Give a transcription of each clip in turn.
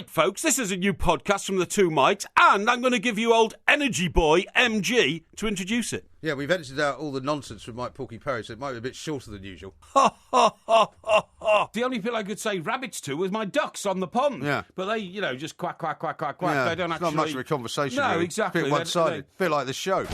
Right, folks, this is a new podcast from the two Mikes, and I'm going to give you old energy boy MG to introduce it. Yeah, we've edited out all the nonsense from Mike Parry, so it might be a bit shorter than usual. Ha, ha, ha, ha, ha. The only people I could say rabbits to was my ducks on the pond. Yeah. But they, just quack, quack, quack, quack, quack. Yeah, They don't it's actually... not much of a conversation, No, really. exactly. A bit one-sided. A bit like the show.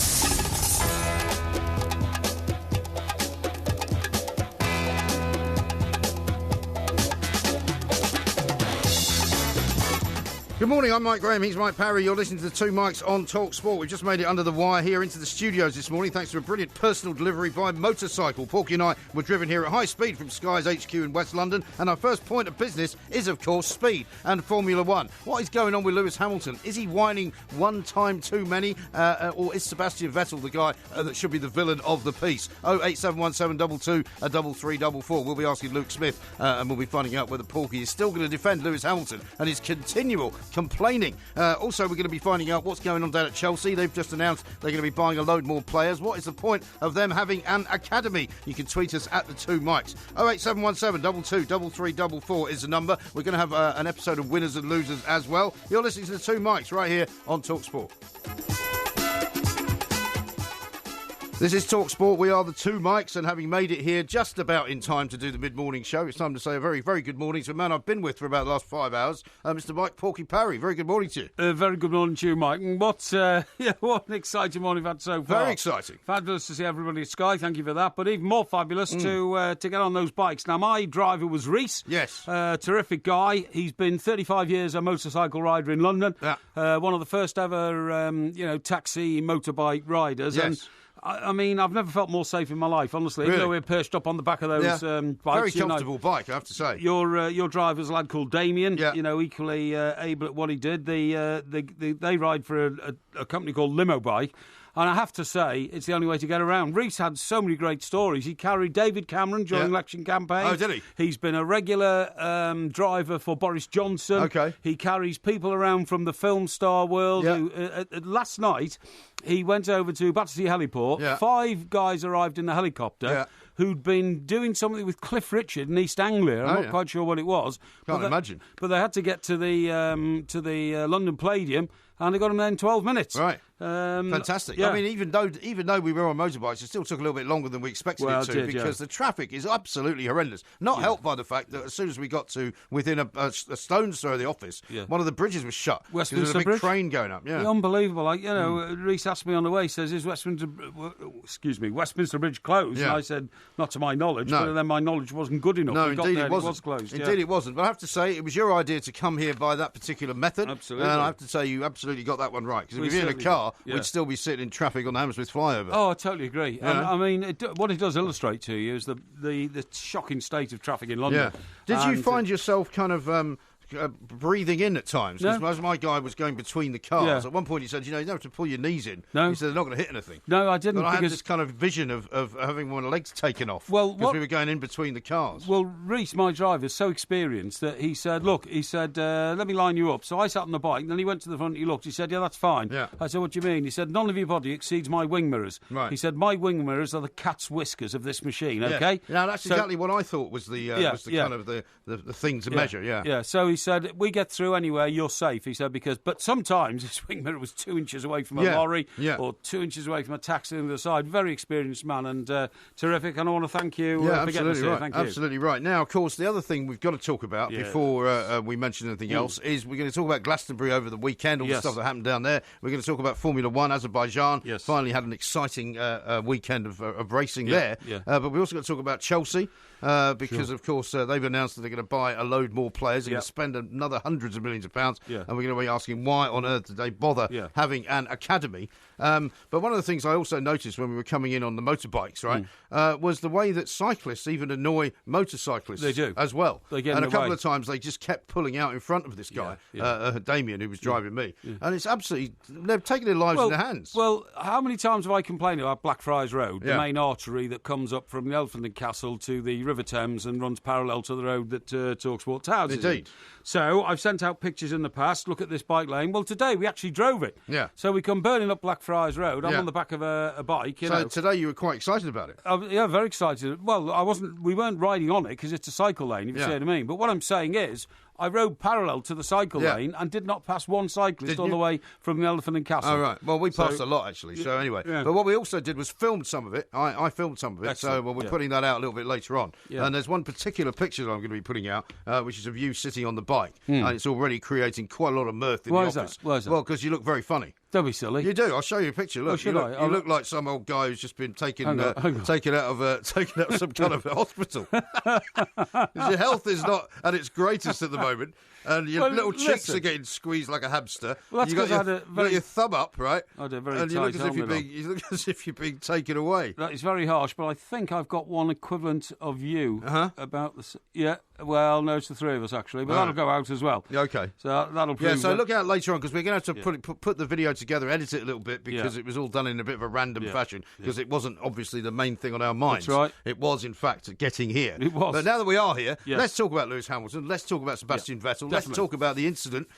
Good morning, I'm Mike Graham, he's Mike Parry. You're listening to the two Mikes on talkSPORT. We've just made it under the wire here into the studios this morning thanks to a brilliant personal delivery by motorcycle. Porky and I were driven here at high speed from Sky's HQ in West London, and our first point of business is, of course, speed and Formula One. What is going on with Lewis Hamilton? Is he whining one time too many, or is Sebastian Vettel the guy that should be the villain of the piece? 0871722 3344. We'll be asking Luke Smith, and we'll be finding out whether Porky is still going to defend Lewis Hamilton and his continual complaining. Also, we're going to be finding out what's going on down at Chelsea. They've just announced they're going to be buying a load more players. What is the point of them having an academy? You can tweet us at the two Mikes. 08717 3344 is the number. We're going to have an episode of winners and losers as well. You're listening to the two Mikes right here on talkSPORT. This is talkSPORT. We are the two Mikes, and having made it here just about in time to do the mid-morning show, it's time to say a very, very good morning to a man I've been with for about the last 5 hours, Mr. Mike Porky Parry. Very good morning to you. Very good morning to you, Mike. And what an exciting morning we've had so far. Very exciting. Fabulous to see everybody at Sky. Thank you for that. But even more fabulous to get on those bikes. Now, my driver was Reese. Yes. Terrific guy. He's been 35 years a motorcycle rider in London. Yeah. One of the first ever, taxi motorbike riders. Yes. And I mean, I've never felt more safe in my life, honestly. Really? Even though we're perched up on the back of those bikes. Very comfortable bike, I have to say. Your driver's a lad called Damien, yeah. Equally able at what he did. They ride for a company called Limo Bike. And I have to say, it's the only way to get around. Reese had so many great stories. He carried David Cameron during election campaign. Oh, did he? He's been a regular driver for Boris Johnson. Okay. He carries people around from the film star world. Yeah. Who, last night, he went over to Battersea Heliport. Yeah. 5 guys arrived in the helicopter who'd been doing something with Cliff Richard in East Anglia. I'm not quite sure what it was. Can't imagine. But they had to get to the London Palladium, and they got him there in 12 minutes. Right. Fantastic. Yeah. I mean, even though we were on motorbikes, it still took a little bit longer than we expected it to, because the traffic is absolutely horrendous. Not helped by the fact that as soon as we got to within a stone's throw of the office, one of the bridges was shut. Westminster there was a big Bridge? train going up. Yeah. Unbelievable. Reese asked me on the way, he says, is Westminster Bridge closed? Yeah. And I said, not to my knowledge, No. but then my knowledge wasn't good enough. No, We got indeed there it and wasn't. It was closed. Indeed it wasn't. But I have to say, it was your idea to come here by that particular method. Absolutely. And I have to say, you absolutely got that one right. Because if We we were in a certainly car, did. we'd still be sitting in traffic on the Hammersmith flyover. Oh, I totally agree. Yeah. And, I mean, what it does illustrate to you is the shocking state of traffic in London. Yeah. Did you find yourself kind of breathing in at times? Because as my guy was going between the cars, at one point he said, you don't have to pull your knees in. No. He said, they're not going to hit anything. No, I didn't. But I had because this kind of vision of having one of the legs taken off. Well, because we were going in between the cars. Well, Reese, my driver, is so experienced that he said, let me line you up. So I sat on the bike, and then he went to the front, he looked, he said, yeah, that's fine. Yeah. I said, what do you mean? He said, none of your body exceeds my wing mirrors. Right. He said, my wing mirrors are the cat's whiskers of this machine, okay? Now, that's exactly what I thought was the kind of the thing to measure, Yeah, so he said, we get through anywhere, you're safe. He said, but sometimes his wing mirror was 2 inches away from a lorry or 2 inches away from a taxi on the other side. Very experienced man and terrific, and I want to thank you for getting us here. Right. Thank you. Absolutely right. Now, of course, the other thing we've got to talk about before we mention anything else is we're going to talk about Glastonbury over the weekend, all the stuff that happened down there. We're going to talk about Formula One. Azerbaijan finally had an exciting weekend of racing there. Yeah. But we also got to talk about Chelsea. Because, of course, they've announced that they're going to buy a load more players. They're going to spend another hundreds of millions of pounds. Yeah. And we're going to be asking why on earth did they bother having an academy. But one of the things I also noticed when we were coming in on the motorbikes, was the way that cyclists even annoy motorcyclists They do. as well. They get and in a the couple way. of times they just kept pulling out in front of this guy, Damien, who was driving me. And it's absolutely... They've taken their lives in their hands. Well, how many times have I complained about Blackfriars Road, the main artery that comes up from the Elephant and Castle to the River Thames and runs parallel to the road that talkSPORT Towers is in. Indeed. So I've sent out pictures in the past. Look at this bike lane. Well, today we actually drove it. Yeah. So we come burning up Blackfriars Road. I'm on the back of a bike. So today you were quite excited about it. Yeah, very excited. Well, we weren't riding on it because it's a cycle lane, if you see what I mean. But what I'm saying is, I rode parallel to the cycle lane and did not pass one cyclist all the way from the Elephant and Castle. Oh, right. Well, we passed a lot, actually. So, anyway. Yeah. But what we also did was filmed some of it. I filmed some of it. Excellent. So, we're putting that out a little bit later on. Yeah. And there's one particular picture that I'm going to be putting out, which is of you sitting on the bike. And it's already creating quite a lot of mirth in the office. Why is that? Well, because you look very funny. Don't be silly. You do. I'll show you a picture. Look, you look like some old guy who's just been taken out of some kind of hospital. Your health is not at its greatest at the moment, and your little cheeks are getting squeezed like a hamster. Well, that's because you got your thumb up, right? I had a very and tight you look as if you're being taken away. That is very harsh, but I think I've got one equivalent of you about this. Yeah. Well, no, it's the three of us actually, but that'll go out as well. Okay. So that'll prove. Yeah. So look out later on because we're going to have to put the video together, edit it a little bit because it was all done in a bit of a random fashion because it wasn't obviously the main thing on our minds. That's right. It was in fact getting here. It was. But now that we are here, let's talk about Lewis Hamilton. Let's talk about Sebastian Vettel. Definitely. Let's talk about the incident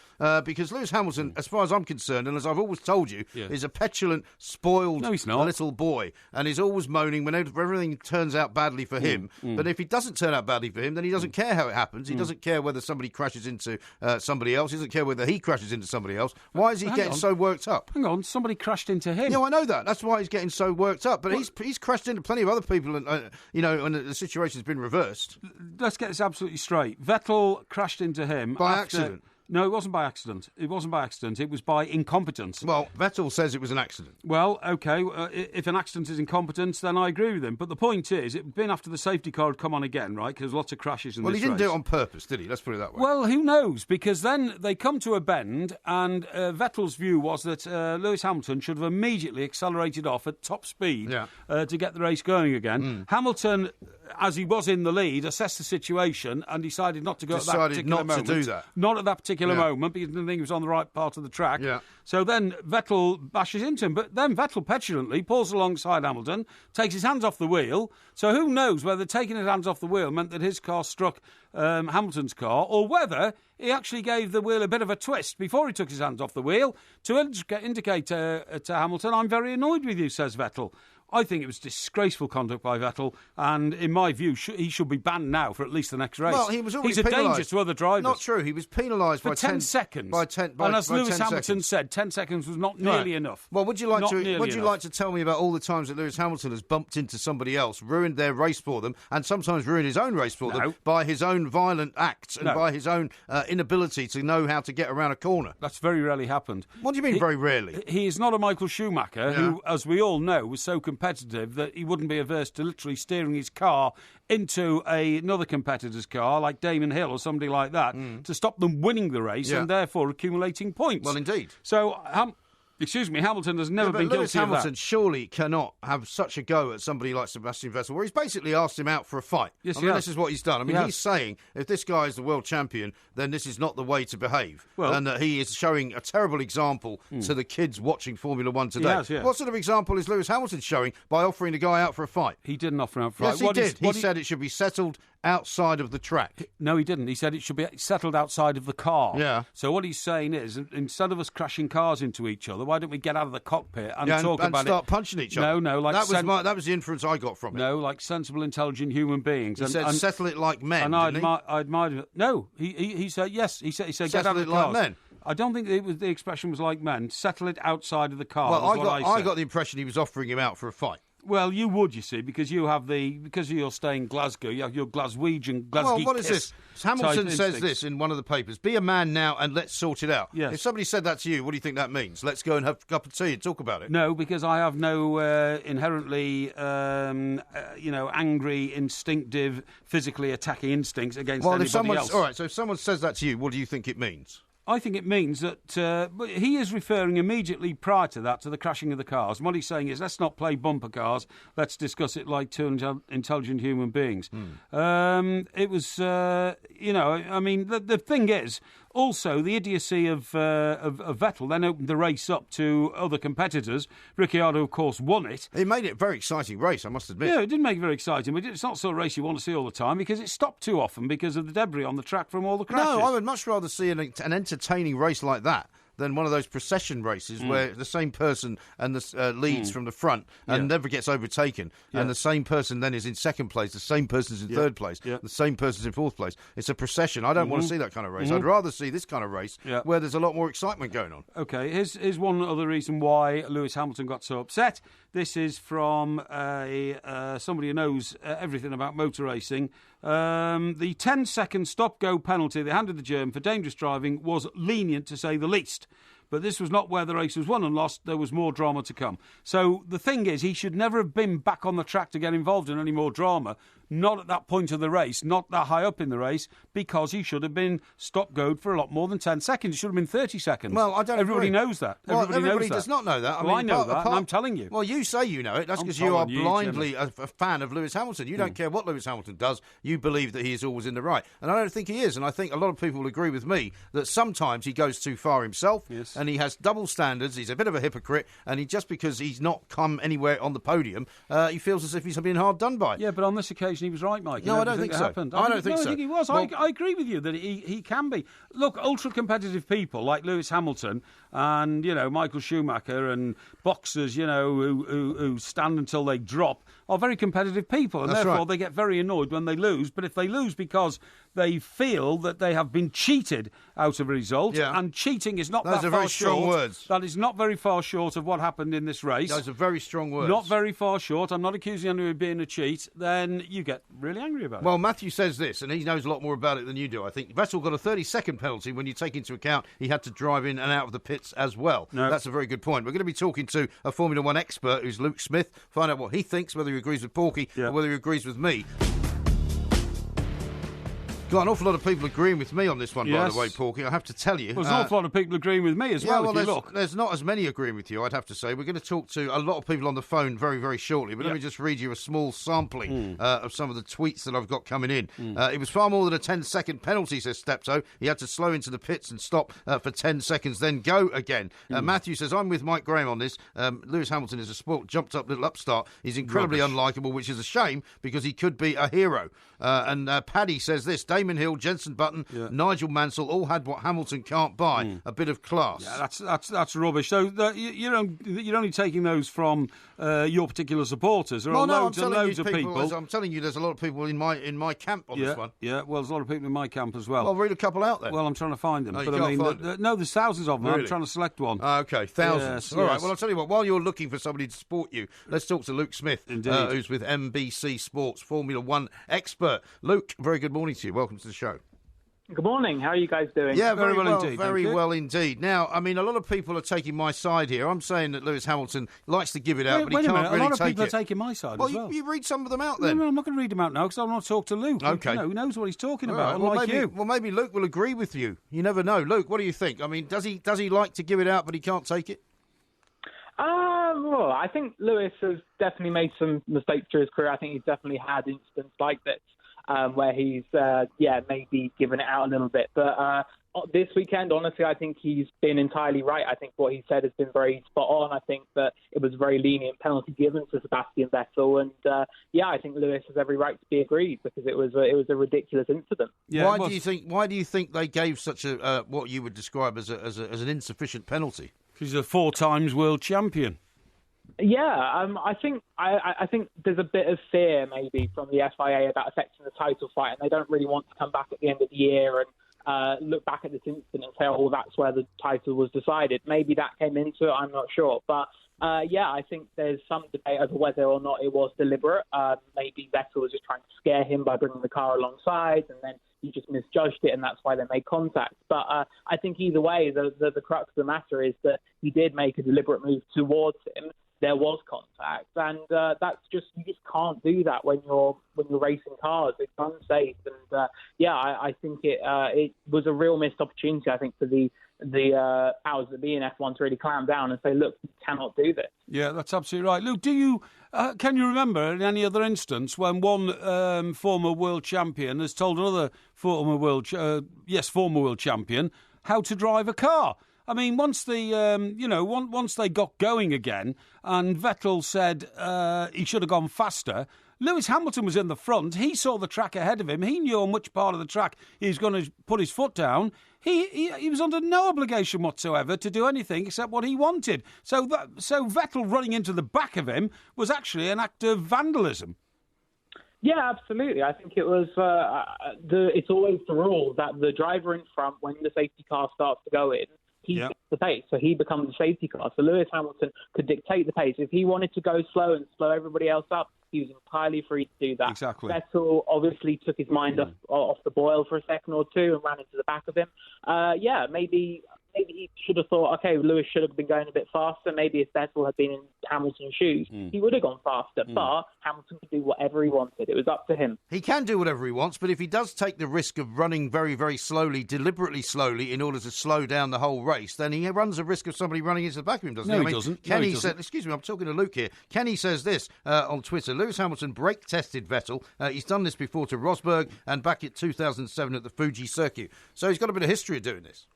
because Lewis Hamilton, as far as I'm concerned, and as I've always told you, is a petulant, spoiled little boy, and he's always moaning whenever everything turns out badly for him. But if it doesn't turn out badly for him, then he doesn't care how it happens. He doesn't care whether somebody crashes into somebody else. He doesn't care whether he crashes into somebody else. Why is he getting so worked up? Hang on, somebody crashed into him. Yeah, I know that. That's why he's getting so worked up. But he's crashed into plenty of other people, and and the situation's been reversed. Let's get this absolutely straight. Vettel crashed into him by accident. No, it wasn't by accident. It was by incompetence. Well, Vettel says it was an accident. Well, OK, if an accident is incompetence, then I agree with him. But the point is, it had been after the safety car had come on again, right? Because lots of crashes in this race. Well, he didn't do it on purpose, did he? Let's put it that way. Well, who knows? Because then they come to a bend, and Vettel's view was that Lewis Hamilton should have immediately accelerated off at top speed to get the race going again. Hamilton, as he was in the lead, assessed the situation and decided not to go at that particular moment. To do that. Not at that particular moment because he didn't think he was on the right part of the track. Yeah. So then Vettel bashes into him. But then Vettel petulantly pulls alongside Hamilton, takes his hands off the wheel. So who knows whether taking his hands off the wheel meant that his car struck Hamilton's car or whether he actually gave the wheel a bit of a twist before he took his hands off the wheel to indicate to Hamilton, I'm very annoyed with you, says Vettel. I think it was disgraceful conduct by Vettel, and in my view, he should be banned now for at least the next race. Well, he was already He's a danger to other drivers. Not true. He was penalised by 10 seconds. And as Lewis Hamilton said, 10 seconds was not nearly enough. Well, would you like to tell me about all the times that Lewis Hamilton has bumped into somebody else, ruined their race for them, and sometimes ruined his own race for them by his own violent acts and by his own inability to know how to get around a corner? That's very rarely happened. What do you mean, very rarely? He is not a Michael Schumacher, who, as we all know, was so competitive that he wouldn't be averse to literally steering his car into another competitor's car, like Damon Hill or somebody like that, to stop them winning the race and therefore accumulating points. Well, indeed. So, Hamilton has never been guilty Lewis Hamilton of that. Surely cannot have such a go at somebody like Sebastian Vettel, where he's basically asked him out for a fight. Yes, this is what he's done. I mean, he's saying if this guy is the world champion, then this is not the way to behave, and that he is showing a terrible example to the kids watching Formula One today. What sort of example is Lewis Hamilton showing by offering the guy out for a fight? He didn't offer him out for a fight. Yes, he did. He said it should be settled outside of the track. No, he didn't. He said it should be settled outside of the car. Yeah. So what he's saying is, instead of us crashing cars into each other, why don't we get out of the cockpit and talk about it? And start punching each other? No, like that was the inference I got from it. No, like sensible, intelligent human beings. He said settle it like men. And I admired it. No, he said yes. He said settle get out of the cars. Like men. I don't think the expression was like men. Settle it outside of the car. Well, I got the impression he was offering him out for a fight. Well, you would, you see, because of your stay in Glasgow, you have your Glaswegian, Glasgow. Well, what is this? Hamilton says this in one of the papers: "Be a man now and let's sort it out." Yes. If somebody said that to you, what do you think that means? Let's go and have a cup of tea and talk about it. No, because I have no inherently, angry, instinctive, physically attacking instincts against anybody else. All right, so if someone says that to you, what do you think it means? I think it means that he is referring immediately prior to that to the crashing of the cars. And what he's saying is, let's not play bumper cars. Let's discuss it like two intelligent human beings. It was, the thing is, also, the idiocy of Vettel then opened the race up to other competitors. Ricciardo, of course, won it. It made it a very exciting race, I must admit. Yeah, it did make it very exciting, but it's not the sort of race you want to see all the time because it stopped too often because of the debris on the track from all the crashes. No, I would much rather see an entertaining race like that than one of those procession races where the same person and the leads from the front and never gets overtaken, and the same person then is in second place, the same person's in third place, the same person's in fourth place. It's a procession. I don't want to see that kind of race. I'd rather see this kind of race where there's a lot more excitement going on. Okay, here's one other reason why Lewis Hamilton got so upset. This is from somebody who knows everything about motor racing. The 10-second stop-go penalty they handed the German for dangerous driving was lenient, to say the least. But this was not where the race was won and lost. There was more drama to come. So the thing is, he should never have been back on the track to get involved in any more drama. Not at that point of the race, not that high up in the race, because he should have been stop-goed for a lot more than 10 seconds. It should have been 30 seconds. Well, I don't Everybody agree. knows that. Well, everybody does not know that. I know that, and I'm telling you. Well, you say you know it. That's because you are blindly a fan of Lewis Hamilton. You don't care what Lewis Hamilton does. You believe that he is always in the right. And I don't think he is. And I think a lot of people will agree with me that sometimes he goes too far himself, and he has double standards. He's a bit of a hypocrite, and just because he's not come anywhere on the podium, he feels as if he's been hard done by. Yeah, but on this occasion he was right, Mike. No, I don't think so. Happened. I don't think so. I think he was. Well, I agree with you that he can be. Look, ultra-competitive people like Lewis Hamilton and, Michael Schumacher and boxers, who stand until they drop are very competitive people, and therefore they get very annoyed when they lose. But if they lose because they feel that they have been cheated out of a result, and cheating is not that far short. Those are very strong words. That is not very far short of what happened in this race. Those are very strong words. Not very far short. I'm not accusing anyone of being a cheat. Then you get really angry about it. Well, Matthew says this, and he knows a lot more about it than you do. I think Vettel got a 30-second penalty when you take into account he had to drive in and out of the pits as well. No. That's a very good point. We're going to be talking to a Formula One expert who's Luke Smith, find out what he thinks, whether he agrees with Porky or whether he agrees with me. Got an awful lot of people agreeing with me on this one, by the way, Porky, I have to tell you. Well, there's an awful lot of people agreeing with me as well, if you look. There's not as many agreeing with you, I'd have to say. We're going to talk to a lot of people on the phone very, very shortly, but let me just read you a small sampling of some of the tweets that I've got coming in. It was far more than a 10-second penalty, says Steptoe. He had to slow into the pits and stop for 10 seconds, then go again. Matthew says, I'm with Mike Graham on this. Lewis Hamilton is a sport, jumped-up little upstart. He's incredibly unlikable, which is a shame, because he could be a hero. And Paddy says this, Damon Hill, Jenson Button, Nigel Mansell all had what Hamilton can't buy, a bit of class. Yeah, that's rubbish. So you're only taking those from your particular supporters. There are loads and loads of people. I'm telling you, there's a lot of people in my camp on this one. Yeah, well, there's a lot of people in my camp as well. Well, read a couple out there. Well, I'm trying to find them. No, but I mean, no, there's thousands of them. Really? I'm trying to select one. Okay, thousands. All right, well, I'll tell you what, while you're looking for somebody to support you, let's talk to Luke Smith, who's with NBC Sports, Formula One expert. Luke, very good morning to you. Welcome to the show. Good morning. How are you guys doing? Yeah, very well indeed. Very well indeed. Now, I mean, a lot of people are taking my side here. I'm saying that Lewis Hamilton likes to give it out, but he can't really take it. A lot of people are taking my side as well. Well, you read some of them out then. No, I'm not going to read them out now because I want to talk to Luke. Okay. Who knows what he's talking about, well, unlike you. Well, maybe Luke will agree with you. You never know. Luke, what do you think? I mean, does he like to give it out, but he can't take it? Well, I think Lewis has definitely made some mistakes through his career. I think he's definitely had incidents like this. Where he's, maybe given it out a little bit. But this weekend, honestly, I think he's been entirely right. I think what he said has been very spot on. I think that it was a very lenient penalty given to Sebastian Vettel. And, I think Lewis has every right to be aggrieved because it was a ridiculous incident. Yeah, why do you think they gave such a what you would describe as an insufficient penalty? He's a 4 times world champion. Yeah, I think there's a bit of fear maybe from the FIA about affecting the title fight, and they don't really want to come back at the end of the year and look back at this incident and say, oh, that's where the title was decided. Maybe that came into it, I'm not sure. But, I think there's some debate over whether or not it was deliberate. Maybe Vettel was just trying to scare him by bringing the car alongside, and then he just misjudged it, and that's why they made contact. But I think either way, the crux of the matter is that he did make a deliberate move towards him. There was contact, and that's you just can't do that when you're racing cars. It's unsafe, and I think it was a real missed opportunity. I think for the powers that be in F1 to really clamp down and say, look, you cannot do this. Yeah, that's absolutely right. Luke, can you remember in any other instance when one former world champion has told another former world champion how to drive a car? I mean, once they got going again, and Vettel said he should have gone faster, Lewis Hamilton was in the front. He saw the track ahead of him. He knew on which part of the track he was going to put his foot down. He was under no obligation whatsoever to do anything except what he wanted. So Vettel running into the back of him was actually an act of vandalism. Yeah, absolutely. I think it was. It's always the rule that the driver in front, when the safety car starts to go in, he sets the pace, so he becomes the safety car. So Lewis Hamilton could dictate the pace. If he wanted to go slow and slow everybody else up, he was entirely free to do that. Exactly. Vettel obviously took his mind off the boil for a second or two and ran into the back of him. Maybe he should have thought, okay, Lewis should have been going a bit faster. Maybe if Vettel had been in Hamilton's shoes, he would have gone faster. But Hamilton could do whatever he wanted. It was up to him. He can do whatever he wants, but if he does take the risk of running very, very slowly, deliberately slowly, in order to slow down the whole race, then he runs the risk of somebody running into the back of him, doesn't he? He doesn't. Kenny said, excuse me, I'm talking to Luke here. Kenny says this on Twitter. Lewis Hamilton brake-tested Vettel. He's done this before to Rosberg and back in 2007 at the Fuji circuit. So he's got a bit of history of doing this.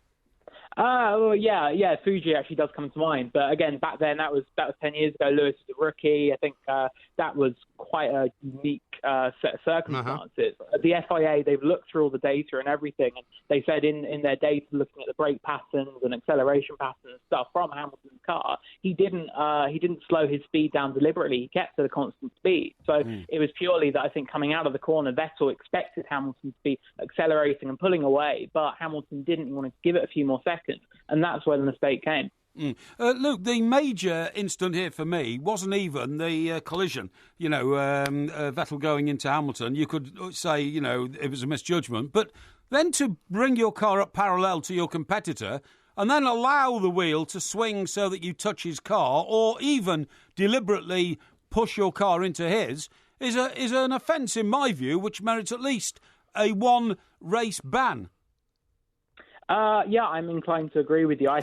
Fuji actually does come to mind. But again, back then, that was 10 years ago. Lewis was a rookie. I think that was quite a unique set of circumstances. The FIA, they've looked through all the data and everything, and they said in their data, looking at the brake patterns and acceleration patterns and stuff from Hamilton's car, he didn't slow his speed down deliberately. He kept at a constant speed. So it was purely that I think coming out of the corner, Vettel expected Hamilton to be accelerating and pulling away, but Hamilton didn't. He wanted to give it a few more seconds, and that's where the mistake came. Luke, the major incident here for me wasn't even the collision. Vettel going into Hamilton. You could say, it was a misjudgment. But then to bring your car up parallel to your competitor and then allow the wheel to swing so that you touch his car, or even deliberately push your car into his, is an offence, in my view, which merits at least a one-race ban. I'm inclined to agree with you. I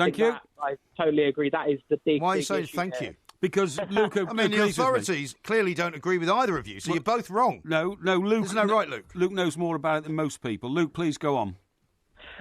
totally agree. That is the big. Why are you saying issue thank here. you? Because Luke, I mean, the authorities clearly don't agree with either of you, so you're both wrong. No, Luke. Isn't that right, Luke? Luke knows more about it than most people. Luke, please go on.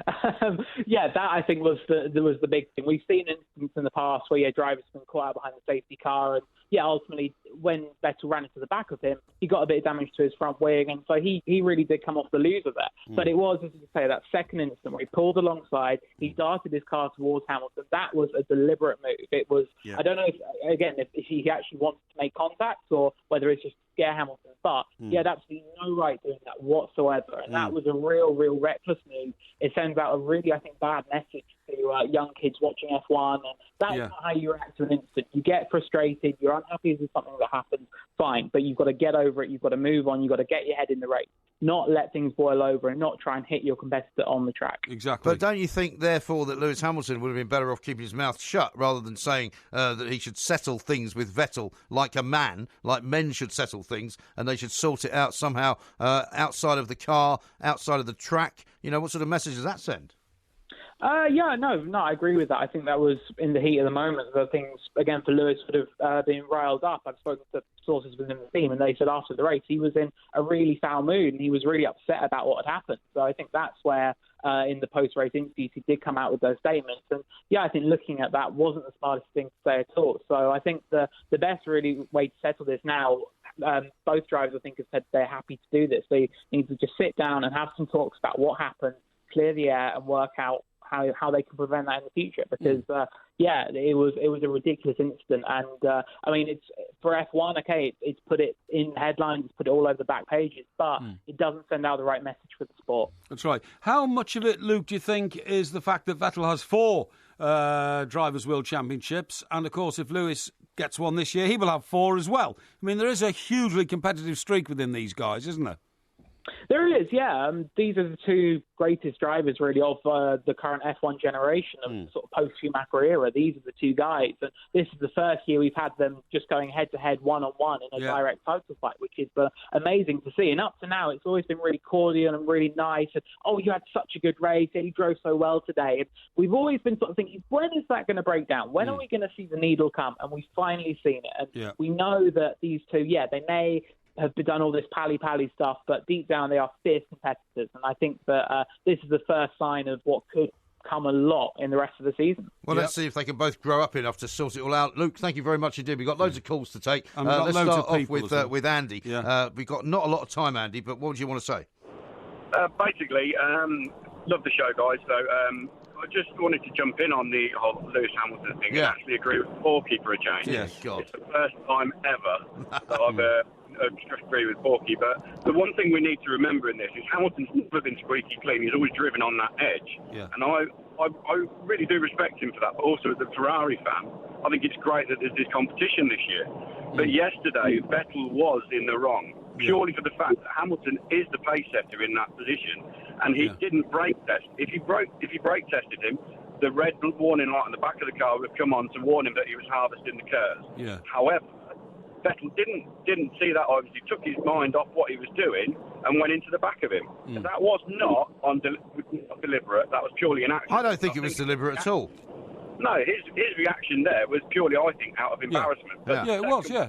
That I think was the big thing. We've seen instances in the past where drivers have been caught out behind the safety car, and ultimately when Vettel ran into the back of him, he got a bit of damage to his front wing, and so he really did come off the loser there. But it was, as you say, that second instant where he pulled alongside, he darted his car towards Hamilton. That was a deliberate move. It was, I don't know if he actually wants to make contact or whether it's just to scare Hamilton, but he had absolutely no right doing that whatsoever, and that was a real reckless move. It sends out a really, I think, bad message to young kids watching F1, and that's not how you react to an incident. You get frustrated, you're unhappy with something that happens, fine, but you've got to get over it, you've got to move on, you've got to get your head in the race, not let things boil over and not try and hit your competitor on the track. Exactly. But don't you think, therefore, that Lewis Hamilton would have been better off keeping his mouth shut rather than saying that he should settle things with Vettel like a man, like men should settle things, and they should sort it out somehow outside of the car, outside of the track? What sort of message does that send? I agree with that. I think that was in the heat of the moment. The things, again, for Lewis would have been riled up. I've spoken to sources within the team, and they said after the race he was in a really foul mood and he was really upset about what had happened. So I think that's where, in the post-race interviews, he did come out with those statements. And I think looking at that wasn't the smartest thing to say at all. So I think the best really way to settle this now, both drivers I think have said they're happy to do this. They need to just sit down and have some talks about what happened, clear the air, and work out how they can prevent that in the future, because it was a ridiculous incident, and it's for F1. Okay, it's put it in headlines, it's put it all over the back pages, but it doesn't send out the right message for the sport. That's right. How much of it, Luke, do you think is the fact that Vettel has 4 Drivers' World Championships, and of course, if Lewis gets one this year, he will have 4 as well? I mean, there is a hugely competitive streak within these guys, isn't there? There is, yeah. These are the 2 greatest drivers, really, of the current F1 generation of sort of post-Schumacher era. These are the 2 guys. And this is the first year we've had them just going head-to-head, one-on-one in a direct title fight, which is amazing to see. And up to now, it's always been really cordial and really nice. And, you had such a good race, and you drove so well today. And we've always been sort of thinking, when is that going to break down? When are we going to see the needle come? And we've finally seen it. And we know that these 2, they may have done all this pally stuff, but deep down they are fierce competitors, and I think that this is the first sign of what could come a lot in the rest of the season. Well, let's see if they can both grow up enough to sort it all out. Luke, thank you very much indeed. We've got loads of calls to take. Let's start off with Andy. Yeah. We've got not a lot of time, Andy, but what do you want to say? Basically, love the show, guys. So I just wanted to jump in on the whole Lewis Hamilton thing and actually agree with Porky for a change. Yes, God. It's the first time ever that I've agree with Porky. But the one thing we need to remember in this is Hamilton's never been squeaky clean. He's always driven on that edge. Yeah. And I really do respect him for that. But also, as a Ferrari fan, I think it's great that there's this competition this year. But yesterday, Vettel was in the wrong, purely for the fact that Hamilton is the pace setter in that position, and he didn't brake test. If he brake tested him, the red warning light on the back of the car would have come on to warn him that he was harvesting the curves. Yeah. However, Vettel didn't see that. Obviously, took his mind off what he was doing and went into the back of him. That was not deliberate. That was purely an accident. I don't think it was deliberate at all. No, his reaction there was purely, I think, out of embarrassment. Yeah, it was. Yeah.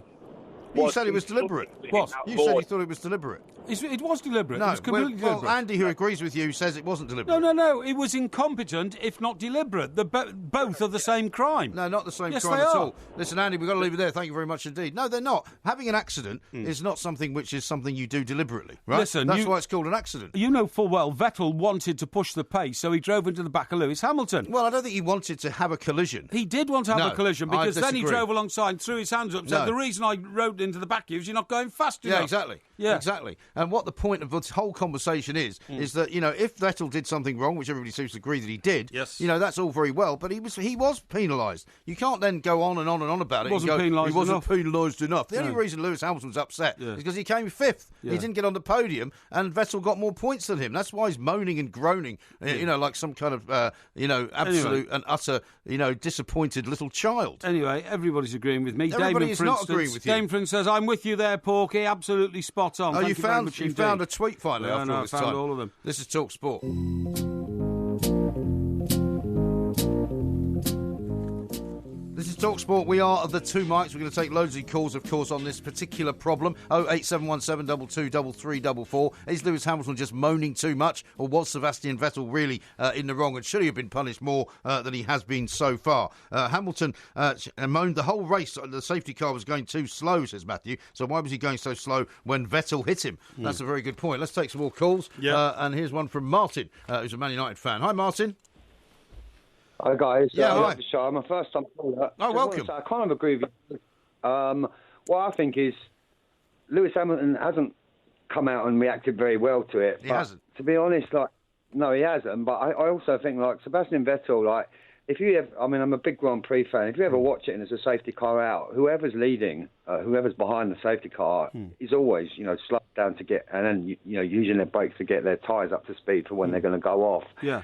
You said it was deliberate. What? You said you thought it was deliberate. It was deliberate. No, it was completely deliberate. Well, Andy, who agrees with you, says it wasn't deliberate. No. It was incompetent, if not deliberate. Both are the same crime. No, not the same crime at all. Listen, Andy, we've got to leave it there. Thank you very much indeed. No, they're not. Having an accident is not something which is something you do deliberately, right? Listen, that's why it's called an accident. You know full well Vettel wanted to push the pace, so he drove into the back of Lewis Hamilton. Well, I don't think he wanted to have a collision. He did want to have a collision, because then he drove alongside and threw his hands up and said, the reason I rode into the back of you is you're not going fast enough. Yeah, exactly. Yeah, exactly. And what the point of this whole conversation is that, you know, if Vettel did something wrong, which everybody seems to agree that he did, you know, that's all very well, but he was penalised. You can't then go on and on and on about it. He wasn't penalised enough. The only reason Lewis Hamilton was upset is because he came fifth. Yeah. He didn't get on the podium, and Vettel got more points than him. That's why he's moaning and groaning, you know, like some kind of, you know, absolute and utter, you know, disappointed little child. Anyway, everybody's agreeing with me. Everybody is not agreeing with you. Damon, for instance, says, I'm with you there, Porky. Absolutely spot on. Oh, you found a tweet finally after all this time. I found all of them. This is talkSPORT. This is talkSPORT. We are the two mics. We're going to take loads of calls, of course, on this particular problem. 08717 223344. Is Lewis Hamilton just moaning too much, or was Sebastian Vettel really in the wrong, and should he have been punished more than he has been so far? Hamilton moaned the whole race. The safety car was going too slow, says Matthew. So why was he going so slow when Vettel hit him? That's a very good point. Let's take some more calls. And here's one from Martin, who's a Man United fan. Hi, Martin. Hi guys, hi. The show. I'm a first time caller. Oh, welcome. I kind of agree with you. What I think is Lewis Hamilton hasn't come out and reacted very well to it. He hasn't. To be honest, no, he hasn't. But I also think Sebastian Vettel, if you have, I'm a big Grand Prix fan. If you ever watch it and there's a safety car out, whoever's leading, whoever's behind the safety car is always, slowed down to get, and then using their brakes to get their tyres up to speed for when they're going to go off. Yeah.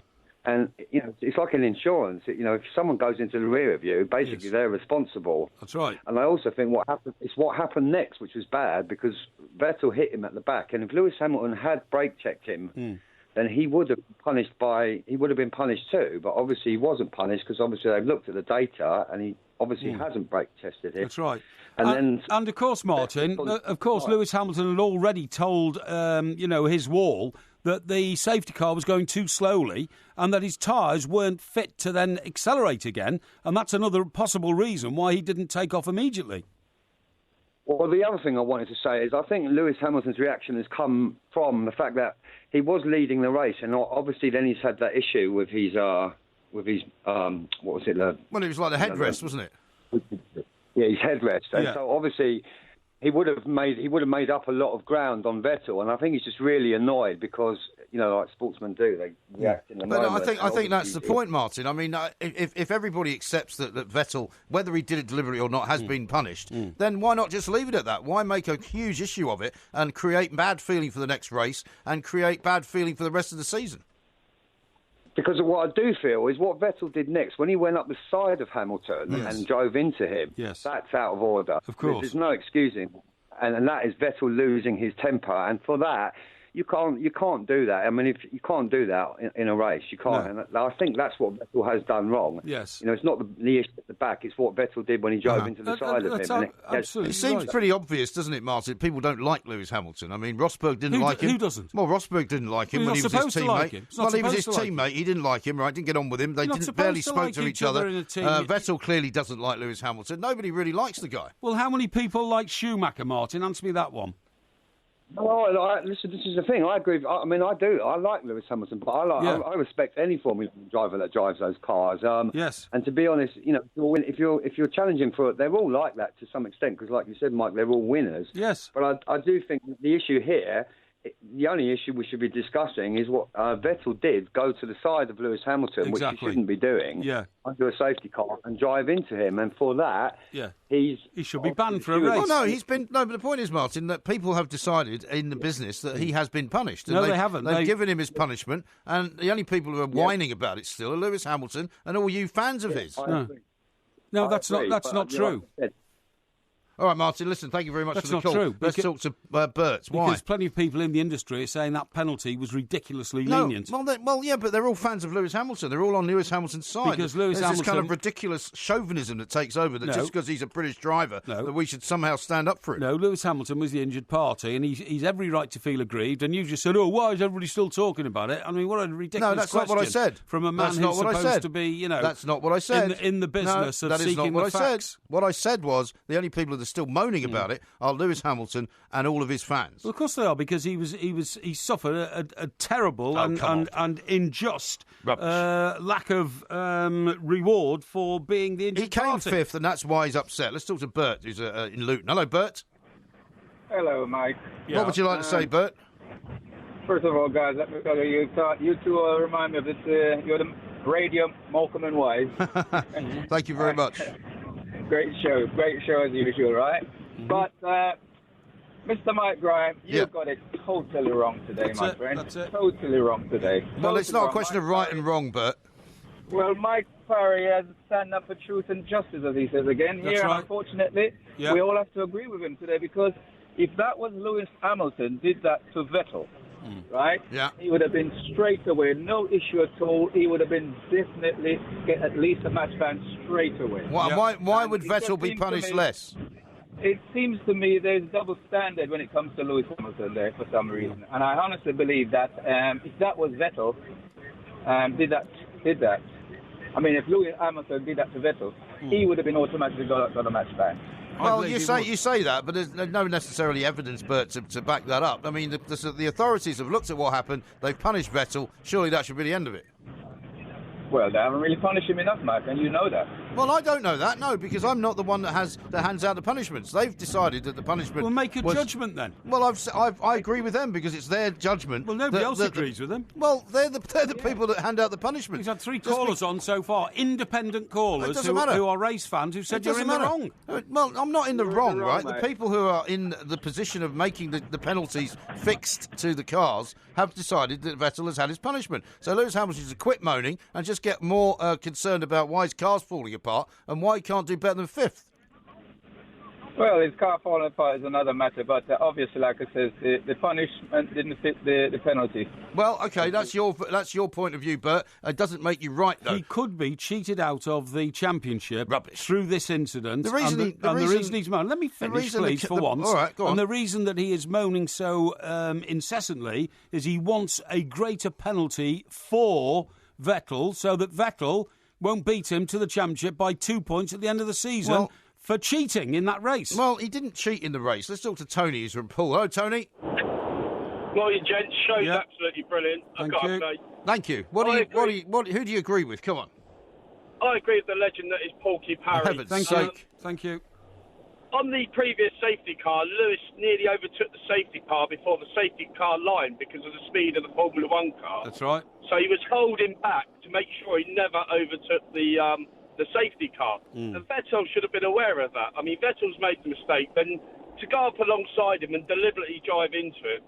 And, it's like an insurance. If someone goes into the rear of you, basically they're responsible. That's right. And I also think what happened next, which was bad, because Vettel hit him at the back. And if Lewis Hamilton had brake checked him, then he would have been punished too. But obviously he wasn't punished, because obviously they've looked at the data and he obviously hasn't brake tested it. That's right. And of course, Martin, Lewis Hamilton had already told, his wall that the safety car was going too slowly and that his tyres weren't fit to then accelerate again, and that's another possible reason why he didn't take off immediately. Well, the other thing I wanted to say is I think Lewis Hamilton's reaction has come from the fact that he was leading the race, and obviously then he's had that issue with his what was it? Well, it was like the headrest, wasn't it? Yeah, his headrest. And so obviously he would have made up a lot of ground on Vettel, and I think he's just really annoyed because like sportsmen do, they react in the moment. I think that's the point, Martin. I mean, if everybody accepts that Vettel, whether he did it deliberately or not, has been punished, then why not just leave it at that? Why make a huge issue of it and create bad feeling for the next race and create bad feeling for the rest of the season? Because of what I do feel is what Vettel did next, when he went up the side of Hamilton and drove into him, that's out of order. Of course. There's no excusing. And that is Vettel losing his temper. And for that, you can't do that. I mean, if you can't do that in a race, you can't. No. And I think that's what Vettel has done wrong. Yes. You know, it's not the issue at the back; it's what Vettel did when he drove into the side of him. Absolutely, it seems pretty obvious, doesn't it, Martin? People don't like Lewis Hamilton. I mean, Rosberg didn't like him. Who doesn't? Well, Rosberg didn't like him when he was his teammate. Like him. Well, he was his teammate. He didn't like him, right? Didn't get on with him. They barely spoke to each other. Vettel clearly doesn't like Lewis Hamilton. Nobody really likes the guy. Well, how many people like Schumacher, Martin? Answer me that one. Oh, listen, this is the thing. I agree. I mean, I do. I like Lewis Hamilton, but I respect any Formula One driver that drives those cars. Yes. And to be honest, you know, if you're challenging for it, they're all like that to some extent because, like you said, Mike, they're all winners. Yes. But I do think the issue here. The only issue we should be discussing is what Vettel did, go to the side of Lewis Hamilton, which he shouldn't be doing, under a safety car and drive into him. And for that, he should be banned for a race. Well, no, he's been. No, but the point is, Martin, that people have decided in the business that he has been punished. No, they haven't. They've given him his punishment, and the only people who are whining about it still are Lewis Hamilton and all you fans of his. No, that's not true. All right, Martin, listen, thank you very much for the call. That's not true. Let's talk to Bert. Why? Because plenty of people in the industry are saying that penalty was ridiculously lenient. Well, yeah, but they're all fans of Lewis Hamilton. They're all on Lewis Hamilton's side. Because There's this kind of ridiculous chauvinism that takes over, that just because he's a British driver, that we should somehow stand up for him. No, Lewis Hamilton was the injured party, and he's every right to feel aggrieved, and you just said, oh, why is everybody still talking about it? I mean, what a ridiculous No, that's question not what I said. From a man who's supposed to be, you know... That's not what I said. In the business of seeking the facts. Said. What I said was, the only people that are still moaning about it are Lewis Hamilton and all of his fans. Well, of course they are, because he suffered a terrible and unjust lack of reward for being the injured party. He came fifth, and that's why he's upset. Let's talk to Bert, who's in Luton. Hello, Bert. Hello, Mike. Yeah. What would you like to say, Bert? First of all, guys, let me tell you, you two remind me of this. You're the radio Malcolm and Wise. Thank you very much. Great show as usual, right? Mm-hmm. But Mr. Mike Graham, you got it totally wrong today, my friend. That's it. Totally wrong today. Well, it's not a question of right and wrong, Bert. Well, Mike Parry has stand up for truth and justice, as he says again. That's here, right. Unfortunately, we all have to agree with him today, because if that was Lewis Hamilton did that to Vettel, right? Yeah. He would have been straight away, no issue at all. He would have been definitely get at least a match ban straight away. Why would Vettel be punished less? It seems to me there's double standard when it comes to Lewis Hamilton there for some reason, and I honestly believe that if that was Vettel did that. I mean, if Lewis Hamilton did that to Vettel, he would have been automatically got a match ban. Well, you say that, but there's no necessarily evidence, Bert, to back that up. I mean, the authorities have looked at what happened. They've punished Vettel. Surely that should be the end of it. Well, they haven't really punished him enough, Mike, and you know that. Well, I don't know that, no, because I'm not the one that hands out the punishments. They've decided that the punishment... Well, make a judgment then. Well, I agree with them, because it's their judgment. Well, nobody else agrees with them. Well, they're the people that hand out the punishment. We've had 3 callers on so far, independent callers who are race fans who said you're in the wrong. Well, I'm not in the wrong, right? Mate. The people who are in the position of making the penalties fixed to the cars have decided that Vettel has had his punishment. So Lewis Hamilton should quit moaning and just get more concerned about why his car's falling apart and why he can't do better than 5th. Well, his car falling apart is another matter, but obviously, like I said, the punishment didn't fit the penalty. Well, okay, that's your point of view, Bert. It doesn't make you right, though. He could be cheated out of the championship through this incident. The reason he's moaning. Let me finish, please, for once. All right, go on. And the reason that he is moaning so incessantly is he wants a greater penalty for Vettel, so that Vettel won't beat him to the championship by 2 points at the end of the season for cheating in that race. Well, he didn't cheat in the race. Let's talk to Tony, who's from Poole. Hello, Tony. Morning, gents. Show's absolutely brilliant. Thank you. Who do you agree with? Come on. I agree with the legend that is Porky Parry. For heaven's sake. Thank you. On the previous safety car, Lewis nearly overtook the safety car before the safety car line because of the speed of the Formula One car. That's right. So he was holding back to make sure he never overtook the safety car. And Vettel should have been aware of that. I mean, Vettel's made the mistake. Then to go up alongside him and deliberately drive into it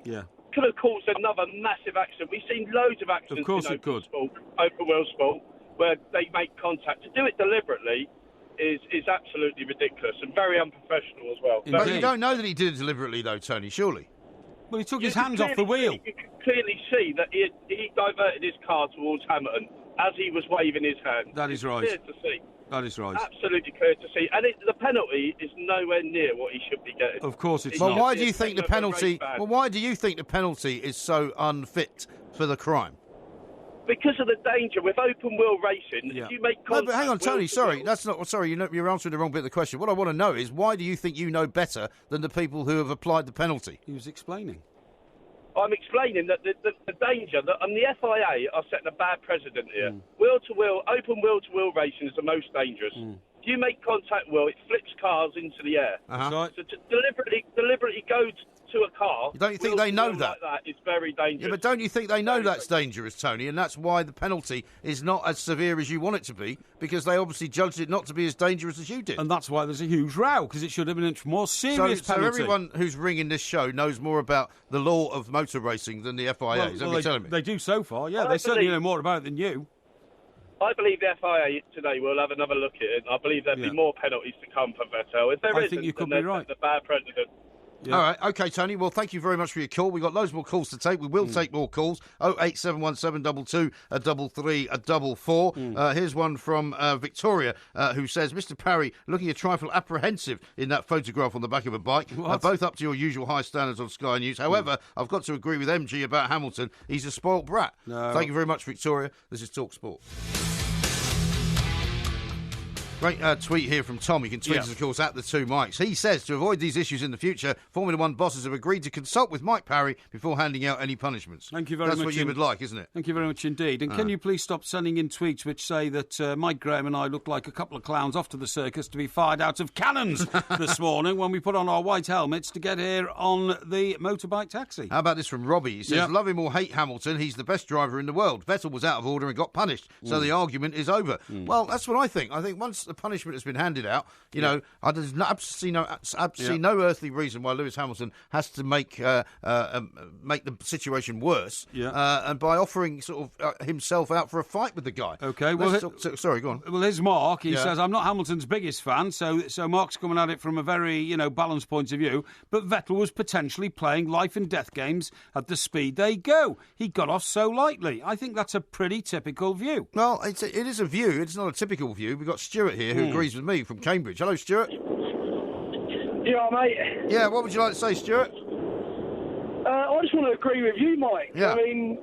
could have caused another massive accident. We've seen loads of accidents in open wheel sport where they make contact. To do it deliberately is absolutely ridiculous and very unprofessional as well. But you don't know that he did it deliberately, though, Tony, surely? Well, he took his hands off the wheel. You can clearly see that he diverted his car towards Hamilton as he was waving his hand. That is right. Clear to see. That is right. Absolutely clear to see. And the penalty is nowhere near what he should be getting. Of course it's not. not. Well, why do you think the penalty... Well, why do you think the penalty is so unfit for the crime? Because of the danger with open wheel racing. If you make contact... No, but hang on, Tony, sorry. That's not... Sorry, you're answering the wrong bit of the question. What I want to know is, why do you think you know better than the people who have applied the penalty? He was explaining. I'm explaining that the danger, that the FIA are setting a bad precedent here. Wheel-to-wheel, open wheel-to-wheel racing is the most dangerous. If you make contact wheel, it flips cars into the air. Right. So to deliberately go to a car... Don't you think they know that? Like that is very dangerous. Yeah, but don't you think they know that's dangerous, Tony? And that's why the penalty is not as severe as you want it to be, because they obviously judged it not to be as dangerous as you did. And that's why there's a huge row, because it should have been a more serious penalty. So everyone who's ringing this show knows more about the law of motor racing than the FIA, is that what you're telling me? They do so far, yeah. They certainly know more about it than you. I believe the FIA today will have another look at it. I believe there'll be more penalties to come for Vettel. If there I think you could be right. The bad precedent. Yeah. All right, OK, Tony. Well, thank you very much for your call. We've got loads more calls to take. We will take more calls. 0871722 334. Here's one from Victoria, who says, Mr. Parry, looking a trifle apprehensive in that photograph on the back of a bike. Both up to your usual high standards on Sky News. However, I've got to agree with MG about Hamilton. He's a spoilt brat. No. Thank you very much, Victoria. This is talkSPORT. Great tweet here from Tom. You can tweet us, of course, at the two mics. He says, to avoid these issues in the future, Formula One bosses have agreed to consult with Mike Parry before handing out any punishments. Thank you very much. That's what you would like, isn't it? Thank you very much indeed. And can you please stop sending in tweets which say that Mike, Graham and I look like a couple of clowns off to the circus to be fired out of cannons this morning when we put on our white helmets to get here on the motorbike taxi. How about this from Robbie? He says, love him or hate Hamilton, he's the best driver in the world. Vettel was out of order and got punished, so the argument is over. Well, that's what I think. I think once the punishment has been handed out, there's absolutely no earthly reason why Lewis Hamilton has to make the situation worse, and by offering sort of himself out for a fight with the guy. Okay, sorry, go on. Well, here's Mark. He says, I'm not Hamilton's biggest fan, so Mark's coming at it from a very balanced point of view. But Vettel was potentially playing life and death games at the speed they go. He got off so lightly. I think that's a pretty typical view. Well, it is a view. It's not a typical view. We've got Stuart here who agrees with me from Cambridge. Hello, Stuart. Yeah, mate. Yeah, what would you like to say, Stuart? I just want to agree with you, Mike. Yeah. I mean,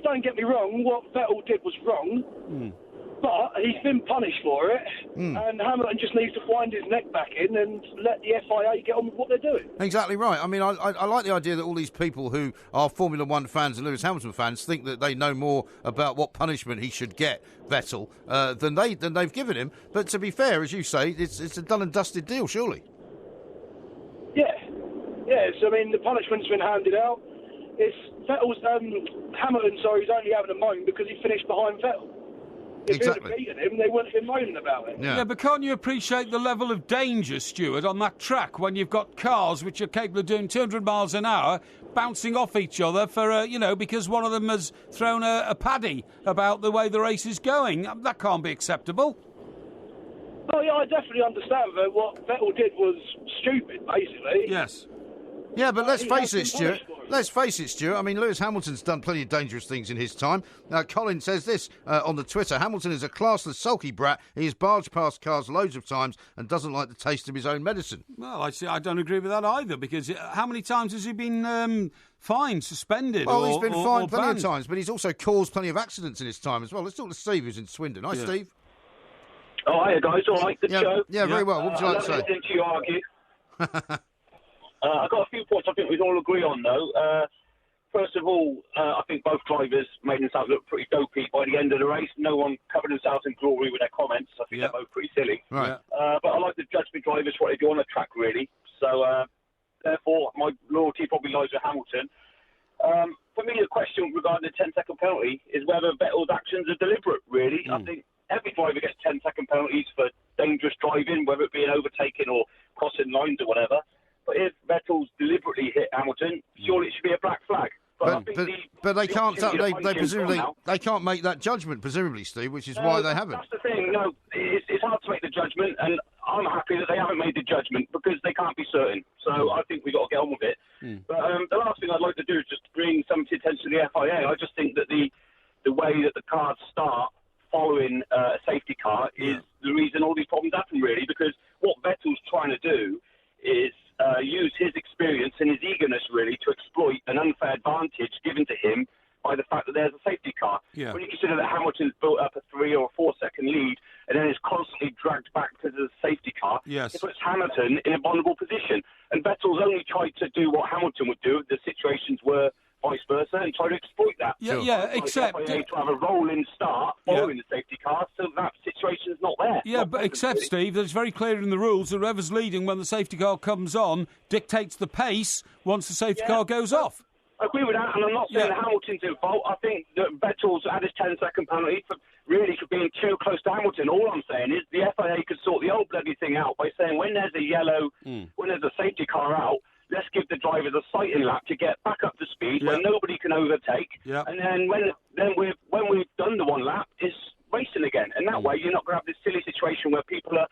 don't get me wrong. What Vettel did was wrong, but he's been punished for it, and Hamilton just needs to wind his neck back in and let the FIA get on with what they're doing. Exactly right. I mean, I like the idea that all these people who are Formula One fans and Lewis Hamilton fans think that they know more about what punishment he should get, Vettel, than they've given him. But to be fair, as you say, it's a done and dusted deal, surely. Yes. I mean, the punishment's been handed out. It's Hamilton. Sorry, he's only having a moan because he finished behind Vettel. If he would have beaten him, they wouldn't have been moaning about it. Yeah, but can't you appreciate the level of danger, Stuart, on that track when you've got cars which are capable of doing 200 miles an hour bouncing off each other for, because one of them has thrown a paddy about the way the race is going? That can't be acceptable. Oh, yeah, I definitely understand that what Vettel did was stupid, basically. Yes. Yeah, but let's face it, Stuart. I mean, Lewis Hamilton's done plenty of dangerous things in his time. Colin says this on the Twitter. Hamilton is a classless, sulky brat. He has barged past cars loads of times and doesn't like the taste of his own medicine. Well, I don't agree with that either, because how many times has he been fined, suspended, Well, he's been fined plenty banned? of times, but he's also caused plenty of accidents in his time as well. Let's talk to Steve, who's in Swindon. Hi, Steve. Oh, hiya, guys. All right, good show. Yeah, very well. What would you like to say? Listening to you argue. I've got a few points I think we can all agree on, though. First of all, I think both drivers made themselves look pretty dopey by the end of the race. No one covered themselves in glory with their comments. I think they're both pretty silly. Right. But I like to judge the drivers what they do on the track, really. So, therefore, my loyalty probably lies with Hamilton. For me, the question regarding the 10-second penalty is whether Vettel's actions are deliberate, really. I think every driver gets 10-second penalties for dangerous driving, whether it be an overtaking or crossing lines or whatever. But if Vettel's deliberately hit Hamilton, surely it should be a black flag. But they can't. They presumably they can't make that judgment, presumably, Steve, which is why they haven't. That's the thing. No, it's hard to make the judgment, and I'm happy that they haven't made the judgment because they can't be certain. So I think we've got to get on with it. But the last thing I'd like to do is just bring some attention to the FIA. I just think that the way that the cars start following a safety car is the reason all these problems happen, really, because what Vettel's trying to do is use his experience and his eagerness, really, to exploit an unfair advantage given to him by the fact that there's a safety car. Yeah. When you consider that Hamilton's built up a 3 or 4 second lead and then is constantly dragged back because of the safety car, it puts Hamilton in a vulnerable position. And Vettel's only tried to do what Hamilton would do if the situations were vice versa and try to exploit that. Except to have a rolling start following the safety car, so that situation's not there. Except, Steve, that it's very clear in the rules that whoever's leading when the safety car comes on dictates the pace once the safety car goes off. I agree with that, and I'm not saying that Hamilton's in fault. I think that Vettel's had his 10-second penalty for being too close to Hamilton. All I'm saying is the FIA could sort the whole bloody thing out by saying when there's a yellow, when there's a safety car out, let's give the drivers a sighting lap to get back up to speed where nobody can overtake. And then when we've done the one lap, it's racing again. And that way you're not going to have this silly situation where people are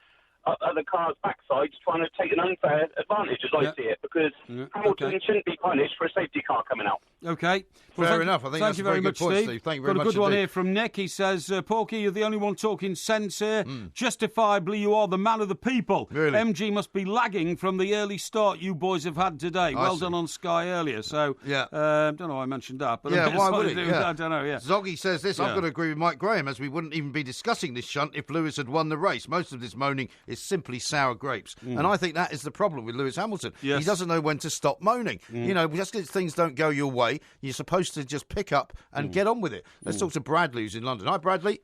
at the car's backsides trying to take an unfair advantage, as I see it, because Hamilton shouldn't be punished for a safety car coming out. Okay. Well, fair enough. I think that's a very good point, Steve. Thank you very much. Got a good one here from Nick. He says, Porky, you're the only one talking sense here. Justifiably, you are the man of the people. Really? MG must be lagging from the early start you boys have had today. Well done on Sky earlier. So, don't know why I mentioned that. But why would it? I don't know, Zoggy says this, I've got to agree with Mike Graham, as we wouldn't even be discussing this shunt if Lewis had won the race. Most of this moaning is simply sour grapes. And I think that is the problem with Lewis Hamilton. He doesn't know when to stop moaning. You know, just because things don't go your way, you're supposed to just pick up and get on with it. Let's talk to Bradley, who's in London. Hi, Bradley.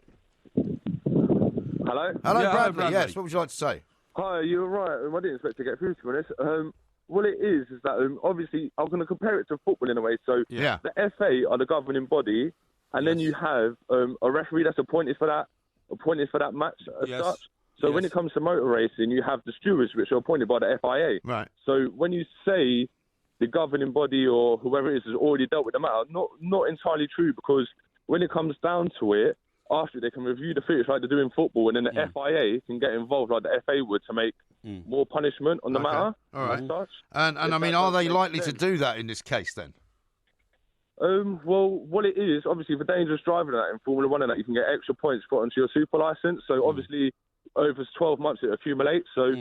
Hello? Hello, Bradley. Yes, what would you like to say? Hi, you're right. I didn't expect to get through, to be honest. What it is that obviously I'm going to compare it to football in a way. So the FA are the governing body, and then you have a referee that's appointed for that match as such. So when it comes to motor racing, you have the stewards, which are appointed by the FIA. Right. So when you say the governing body or whoever it is has already dealt with the matter, not entirely true, because when it comes down to it, after they can review the footage like they do in football, and then the FIA can get involved like the FA would to make more punishment on the matter. All right. And I mean, are they likely to do that in this case then? Well, what it is, obviously, for dangerous driving in Formula 1 and that, you can get extra points put onto your super licence. So obviously, over 12 months it accumulates. So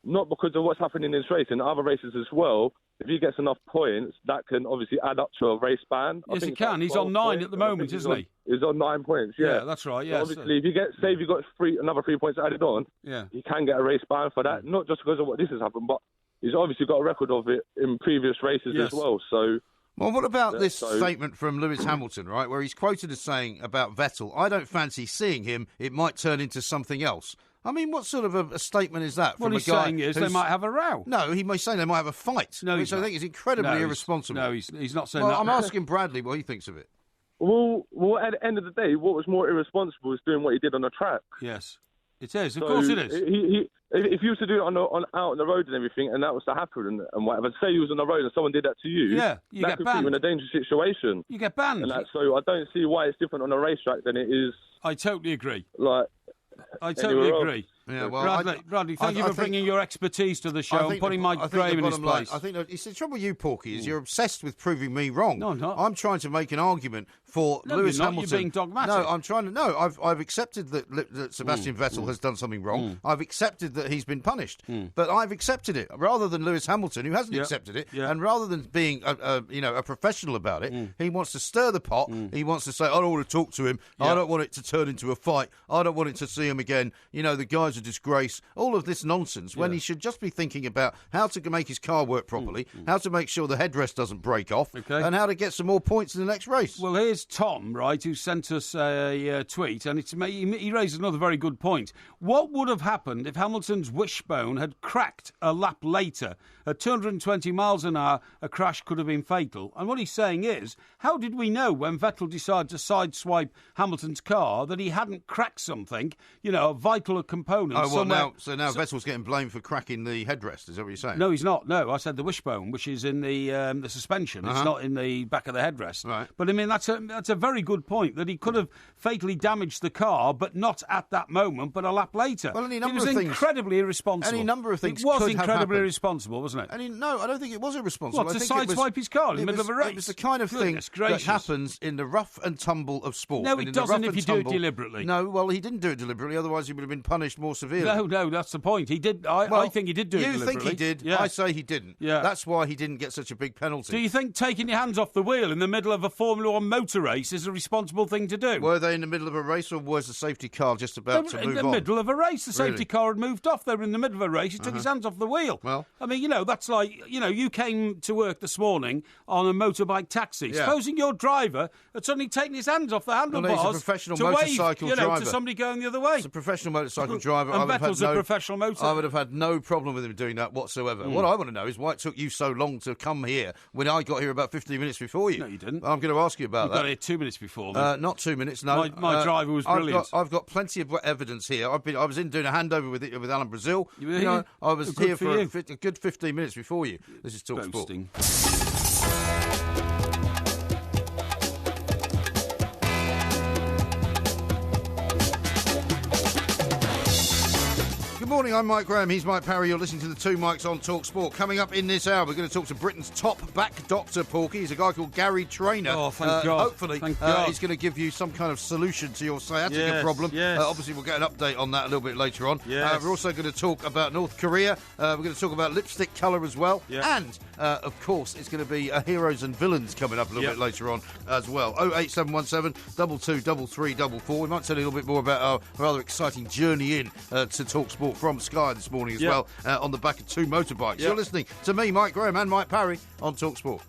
not because of what's happening in this race, in other races as well, if he gets enough points, that can obviously add up to a race ban. Yes, he can. He's on 9 at the moment, isn't he? He's on 9 points, yeah. That's right, So obviously, if you get, say if you got another 3 points added on, he can get a race ban for that, not just because of what this has happened, but he's obviously got a record of it in previous races as well, so... Well, what about this statement from Lewis Hamilton, right, where he's quoted as saying about Vettel, I don't fancy seeing him, it might turn into something else. I mean, what sort of a statement is that from a guy? What he's saying is they might have a row. No, he may say they might have a fight, which I think is incredibly irresponsible. No, he's not saying that. I'm asking Bradley what he thinks of it. Well, at the end of the day, what was more irresponsible is doing what he did on the track. Yes, it is. Of course it is. If you was to do it out on the road and everything, and that was to happen and whatever, say you was on the road and someone did that to you, you that get could banned. put you in a dangerous situation. You get banned. So I don't see why it's different on a racetrack than it is. I totally agree. I totally agree. Yeah, well, Bradley, thank you for bringing your expertise to the show and putting Mike Graham in his place. I think it's the trouble with you, Porky, is you're obsessed with proving me wrong. No, I'm not. I'm trying to make an argument for Lewis Hamilton. You're being dogmatic. No, I'm trying to. No, I've accepted that Sebastian Vettel has done something wrong. I've accepted that he's been punished, but I've accepted it rather than Lewis Hamilton, who hasn't accepted it, and rather than being a professional about it, he wants to stir the pot. He wants to say, I don't want to talk to him. I don't want it to turn into a fight. I don't want it to see him again. You know, the guy's a disgrace. All of this nonsense when he should just be thinking about how to make his car work properly, how to make sure the headrest doesn't break off, and how to get some more points in the next race. Well, here's Tom, right, who sent us a tweet, and he raised another very good point. What would have happened if Hamilton's wishbone had cracked a lap later? At 220 miles an hour, a crash could have been fatal. And what he's saying is, how did we know when Vettel decided to sideswipe Hamilton's car that he hadn't cracked something, a vital component component. Oh, well, now Vettel's getting blamed for cracking the headrest. Is that what you're saying? No, he's not. No, I said the wishbone, which is in the suspension. It's not in the back of the headrest. Right. But I mean, that's a very good point, that he could have fatally damaged the car, but not at that moment, but a lap later. Well, it was incredibly irresponsible. Any number of things. It was incredibly irresponsible, wasn't it? No, I don't think it was irresponsible. What, to sideswipe his car in the middle of a race? It was the kind of thing that happens in the rough and tumble of sport. No, it doesn't if you do it deliberately. No, well, he didn't do it deliberately, otherwise he would have been punished more severely. No, that's the point. He did. I think he did do it deliberately. You think he did? Yeah. I say he didn't. Yeah. That's why he didn't get such a big penalty. Do you think taking your hands off the wheel in the middle of a Formula 1 motor race is a responsible thing to do? Were they in the middle of a race, or was the safety car just about to move on? In the middle of a race. The safety car had moved off. They were in the middle of a race. He took his hands off the wheel. Well, I mean, that's like, you came to work this morning on a motorbike taxi. Yeah. Supposing your driver had suddenly taken his hands off the handlebars he's a professional to motorcycle wave, driver. to somebody going the other way. It's a professional motorcycle driver. And Vettel's a professional motorcycle. I would have had no problem with him doing that whatsoever. What I want to know is why it took you so long to come here when I got here about 15 minutes before you. No, you didn't. I'm going to ask you about that. You got here 2 minutes before me. Not 2 minutes, no. My driver was brilliant. I've got plenty of evidence here. I was in doing a handover with Alan Brazil. I was here for a good 15 minutes before you. This is talkSPORT. Good morning, I'm Mike Graham, he's Mike Parry, you're listening to the Two Mics on talkSPORT. Coming up in this hour, we're going to talk to Britain's top back doctor, Porky. He's a guy called Gary Trainer. Oh, thank God. Hopefully, he's going to give you some kind of solution to your sciatica problem. Yes. Obviously, we'll get an update on that a little bit later on. Yes. We're also going to talk about North Korea. We're going to talk about lipstick colour as well. Yeah. And, of course, it's going to be heroes and villains coming up a little bit later on as well. 08717 223344. We might tell you a little bit more about our rather exciting journey in to talkSPORT from Sky this morning as well, on the back of two motorbikes. You're listening to me, Mike Graham, and Mike Parry on talkSPORT.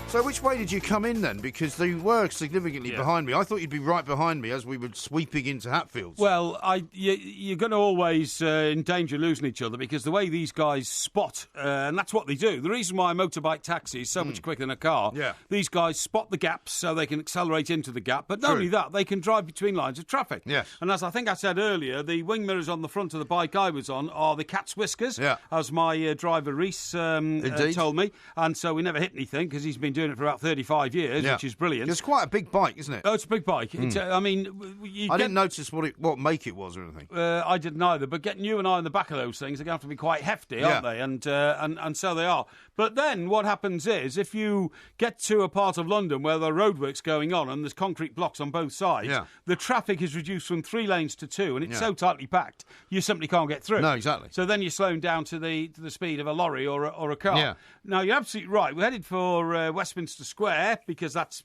So which way did you come in then? Because they were significantly behind me. I thought you'd be right behind me as we were sweeping into Hatfields. Well, you're going to always in danger of losing each other, because the way these guys spot, and that's what they do. The reason why a motorbike taxi is so much quicker than a car, these guys spot the gaps so they can accelerate into the gap. But not only that, they can drive between lines of traffic. Yes. And as I think I said earlier, the wing mirrors on the front of the bike I was on are the cat's whiskers, as my driver Reese told me. And so we never hit anything, because he's been doing it for about 35 years, which is brilliant. It's quite a big bike, isn't it? Oh, it's a big bike. It's, I mean, I didn't notice what make it was or anything. I didn't either, but getting you and I in the back of those things, they're going to have to be quite hefty, aren't they? And so they are. But then what happens is, if you get to a part of London where there are roadworks going on and there's concrete blocks on both sides, the traffic is reduced from 3 lanes to 2, and it's so tightly packed, you simply can't get through. No, exactly. So then you're slowing down to the speed of a lorry or a car. Yeah. Now, you're absolutely right. We're headed for Westminster Square, because that's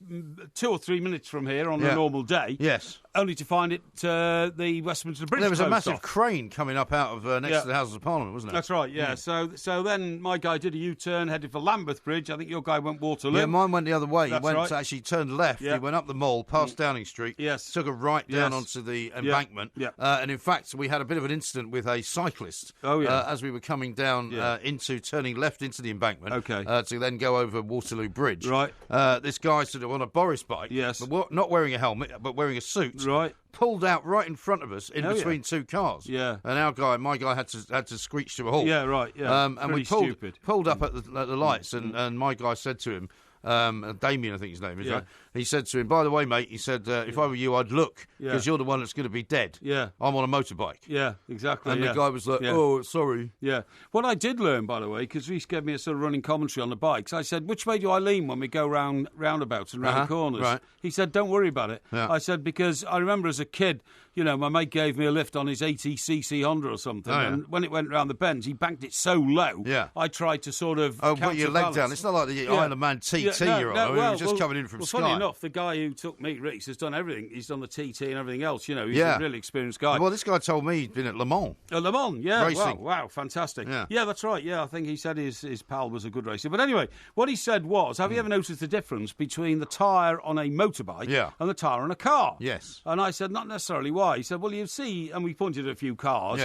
2 or 3 minutes from here on a normal day. Yes. Only to find it the Westminster Bridge. There was a massive off. crane coming up out of next to the Houses of Parliament, wasn't it? That's right, yeah. So then my guy did a U-turn, headed for Lambeth Bridge. I think your guy went Waterloo. Yeah, mine went the other way. That's he went right. actually turned left. He went up the Mall, past Downing Street. Yes. Took a right down onto the embankment. Yeah. And in fact, we had a bit of an incident with a cyclist. As we were coming down turning left into the embankment. Okay. To then go over Waterloo Bridge. Right. This guy sort of on a Boris bike. Yes. But not wearing a helmet, but wearing a suit. Right. Pulled out right in front of us in between two cars. Yeah. And my guy had to screech to a halt. Yeah, right, yeah. And we pulled up at the lights, and my guy said to him, Damien, I think his name is, right? He said to him, by the way, mate, he said, if I were you, I'd look, because you're the one that's going to be dead. Yeah. I'm on a motorbike. Yeah, exactly. And the guy was like, oh, sorry. Yeah. What I did learn, by the way, because Reece gave me a sort of running commentary on the bikes, I said, which way do I lean when we go round roundabouts and round corners? Right. He said, don't worry about it. Yeah. I said, because I remember as a kid, my mate gave me a lift on his 80cc Honda or something, and when it went round the bends, he banked it so low, I tried to sort of put your leg down. It's not like the Isle of Man TT you're on. He was just coming in from Sky. Funny enough, the guy who took me, Reece, has done everything. He's done the TT and everything else. He's a really experienced guy. Well, this guy told me he'd been at Le Mans. At Le Mans, yeah. Racing. Wow, fantastic. Yeah, that's right. Yeah, I think he said his pal was a good racer. But anyway, what he said was, have you ever noticed the difference between the tyre on a motorbike and the tyre on a car? Yes. And I said, not necessarily. Why? He said, well, you see, and we pointed at a few cars,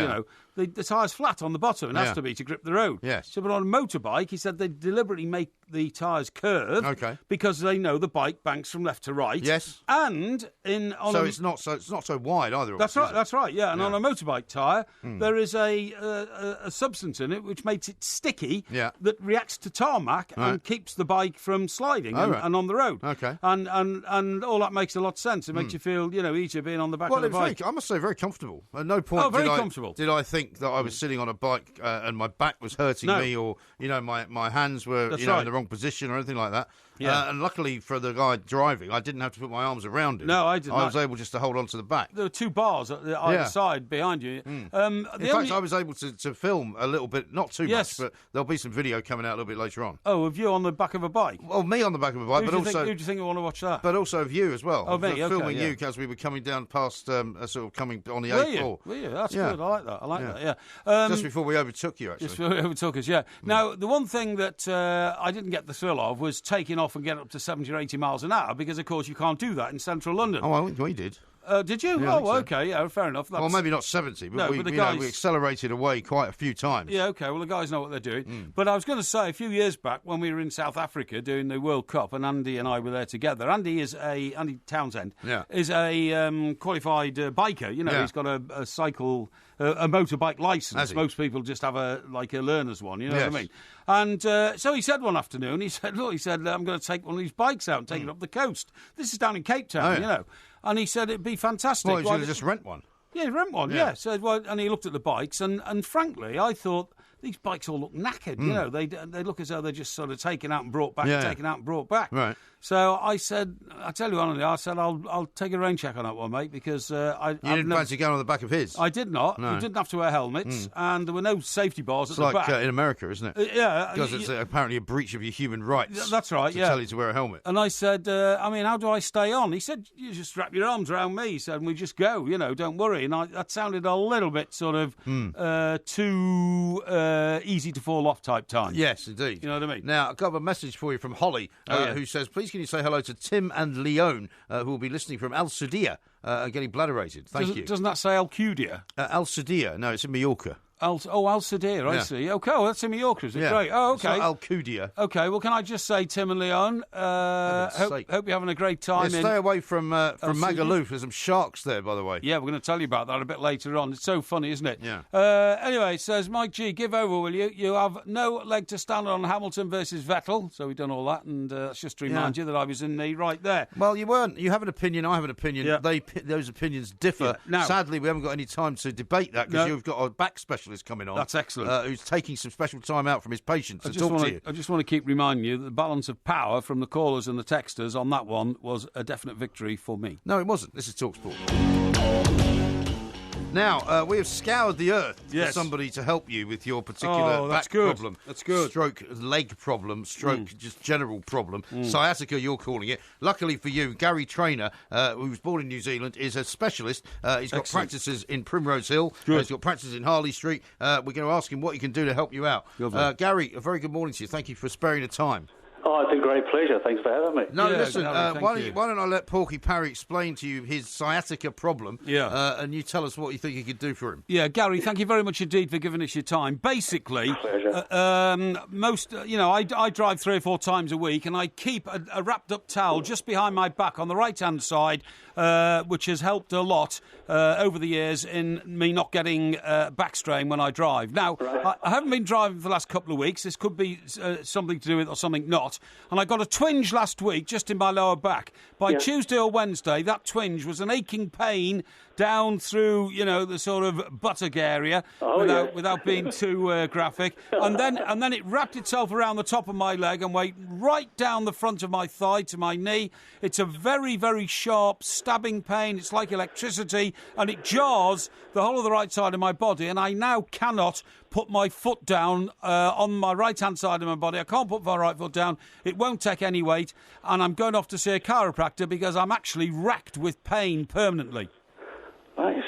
the tyre's flat on the bottom. It has to be to grip the road. Yes. So, but on a motorbike, he said they deliberately make the tyres curve because they know the bike banks from left to right. Yes. And it's not so wide either. That's right. That's right. Yeah. And on a motorbike tyre, there is a substance in it which makes it sticky. That reacts to tarmac and keeps the bike from sliding and on the road. Okay. And all that makes a lot of sense. It makes you feel, easier being on the back of the bike. I must say, very comfortable. At no point comfortable. Did I think that I was sitting on a bike and my back was hurting me, or my hands were in the wrong position or anything like that. Yeah. And luckily for the guy driving, I didn't have to put my arms around him. No, I didn't. I was able just to hold on to the back. There were 2 bars at either side behind you. In fact, I was able to film a little bit, not too much, but there'll be some video coming out a little bit later on. Oh, of you on the back of a bike? Well, me on the back of a bike, who do you think will want to watch that? But also of you as well. Oh, me, filming you as we were coming down past, sort of coming on the 8th floor. Were you? That's good. I like that, just before we overtook you, actually. Just before we overtook us, Now, the one thing that I didn't get the thrill of was taking off and getting up to 70 or 80 miles an hour, because, of course, you can't do that in central London. Oh, we did. Did you? Yeah, okay, fair enough. Well, maybe not 70, but we accelerated away quite a few times. Yeah, okay, well, the guys know what they're doing. But I was going to say, a few years back, when we were in South Africa doing the World Cup, and Andy and I were there together, Andy Townsend is a qualified biker. He's got a motorbike licence. Most people just have a learner's one, you know what I mean? And so he said one afternoon, I'm going to take one of these bikes out and take it up the coast. This is down in Cape Town, And he said it'd be fantastic. Well, he's going to just rent one. Yeah, rent one, So, and he looked at the bikes, and frankly, I thought, these bikes all look knackered, They look as though they're just sort of taken out and brought back, taken out and brought back. Right. So I said, I tell you honestly, I'll take a rain check on that one, mate, because You didn't fancy going on the back of his? I did not. No. You didn't have to wear helmets, and there were no safety bars at the back. It's like in America, isn't it? Yeah. Because it's apparently a breach of your human rights. That's right, to tell you to wear a helmet. And I said, how do I stay on? He said, you just wrap your arms around me, he said, and we just go, don't worry. And that sounded a little bit sort of too easy to fall off type time. Yes, indeed. You know what I mean? Now, I've got a message for you from Holly, who says, please can you say hello to Tim and Leon, who will be listening from Al Sudia and getting bladderated. Thank you. Doesn't that say Alcudia? Al Sudia. No, it's in Mallorca. Al Sudia, I see. Okay, well, that's in Mallorca, is it? Great. Oh, okay. It's not Alcudia. Okay, well, can I just say, Tim and Leon, hope you're having a great time. Stay away from Magaluf. There's some sharks there, by the way. Yeah, we're going to tell you about that a bit later on. It's so funny, isn't it? Yeah. Anyway, it says, Mike G, give over, will you? You have no leg to stand on Hamilton versus Vettel. So we've done all that, and that's just to remind you that I was in the right there. Well, you weren't. You have an opinion, I have an opinion. Yeah. Those opinions differ. Yeah. Now, sadly, we haven't got any time to debate that, because you've got a back specialist coming on. That's excellent. Who's taking some special time out from his patients to talk to you. I just want to keep reminding you that the balance of power from the callers and the texters on that one was a definite victory for me. No, it wasn't. This is talkSPORT. Now, we have scoured the earth for somebody to help you with your particular back problem. That's good. Stroke leg problem, just general problem. Sciatica, you're calling it. Luckily for you, Gary Traynor, who was born in New Zealand, is a specialist. He's got practices in Primrose Hill. He's got practices in Harley Street. We're going to ask him what he can do to help you out. Gary, a very good morning to you. Thank you for sparing the time. Oh, it's a great pleasure. Thanks for having me. No, listen, why don't I let Porky Parry explain to you his sciatica problem, and you tell us what you think you could do for him. Yeah, Gary, thank you very much indeed for giving us your time. Basically, I drive 3 or 4 times a week, and I keep a wrapped-up towel just behind my back on the right-hand side, which has helped a lot over the years in me not getting back strain when I drive. Now, I haven't been driving for the last couple of weeks. This could be something to do with it or something not. And I got a twinge last week just in my lower back. By Tuesday or Wednesday, that twinge was an aching pain down through, the sort of buttock area, without being too graphic. And then it wrapped itself around the top of my leg and went right down the front of my thigh to my knee. It's a very, very sharp, stabbing pain. It's like electricity, and it jars the whole of the right side of my body, and I now cannot put my foot down on my right-hand side of my body. I can't put my right foot down. It won't take any weight, and I'm going off to see a chiropractor because I'm actually racked with pain permanently. Nice.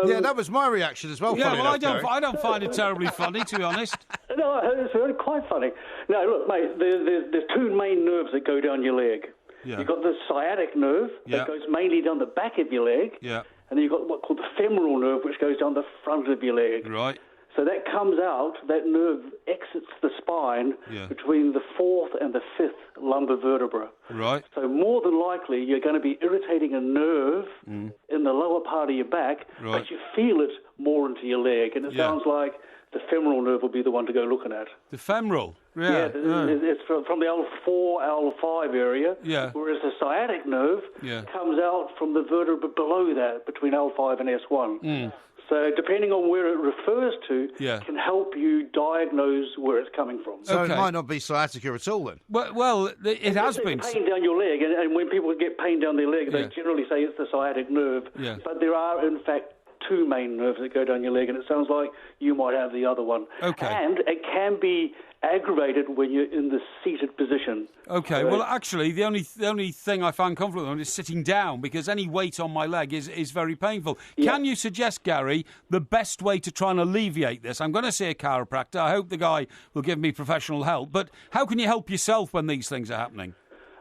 Yeah, that was my reaction as well. Yeah, well, I don't find it terribly funny, to be honest. No, it's really quite funny. Now, look, mate, there's 2 main nerves that go down your leg. Yeah. You've got the sciatic nerve that goes mainly down the back of your leg. Yeah. and then you've got what's called the femoral nerve, which goes down the front of your leg. Right. So that comes out, that nerve exits the spine between the 4th and the 5th lumbar vertebra. Right. So more than likely, you're going to be irritating a nerve in the lower part of your back, but you feel it more into your leg, and it sounds like the femoral nerve will be the one to go looking at. The femoral? Yeah, it's from the L4, L5 area, whereas the sciatic nerve comes out from the vertebra below that, between L5 and S1. So depending on where it refers to, can help you diagnose where it's coming from. So it might not be sciatica at all then? Well it has been. Pain down your leg, and when people get pain down their leg, they generally say it's the sciatic nerve. But there are, in fact, 2 main nerves that go down your leg, and it sounds like you might have the other one. Okay. And it can be aggravated when you're in the seated position. Okay, well, actually, the only thing I find comfortable on is sitting down, because any weight on my leg is very painful. Can you suggest, Gary, the best way to try and alleviate this? I'm going to see a chiropractor. I hope the guy will give me professional help. But how can you help yourself when these things are happening?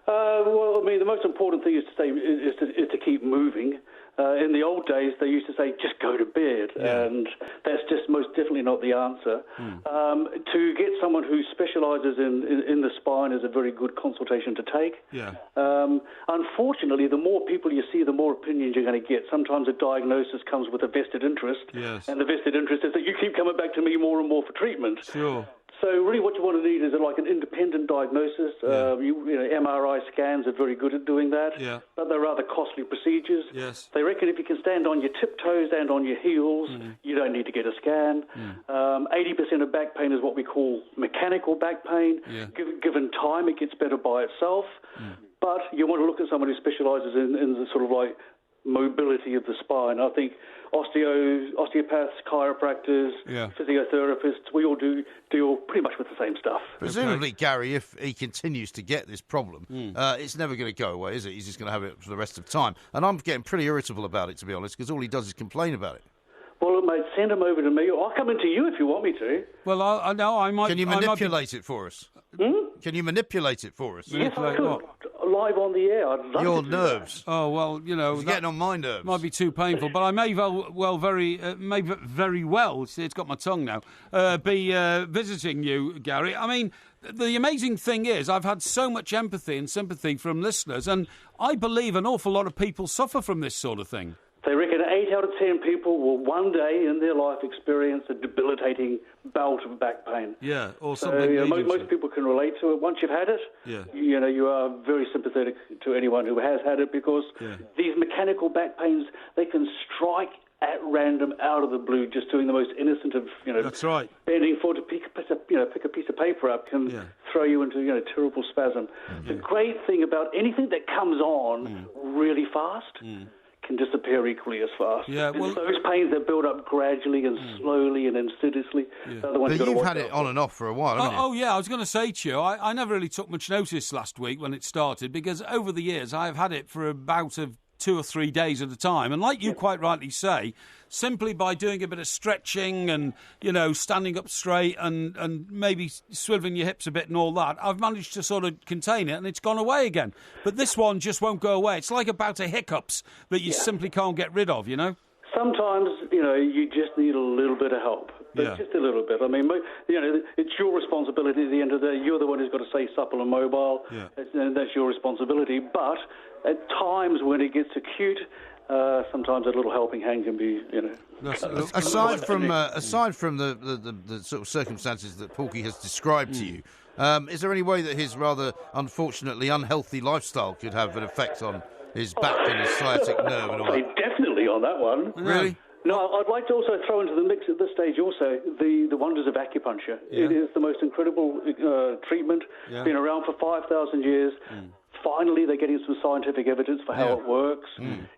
Well, I mean, the most important thing is to keep moving. In the old days, they used to say, just go to bed, and that's just most definitely not the answer. To get someone who specialises in the spine is a very good consultation to take. Unfortunately, the more people you see, the more opinions you're going to get. Sometimes a diagnosis comes with a vested interest, and the vested interest is that you keep coming back to me more and more for treatment. Sure. So really what you want to need is like an independent diagnosis. MRI scans are very good at doing that, but they're rather costly procedures. They reckon if you can stand on your tiptoes and on your heels, you don't need to get a scan. 80% of back pain is what we call mechanical back pain. Given time, it gets better by itself. But you want to look at someone who specialises in the sort of like mobility of the spine. I think osteopaths, chiropractors, physiotherapists, we all deal pretty much with the same stuff. Presumably, Gary, if he continues to get this problem, it's never going to go away, is it? He's just going to have it for the rest of time. And I'm getting pretty irritable about it, to be honest, because all he does is complain about it. Well, mate, send him over to me. I'll come into you if you want me to. Well, I might... Can you manipulate it for us? Can you manipulate it for us? Yes, I could. Live on the air. I'd love Your to nerves. Oh, well, you know... It's getting on my nerves. Might be too painful, but I may very well, see, it's got my tongue now, be visiting you, Gary. I mean, the amazing thing is I've had so much empathy and sympathy from listeners, and I believe an awful lot of people suffer from this sort of thing. They reckon 8 out of 10 people will one day in their life experience a debilitating bout of back pain. Yeah, or so, something. Most people can relate to it. Once you've had it, you are very sympathetic to anyone who has had it, because these mechanical back pains, they can strike at random out of the blue, just doing the most innocent of, That's right. Bending forward to pick a piece of paper up can throw you into, terrible spasm. The great thing about anything that comes on really fast can disappear equally as fast. Yeah, well, those pains that build up gradually and slowly and insidiously are the ones but you've had it on and off for a while, haven't you? Oh, yeah, I was going to say to you, I never really took much notice last week when it started, because over the years I've had it for a bout of 2 or 3 days at a time. And like you quite rightly say, simply by doing a bit of stretching and, standing up straight and maybe swiveling your hips a bit and all that, I've managed to sort of contain it, and it's gone away again. But this one just won't go away. It's like a bout of hiccups that you simply can't get rid of, Sometimes, you just need a little bit of help. But just a little bit. I mean, it's your responsibility at the end of the day. You're the one who's got to stay supple and mobile, and that's your responsibility. But at times when it gets acute, sometimes a little helping hand can be, Aside from the sort of circumstances that Porky has described to you, is there any way that his rather unfortunately unhealthy lifestyle could have an effect on his back and his sciatic nerve and all that? Definitely on that one. Really? No, I'd like to also throw into the mix at this stage also the wonders of acupuncture. It is the most incredible treatment. Been around for 5,000 years. Finally, they're getting some scientific evidence for how it works.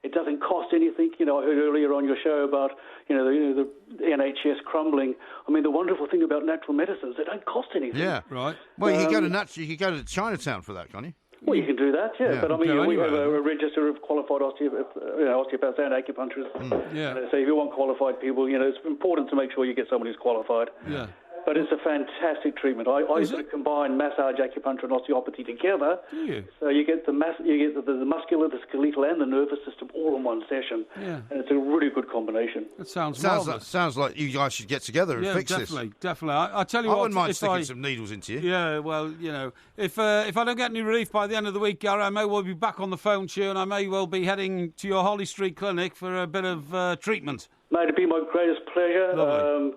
It doesn't cost anything. I heard earlier on your show about the NHS crumbling. I mean, the wonderful thing about natural medicines, they don't cost anything. Yeah, right. Well, you could go to Chinatown for that, can't you? Well, you can do that, but I mean, we have a register of qualified osteopaths and acupuncturists. So if you want qualified people, it's important to make sure you get someone who's qualified. Yeah. but it's a fantastic treatment. I sort of combine massage, acupuncture, and osteopathy together. Do you? So you get the muscular, the skeletal, and the nervous system all in one session. Yeah. And it's a really good combination. It sounds like you guys should get together and fix this. Definitely. I tell you what, I wouldn't mind sticking some needles into you. Yeah, well, if I don't get any relief by the end of the week, Gary, I may well be back on the phone to you, and I may well be heading to your Holly Street clinic for a bit of treatment. Mate, it'd be my greatest pleasure.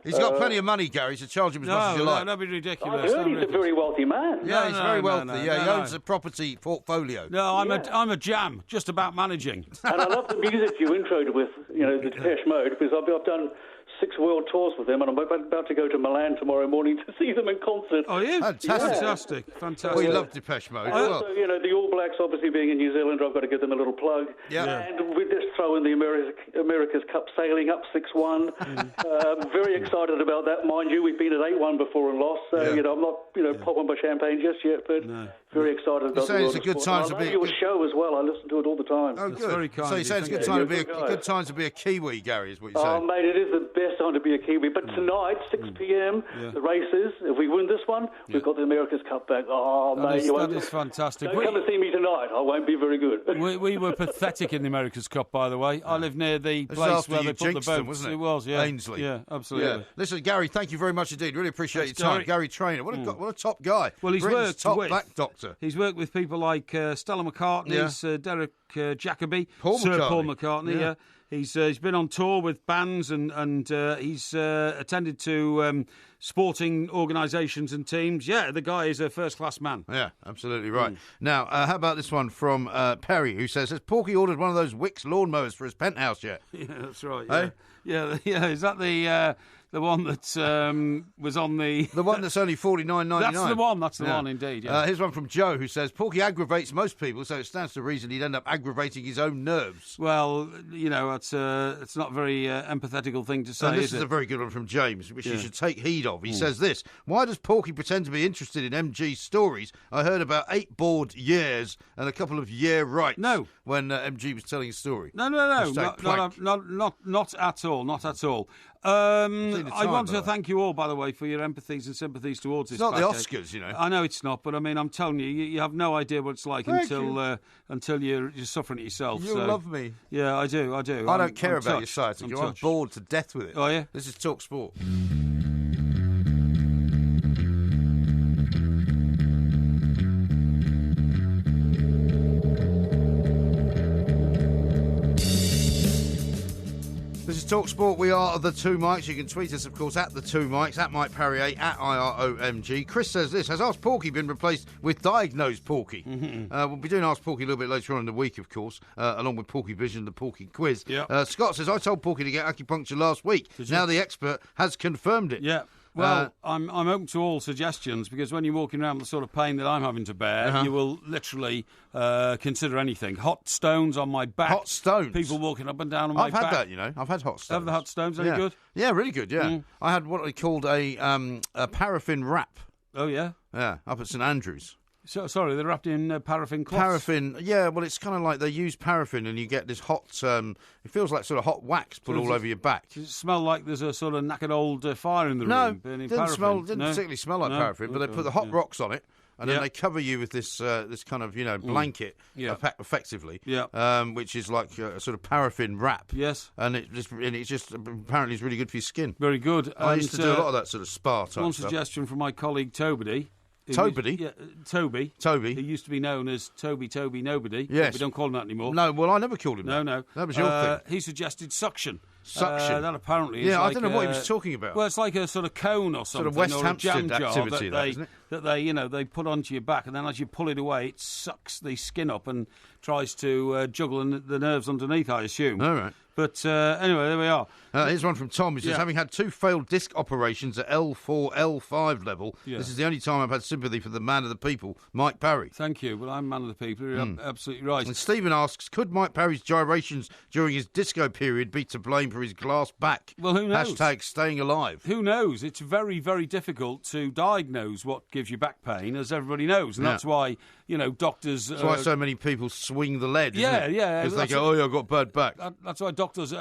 He's got plenty of money, Gary, so charge him as much as you like. No, that'd be ridiculous. I heard he's a very wealthy man. Yeah, he's very wealthy. He owns a property portfolio. No, I'm a jam, just about managing. And I love the music you introed with, the Depeche Mode, because I've done 6 world tours with them, and I'm about to go to Milan tomorrow morning to see them in concert. Oh, yeah? Fantastic. We love Depeche Mode. Also, the All Blacks obviously being in New Zealand, I've got to give them a little plug. Yeah. And we just throw in the America's Cup sailing up 6-1. Very excited about that. Mind you, we've been at 8-1 before and lost, so I'm not popping my champagne just yet, but very excited about the it's a good time to be. I love your show as well. I listen to it all the time. Oh, good. Very kind. So you say it's a good time to be a Kiwi, Gary, is what you're saying? Oh, mate, it is the best time to be a Kiwi. But tonight, 6 p.m, the races. If we win this one, we've got the America's Cup back. Oh, mate, that is fantastic. Don't come and see me tonight. I won't be very good. we were pathetic in the America's Cup, by the way. I live near the place where they put the boats. Wasn't it? It was, yeah. Ainsley. Yeah, absolutely. Yeah. Listen, Gary, thank you very much indeed. Really appreciate your time. Gary Traynor. What a top guy. Well, he's Britain's worked top with black doctor. He's worked with people like Stella McCartney's Derek Jacobi, Sir Paul McCartney. Yeah. He's been on tour with bands and he's attended to sporting organisations and teams. Yeah, the guy is a first-class man. Yeah, absolutely right. Now, how about this one from Perry, who says, has Porky ordered one of those Wix lawnmowers for his penthouse yet? Yeah, that's right. Hey? Yeah. Is that the one that was on the... The one that's only $49.99. That's the one, indeed. Yeah. Here's one from Joe, who says, Porky aggravates most people, so it stands to reason he'd end up aggravating his own nerves. Well, it's not a very empathetical thing to say, and this is a very good one from James, which you should take heed of. He says this, why does Porky pretend to be interested in MG's stories? I heard about 8 bored years and a couple of rights. No. When MG was telling his story. No. Not at all. Not at all. I want to thank you all, by the way, for your empathies and sympathies towards this. It's not the Oscars, I know it's not, but I mean, I'm telling you, you have no idea what it's like until you're suffering it yourself. You love me. Yeah, I do. I don't care about your site. I'm bored to death with it. Oh, yeah? This is talkSPORT. This is talkSPORT. We are the Two Mics. You can tweet us, of course, at the Two Mics, at Mike Parry 8, at IROMG. Chris says this, has Ask Porky been replaced with Diagnosed Porky? We'll be doing Ask Porky a little bit later on in the week, of course, along with Porky Vision, the Porky Quiz. Yep. Scott says, I told Porky to get acupuncture last week. Now the expert has confirmed it. Yeah. Well, I'm open to all suggestions, because when you're walking around with the sort of pain that I'm having to bear, you will literally consider anything. Hot stones on my back. Hot stones? People walking up and down on my back. I've had that, I've had hot stones. Have the hot stones any good? Yeah, really good, yeah. I had what they called a paraffin wrap. Oh, yeah? Yeah, up at St Andrews. So, sorry, they're wrapped in paraffin cloths? Paraffin, yeah, well, it's kind of like they use paraffin and you get this hot, it feels like sort of hot wax put all over your back. Does it smell like there's a sort of knackered old fire in the room? No, didn't particularly smell like paraffin, but they put the hot rocks on it. And then they cover you with this kind of blanket, effectively, which is like a sort of paraffin wrap. Yes, and it just apparently is really good for your skin. Very good. I used to do a lot of that sort of spa type One stuff. Suggestion from my colleague Toby. Toby. He used to be known as Toby Nobody. Yes. We don't call him that anymore. No, well, I never called him that. No. That was your thing. He suggested suction. Suction. That apparently is I don't know what he was talking about. Well, it's like a sort of cone or something. Sort of West or Hampstead a jam activity, jar isn't it? that they put onto your back, and then as you pull it away, it sucks the skin up and tries to juggle the nerves underneath, I assume. All right. But anyway, there we are. Here's one from Tom. He says, having had 2 failed disc operations at L4, L5 level, this is the only time I've had sympathy for the man of the people, Mike Parry. Thank you. Well, I'm man of the people. You're absolutely right. And Stephen asks, could Mike Parry's gyrations during his disco period be to blame for his glass back? Well, who knows? # staying alive. Who knows? It's very, very difficult to diagnose what gives you back pain, as everybody knows. And that's why, doctors... That's why so many people swing the lead, isn't it? Yeah. Because they go, I've got bad back. That's why doctors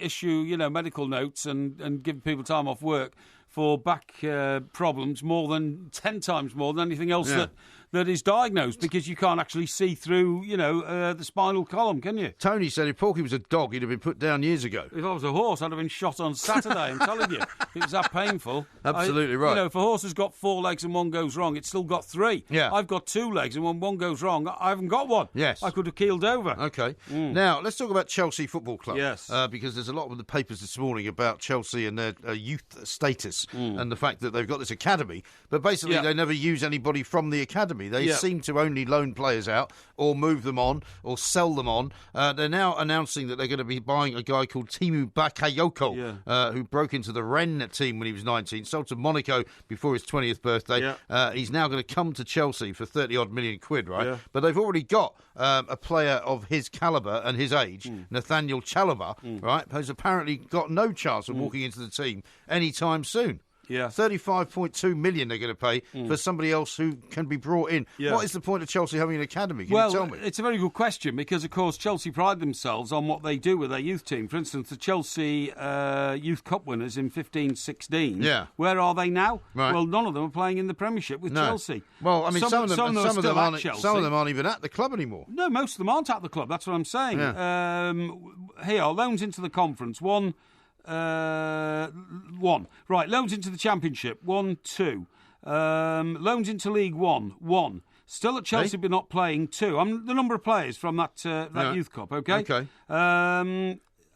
issue, medical notes and give people time off work for back problems more than 10 times more than anything else that is diagnosed, because you can't actually see through, the spinal column, can you? Tony said if Porky was a dog, he'd have been put down years ago. If I was a horse, I'd have been shot on Saturday, I'm telling you. It was that painful. Absolutely right. If a horse has got 4 legs and one goes wrong, it's still got 3. Yeah. I've got 2 legs, and when one goes wrong, I haven't got one. Yes. I could have keeled over. OK. Now, let's talk about Chelsea Football Club. Yes. Because there's a lot of the papers this morning about Chelsea and their youth status and the fact that they've got this academy, but basically they never use anybody from the academy. They seem to only loan players out or move them on or sell them on. They're now announcing that they're going to be buying a guy called Timu Bakayoko, who broke into the Rennes team when he was 19, sold to Monaco before his 20th birthday. He's now going to come to Chelsea for 30-odd million quid, right? Yeah. But they've already got a player of his calibre and his age, Nathaniel Chalobah, right, who's apparently got no chance of walking into the team anytime soon. Yeah. 35.2 million they're going to pay for somebody else who can be brought in. Yeah. What is the point of Chelsea having an academy? Can you tell me? It's a very good question, because, of course, Chelsea pride themselves on what they do with their youth team. For instance, the Chelsea Youth Cup winners in 15-16. Yeah. Where are they now? Right. Well, none of them are playing in the Premiership with Chelsea. Well, I mean, some of them aren't even at the club anymore. No, most of them aren't at the club. That's what I'm saying. Yeah. Here, loans into the conference. One. Right, loans into the Championship. 1, 2. Loans into League One. 1. Still at Chelsea, but not playing. 2. I'm the number of players from that Youth Cup. Okay.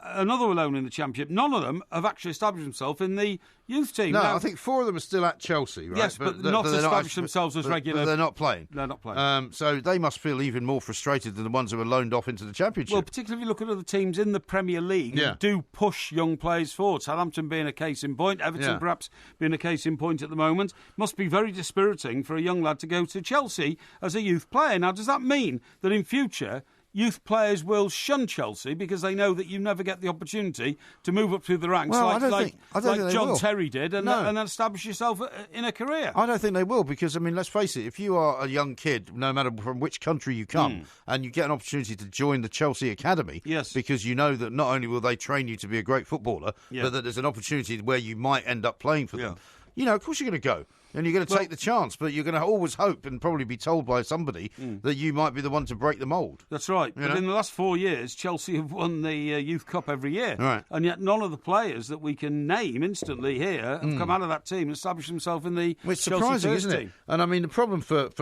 Another loan in the Championship. None of them have actually established themselves in the youth team. No, I think 4 of them are still at Chelsea, right? Yes, but not established themselves as regular. But they're not playing. They're not playing. So they must feel even more frustrated than the ones who were loaned off into the Championship. Well, particularly if you look at other teams in the Premier League who do push young players forward. Southampton being a case in point, Everton perhaps being a case in point at the moment. Must be very dispiriting for a young lad to go to Chelsea as a youth player. Now, does that mean that in future youth players will shun Chelsea because they know that you never get the opportunity to move up through the ranks like John Terry did and then establish yourself in a career? I don't think they will, because, I mean, let's face it, if you are a young kid, no matter from which country you come, and you get an opportunity to join the Chelsea Academy, because you know that not only will they train you to be a great footballer, but that there's an opportunity where you might end up playing for them. You know, of course you're going to go. And you're going to take the chance, but you're going to always hope and probably be told by somebody that you might be the one to break the mould. That's right. But in the last 4 years, Chelsea have won the Youth Cup every year. Right. And yet none of the players that we can name instantly here have come out of that team and established themselves in the It's Chelsea surprising, first isn't team. it? And I mean, the problem for this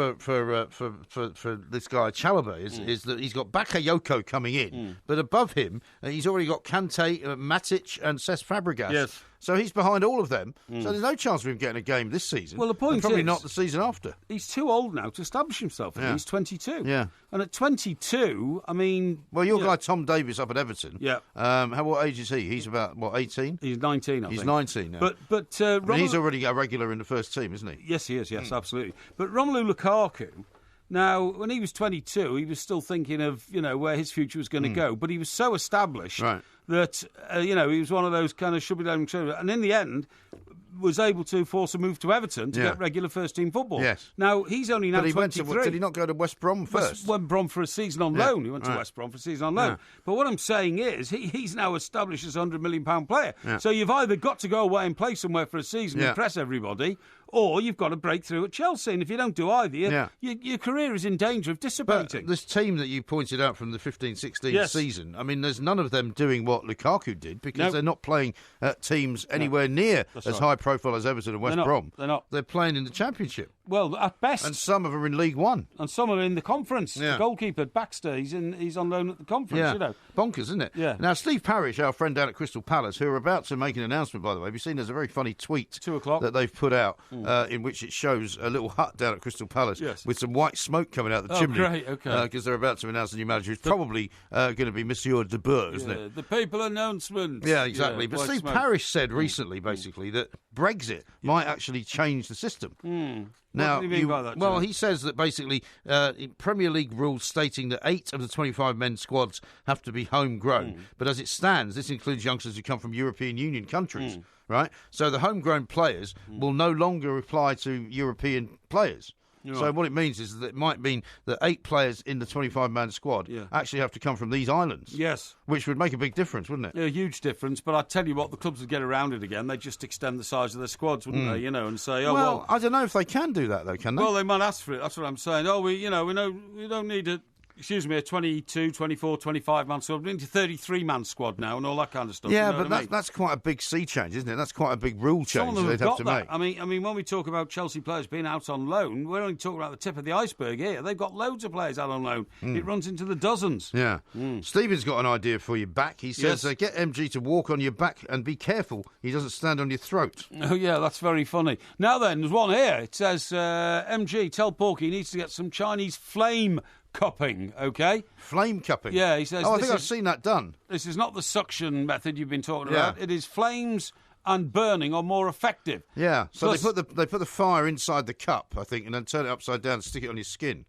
guy, Chalobah, is that he's got Bakayoko coming in, but above him, he's already got Kante, Matic and Cesc Fabregas. Yes. So he's behind all of them. So there's no chance of him getting a game this season. Well, the point and probably is, not the season after. He's too old now to establish himself. He's 22. Yeah. And at 22, I mean... Well, your guy Tom Davies up at Everton. Yeah. What age is he? He's about, 18? He's 19, I think. He's 19 now. But he's already a regular in the first team, isn't he? Yes, he is. Yes, absolutely. But Romelu Lukaku... Now, when he was 22, he was still thinking of, where his future was going to go. But he was so established that, he was one of those kind of should be down. And in the end, was able to force a move to Everton to get regular first-team football. Yes. Now, he's only now 23. Did he not go to West Brom first? West Brom for a season on loan. He went to West Brom for a season on loan. But what I'm saying is he's now established as a £100 million player. Yeah. So you've either got to go away and play somewhere for a season and impress everybody, or you've got to break through at Chelsea. And if you don't do either, your career is in danger of dissipating. But this team that you pointed out from the 15-16 season, I mean, there's none of them doing what Lukaku did, because they're not playing at teams anywhere near as high profile as Everton and West Brom. They're not. They're playing in the Championship. Well, at best. And some of them are in League One. And some are in the conference. Yeah. The goalkeeper, Baxter, he's on loan at the conference, Bonkers, isn't it? Yeah. Now, Steve Parish, our friend down at Crystal Palace, who are about to make an announcement, by the way. Have you seen there's a very funny tweet 2 o'clock that they've put out in which it shows a little hut down at Crystal Palace with some white smoke coming out the chimney. Oh, great, okay. Because they're about to announce a new manager who's probably going to be Monsieur De Boer, isn't it? The papal announcement. Yeah, exactly. But Steve Parish said recently, basically, that Brexit might actually change the system. Now, what do you mean by that, well, he says that basically Premier League rules stating that 8 of the 25 men's squads have to be homegrown. But as it stands, this includes youngsters who come from European Union countries, right? So the homegrown players will no longer apply to European players. Right. So what it means is that it might mean that 8 players in the 25-man squad actually have to come from these islands. Yes. Which would make a big difference, wouldn't it? A huge difference, but I tell you what, the clubs would get around it again. They'd just extend the size of their squads, wouldn't they? You know, and say, well, I don't know if they can do that, though, can they? Well, they might ask for it. That's what I'm saying. We don't need a 22, 24, 25-man squad. We need a 33-man squad now and all that kind of stuff. Yeah, you know but that's quite a big sea change, isn't it? That's quite a big rule change that they'd have to make. I mean, when we talk about Chelsea players being out on loan, we're only talking about the tip of the iceberg here. They've got loads of players out on loan. It runs into the dozens. Yeah. Stephen's got an idea for your back. He says, get MG to walk on your back and be careful he doesn't stand on your throat. Oh, yeah, that's very funny. Now then, there's one here. It says, MG, tell Porky he needs to get some Chinese flame cupping, OK? Flame cupping? Yeah, he says... I think I've seen that done. This is not the suction method you've been talking about. It is flames and burning are more effective. Yeah, so they put the fire inside the cup, I think, and then turn it upside down and stick it on your skin.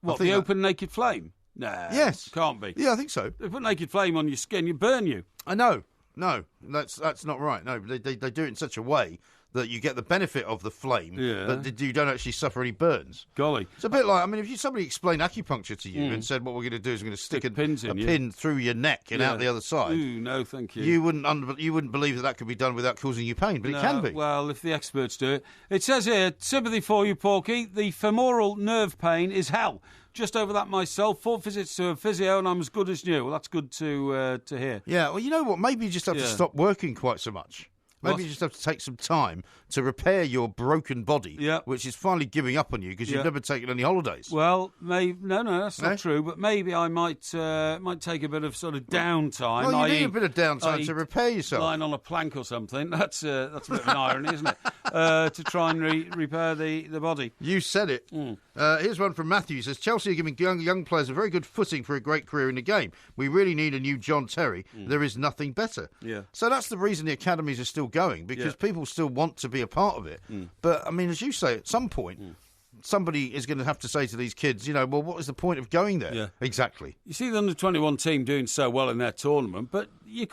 What, the open naked flame? Nah. Yes. Can't be. Yeah, I think so. They put naked flame on your skin, you burn you. I know. No, that's not right. No, they do it in such a way that you get the benefit of the flame, but you don't actually suffer any burns. Golly. It's a bit like, I mean, if somebody explained acupuncture to you and said, what we're going to do is we're going to stick a pin through your neck and out the other side. Ooh, no, thank you. You wouldn't believe that could be done without causing you pain, but it can be. Well, if the experts do it. It says here, sympathy for you, Porky. The femoral nerve pain is hell. Just over that myself, 4 visits to a physio and I'm as good as new. Well, that's good to hear. Yeah, well, you know what? Maybe you just have to stop working quite so much. Maybe you just have to take some time to repair your broken body, which is finally giving up on you because you've never taken any holidays. Well, no, that's not true. But maybe I might take a bit of sort of downtime. Well, you need a bit of downtime to repair yourself. Lying on a plank or something. That's a bit of an irony, isn't it? To try and repair the body. You said it. Here's one from Matthew. He says, Chelsea are giving young players a very good footing for a great career in the game. We really need a new John Terry. There is nothing better. Yeah. So that's the reason the academies are still going, because people still want to be a part of it. But, I mean, as you say, at some point, somebody is going to have to say to these kids, well, what is the point of going there? Yeah. Exactly. You see the under-21 team doing so well in their tournament, but you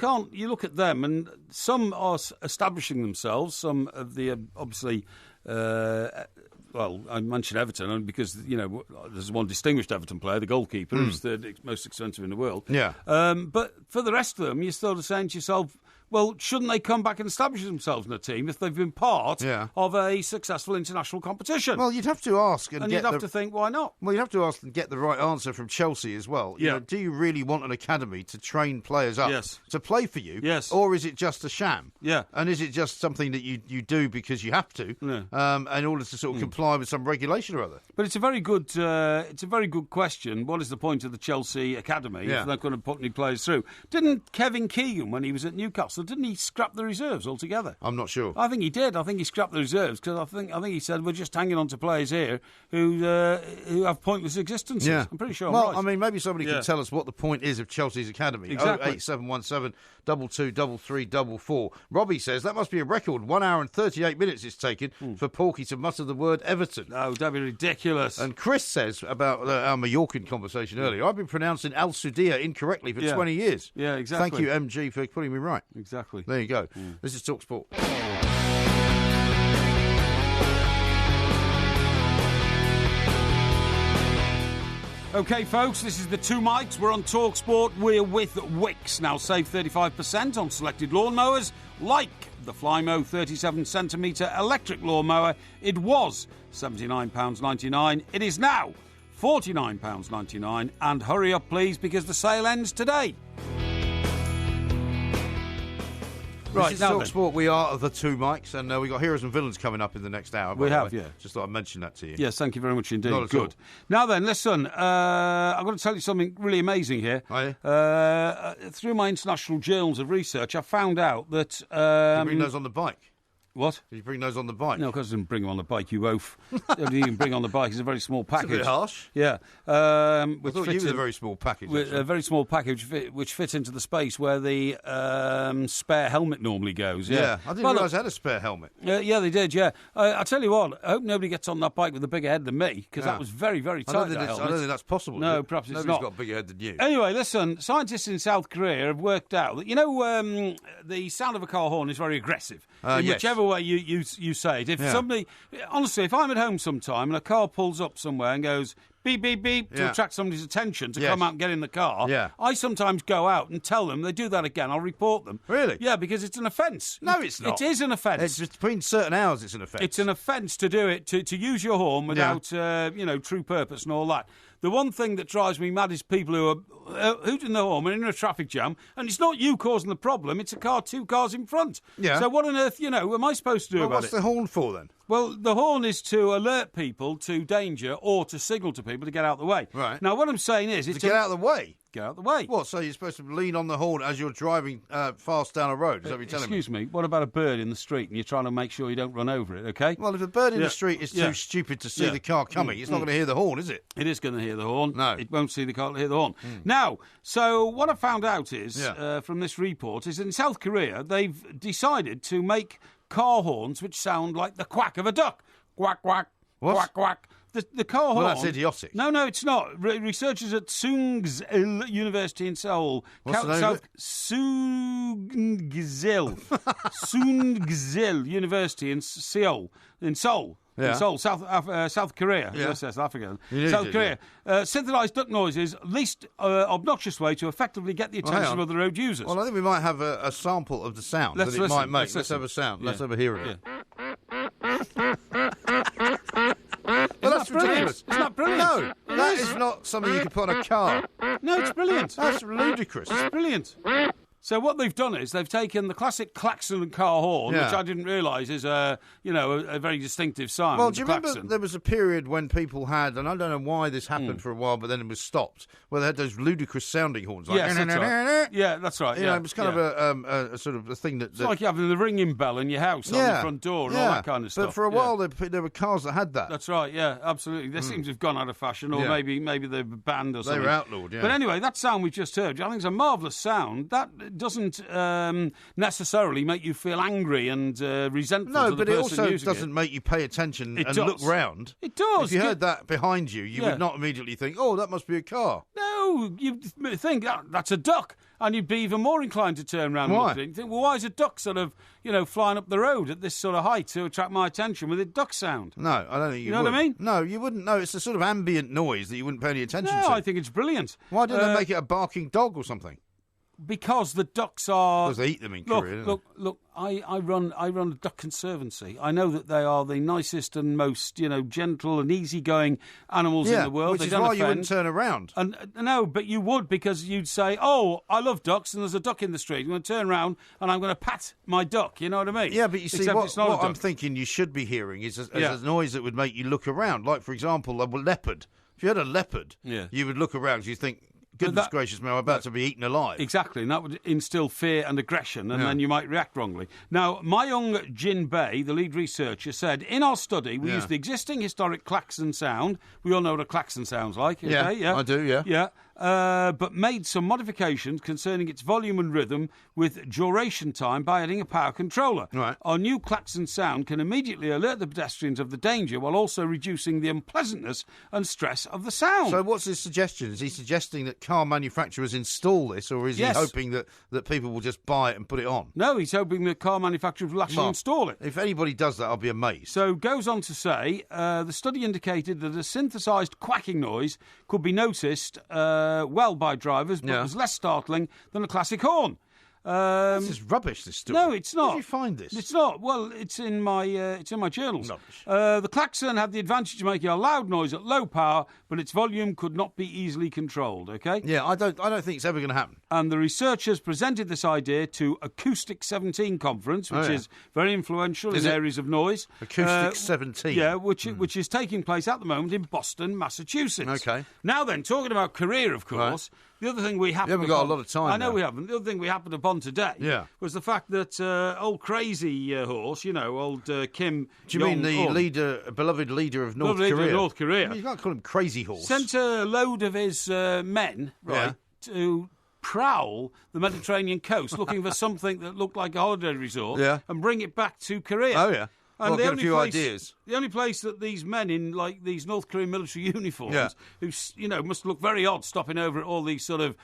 look at them, and some are establishing themselves, some of the, obviously... well, I mentioned Everton only because, there's one distinguished Everton player, the goalkeeper, who's the most expensive in the world. Yeah. But for the rest of them, you're still saying to yourself, well, shouldn't they come back and establish themselves in a team if they've been part of a successful international competition? Well, you'd have to ask. And you'd have to think, why not? Well, you'd have to ask and get the right answer from Chelsea as well. Do you really want an academy to train players up to play for you? Yes. Or is it just a sham? Yeah. And is it just something that you do because you have to in order to sort of comply with some regulation or other? But it's a very good question. What is the point of the Chelsea academy if they're going to put any players through? Didn't Kevin Keegan, when he was at Newcastle, didn't he scrap the reserves altogether? I'm not sure. I think he did. I think he scrapped the reserves because I think he said we're just hanging on to players here who have pointless existences. Yeah. I'm pretty sure. Well, right. I mean, maybe somebody can tell us what the point is of Chelsea's academy. Exactly. 08717 223344. Robbie says that must be a record. 1 hour and 38 minutes it's taken for Porky to mutter the word Everton. Oh, that'd be ridiculous. And Chris says about our Mallorcan conversation earlier, I've been pronouncing Al Sudia incorrectly for 20 years. Yeah, exactly. Thank you, MG, for putting me right. Exactly. There you go. This is talkSPORT. OK, folks, this is the Two Mics. We're on talkSPORT. We're with Wix. Now save 35% on selected lawnmowers, like the Flymo 37cm electric lawnmower. It was £79.99. It is now £49.99. And hurry up, please, because the sale ends today. Right, this is talkSPORT. We are the Two Mics, and we've got Heroes and Villains coming up in the next hour. We have, yeah. Just thought I'd mention that to you. Yes, thank you very much indeed. Not at Good. all. Now then, listen, I've got to tell you something really amazing here. Are you? Through my international journals of research, I found out that... you bring those on the bike? What? Did you bring those on the bike? No, because I didn't bring them on the bike, you oaf. You can bring on the bike. It's a very small package. It's a bit harsh. Yeah. I thought you was a very small package. A very small package which fits into the space where the spare helmet normally goes. Yeah. I didn't realise I had a spare helmet. Yeah, they did, yeah. I tell you what, I hope nobody gets on that bike with a bigger head than me, because that was very, very tight, I don't think that's possible. No, perhaps it's not. Nobody's got a bigger head than you. Anyway, listen, scientists in South Korea have worked out that, the sound of a car horn is very aggressive. Yes. Whichever way you say it. If somebody, honestly, if I'm at home sometime and a car pulls up somewhere and goes beep, beep, beep, to attract somebody's attention to come out and get in the car, I sometimes go out and tell them they do that again. I'll report them. Really? Yeah, because it's an offence. No, it's not. It is an offence. It's just between certain hours. It's an offence. It's an offence to do it, to use your horn without, true purpose and all that. The one thing that drives me mad is people who are hooting the horn and in a traffic jam, and it's not you causing the problem, it's two cars in front. Yeah. So what on earth, am I supposed to do about it? What's the horn for, then? Well, the horn is to alert people to danger or to signal to people to get out of the way. Right. Now, what I'm saying is... To get out of the way? Get out of the way. What, so you're supposed to lean on the horn as you're driving fast down a road? Is that what you're telling me? Excuse me, what about a bird in the street and you're trying to make sure you don't run over it, OK? Well, if a bird in the street is too stupid to see the car coming, it's not going to hear the horn, is it? It is going to hear the horn. No. It won't see the car to hear the horn. Now, so what I found out is, from this report, is in South Korea, they've decided to make car horns which sound like the quack of a duck. Quack, quack, quack, quack. The car horn... Well, that's idiotic. No, it's not. Researchers at Sungsil University in Seoul... What's the name of it? Sungsil University in Seoul. In Seoul. Yeah. In Seoul, South Korea. Yeah. Yes, South Africa. South Korea. Synthesised duck noises, least obnoxious way to effectively get the attention of other road users. Well, I think we might have a sample of the sound that it might make. Let's have a sound. Let's have a hear of it. Well, that's ridiculous. Isn't that brilliant? No, that is not something you can put on a car. No, it's brilliant. That's ludicrous. It's brilliant. So what they've done is they've taken the classic klaxon and car horn, which I didn't realise is a very distinctive sound. Well, do you remember there was a period when people had, and I don't know why this happened for a while, but then it was stopped, where they had those ludicrous sounding horns. Like, yes, that's right. Yeah, that's right. It was kind of a sort of a thing that... It's like having the ringing bell in your house on the front door and all that kind of stuff. But for a while there were cars that had that. That's right, yeah, absolutely. They seem to have gone out of fashion, or maybe they're banned or something. They were outlawed, yeah. But anyway, that sound we've just heard, I think it's a marvellous sound. That doesn't... necessarily make you feel angry and resentful to the person using it. No, but it also doesn't make you pay attention and look round. It does. If you heard that behind you, you would not immediately think, oh, that must be a car. No, you'd think that's a duck. And you'd be even more inclined to turn around and look at it. You'd think, well, why is a duck sort of, flying up the road at this sort of height to attract my attention with a duck sound? No, I don't think you would. You know what I mean? No, you wouldn't. No, it's a sort of ambient noise that you wouldn't pay any attention to. No, I think it's brilliant. Why didn't they make it a barking dog or something? Because the ducks are... Because they eat them in Korea, Look, I run a duck conservancy. I know that they are the nicest and most, gentle and easygoing animals in the world. Which is why you wouldn't turn around. And no, but you would, because you'd say, oh, I love ducks and there's a duck in the street. I'm going to turn around and I'm going to pat my duck, you know what I mean? Yeah, but you see, what I'm thinking you should be hearing is a noise that would make you look around. Like, for example, a leopard. If you had a leopard, you would look around because you think... Goodness gracious me, I'm about to be eaten alive. Exactly, and that would instill fear and aggression, and then you might react wrongly. Now, Myung Jin Bae, the lead researcher, said, in our study, we used the existing historic klaxon sound. We all know what a klaxon sounds like. Okay? Yeah, I do, Yeah. But made some modifications concerning its volume and rhythm with duration time by adding a power controller. Right. Our new klaxon sound can immediately alert the pedestrians of the danger while also reducing the unpleasantness and stress of the sound. So what's his suggestion? Is he suggesting that car manufacturers install this, or is he hoping that people will just buy it and put it on? No, he's hoping that car manufacturers will actually install it. If anybody does that, I'll be amazed. So goes on to say, the study indicated that a synthesised quacking noise could be noticed by drivers, but was less startling than a classic horn. This is rubbish, this story. No, it's not. Where did you find this? It's not. Well, it's in my journals. Rubbish. The klaxon had the advantage of making a loud noise at low power, but its volume could not be easily controlled. Okay. Yeah, I don't think it's ever going to happen. And the researchers presented this idea to Acoustic 17 conference, which is very influential in areas of noise. Acoustic 17. Yeah, which is taking place at the moment in Boston, Massachusetts. Okay. Now then, talking about Korea, of course. Right. The other thing we happened... You haven't got a lot of time. I know we haven't. The other thing we happened upon today was the fact that old crazy horse, old Kim... Do you mean the beloved leader of North Korea? Leader of North Korea. You can't call him Crazy Horse. Sent a load of his men, to prowl the Mediterranean coast looking for something that looked like a holiday resort and bring it back to Korea. Oh, yeah. And get a few ideas. The only place that these men in like these North Korean military uniforms, who must look very odd, stopping over at all these sort of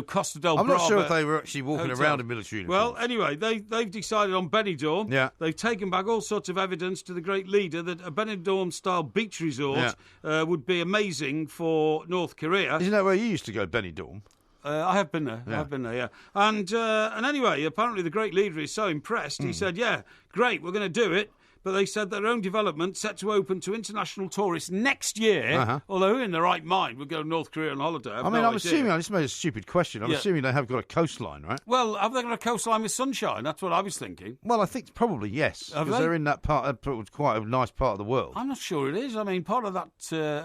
Costa del Brava. I'm not sure if they were actually walking around in military uniforms. Well, anyway, they've decided on Benidorm. Yeah. They've taken back all sorts of evidence to the great leader that a Benidorm-style beach resort would be amazing for North Korea. Isn't that where you used to go, Benidorm? I have been there. Yeah. I have been there, yeah. And anyway, apparently the great leader is so impressed. He said, "Yeah, great, we're going to do it." But they said their own development set to open to international tourists next year. Although who in their right mind would go to North Korea on holiday? I'm assuming, I just made a stupid question. I'm assuming they have got a coastline, right? Well, have they got a coastline with sunshine? That's what I was thinking. Well, I think probably yes. Because they're in that part, quite a nice part of the world. I'm not sure it is. I mean, part of that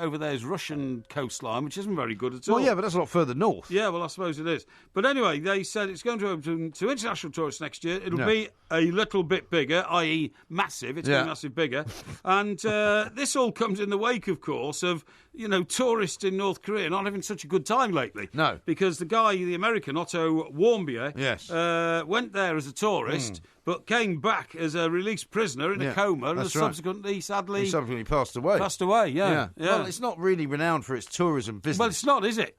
over there is Russian coastline, which isn't very good at all. Well, yeah, but that's a lot further north. Yeah, well, I suppose it is. But anyway, they said it's going to open to international tourists next year. It'll be a little bit bigger, i.e. massive. It's going to be massive bigger. And this all comes in the wake, of course, of, tourists in North Korea not having such a good time lately. No. Because the American, Otto Warmbier, went there as a tourist, but came back as a released prisoner in a coma and has subsequently, sadly... He subsequently passed away. Passed away, yeah. Well, it's not really renowned for its tourism business. Well, it's not, is it?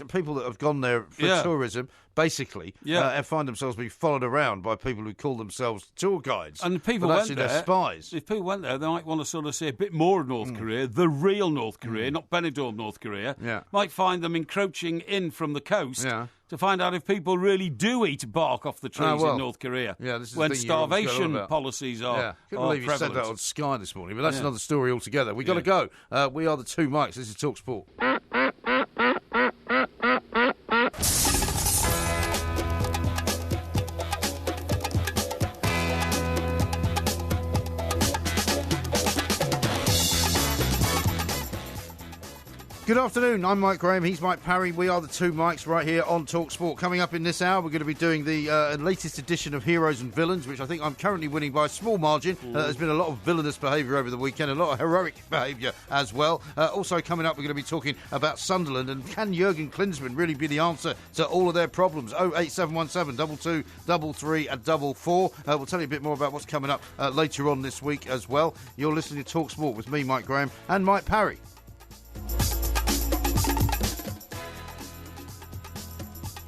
People that have gone there for tourism, basically, find themselves being followed around by people who call themselves tour guides. And people but went actually there, they're spies. If people went there, they might want to sort of see a bit more of North Korea, the real North Korea, not Benidorm North Korea. Yeah. Might find them encroaching in from the coast to find out if people really do eat bark off the trees in North Korea. Yeah, this is when the thing starvation policies are couldn't believe you said that on Sky this morning, but that's another story altogether. We've got to go. We are the Two Mics. This is talkSPORT. Good afternoon, I'm Mike Graham, he's Mike Parry, we are the Two Mics right here on talkSPORT. Coming up in this hour, we're going to be doing the latest edition of Heroes and Villains, which I think I'm currently winning by a small margin. There's been a lot of villainous behaviour over the weekend, a lot of heroic behaviour as well. Also coming up, we're going to be talking about Sunderland, and can Jurgen Klinsmann really be the answer to all of their problems? 08717 22 33 and 44. We'll tell you a bit more about what's coming up later on this week as well. You're listening to talkSPORT with me, Mike Graham, and Mike Parry.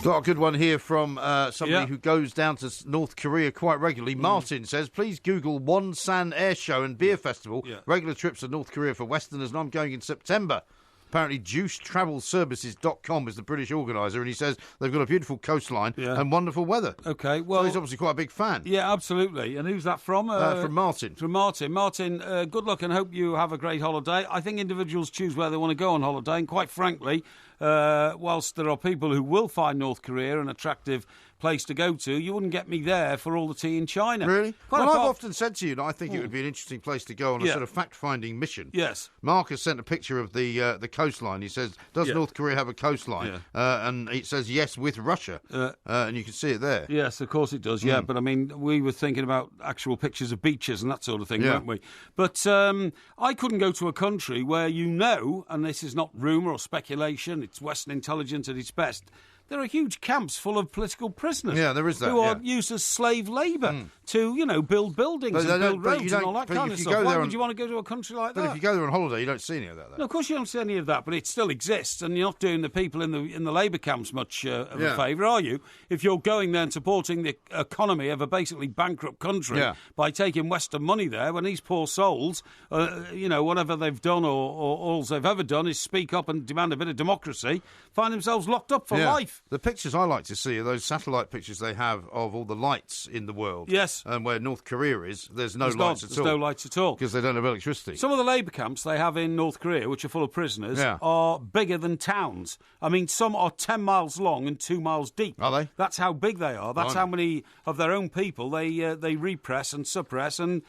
Got a good one here from somebody who goes down to North Korea quite regularly. Martin says, please Google Wonsan Air Show and Beer Festival. Regular trips to North Korea for Westerners, and I'm going in September. Apparently, JuiceTravelServices.com is the British organiser, and he says they've got a beautiful coastline and wonderful weather. Okay, well... So he's obviously quite a big fan. Yeah, absolutely. And who's that from? From Martin. From Martin. Martin, good luck and hope you have a great holiday. I think individuals choose where they want to go on holiday, and quite frankly, whilst there are people who will find North Korea an attractive place to go to, you wouldn't get me there for all the tea in China. Really? Well, I've often said to you that I think it would be an interesting place to go on a sort of fact-finding mission. Yes. Mark has sent a picture of the coastline. He says, does North Korea have a coastline? And it says yes, with Russia. And you can see it there. Yes, of course it does, but I mean, we were thinking about actual pictures of beaches and that sort of thing, weren't we? But I couldn't go to a country where and this is not rumour or speculation, it's Western intelligence at its best, there are huge camps full of political prisoners. Yeah, there is that. Who are used as slave labour to, build buildings and build roads and all that kind of stuff. Why would you want to go to a country like that? But if you go there on holiday, you don't see any of that, though. No, of course you don't see any of that, but it still exists, and you're not doing the people in the labour camps much of a favour, are you? If you're going there and supporting the economy of a basically bankrupt country by taking Western money there, when these poor souls, whatever they've done or all they've ever done is speak up and demand a bit of democracy, find themselves locked up for life. The pictures I like to see are those satellite pictures they have of all the lights in the world. Yes. And where North Korea is, there's no lights at all. There's no lights at all. Because they don't have electricity. Some of the labour camps they have in North Korea, which are full of prisoners, are bigger than towns. I mean, some are 10 miles long and 2 miles deep. Are they? That's how big they are. That's how many of their own people they repress and suppress and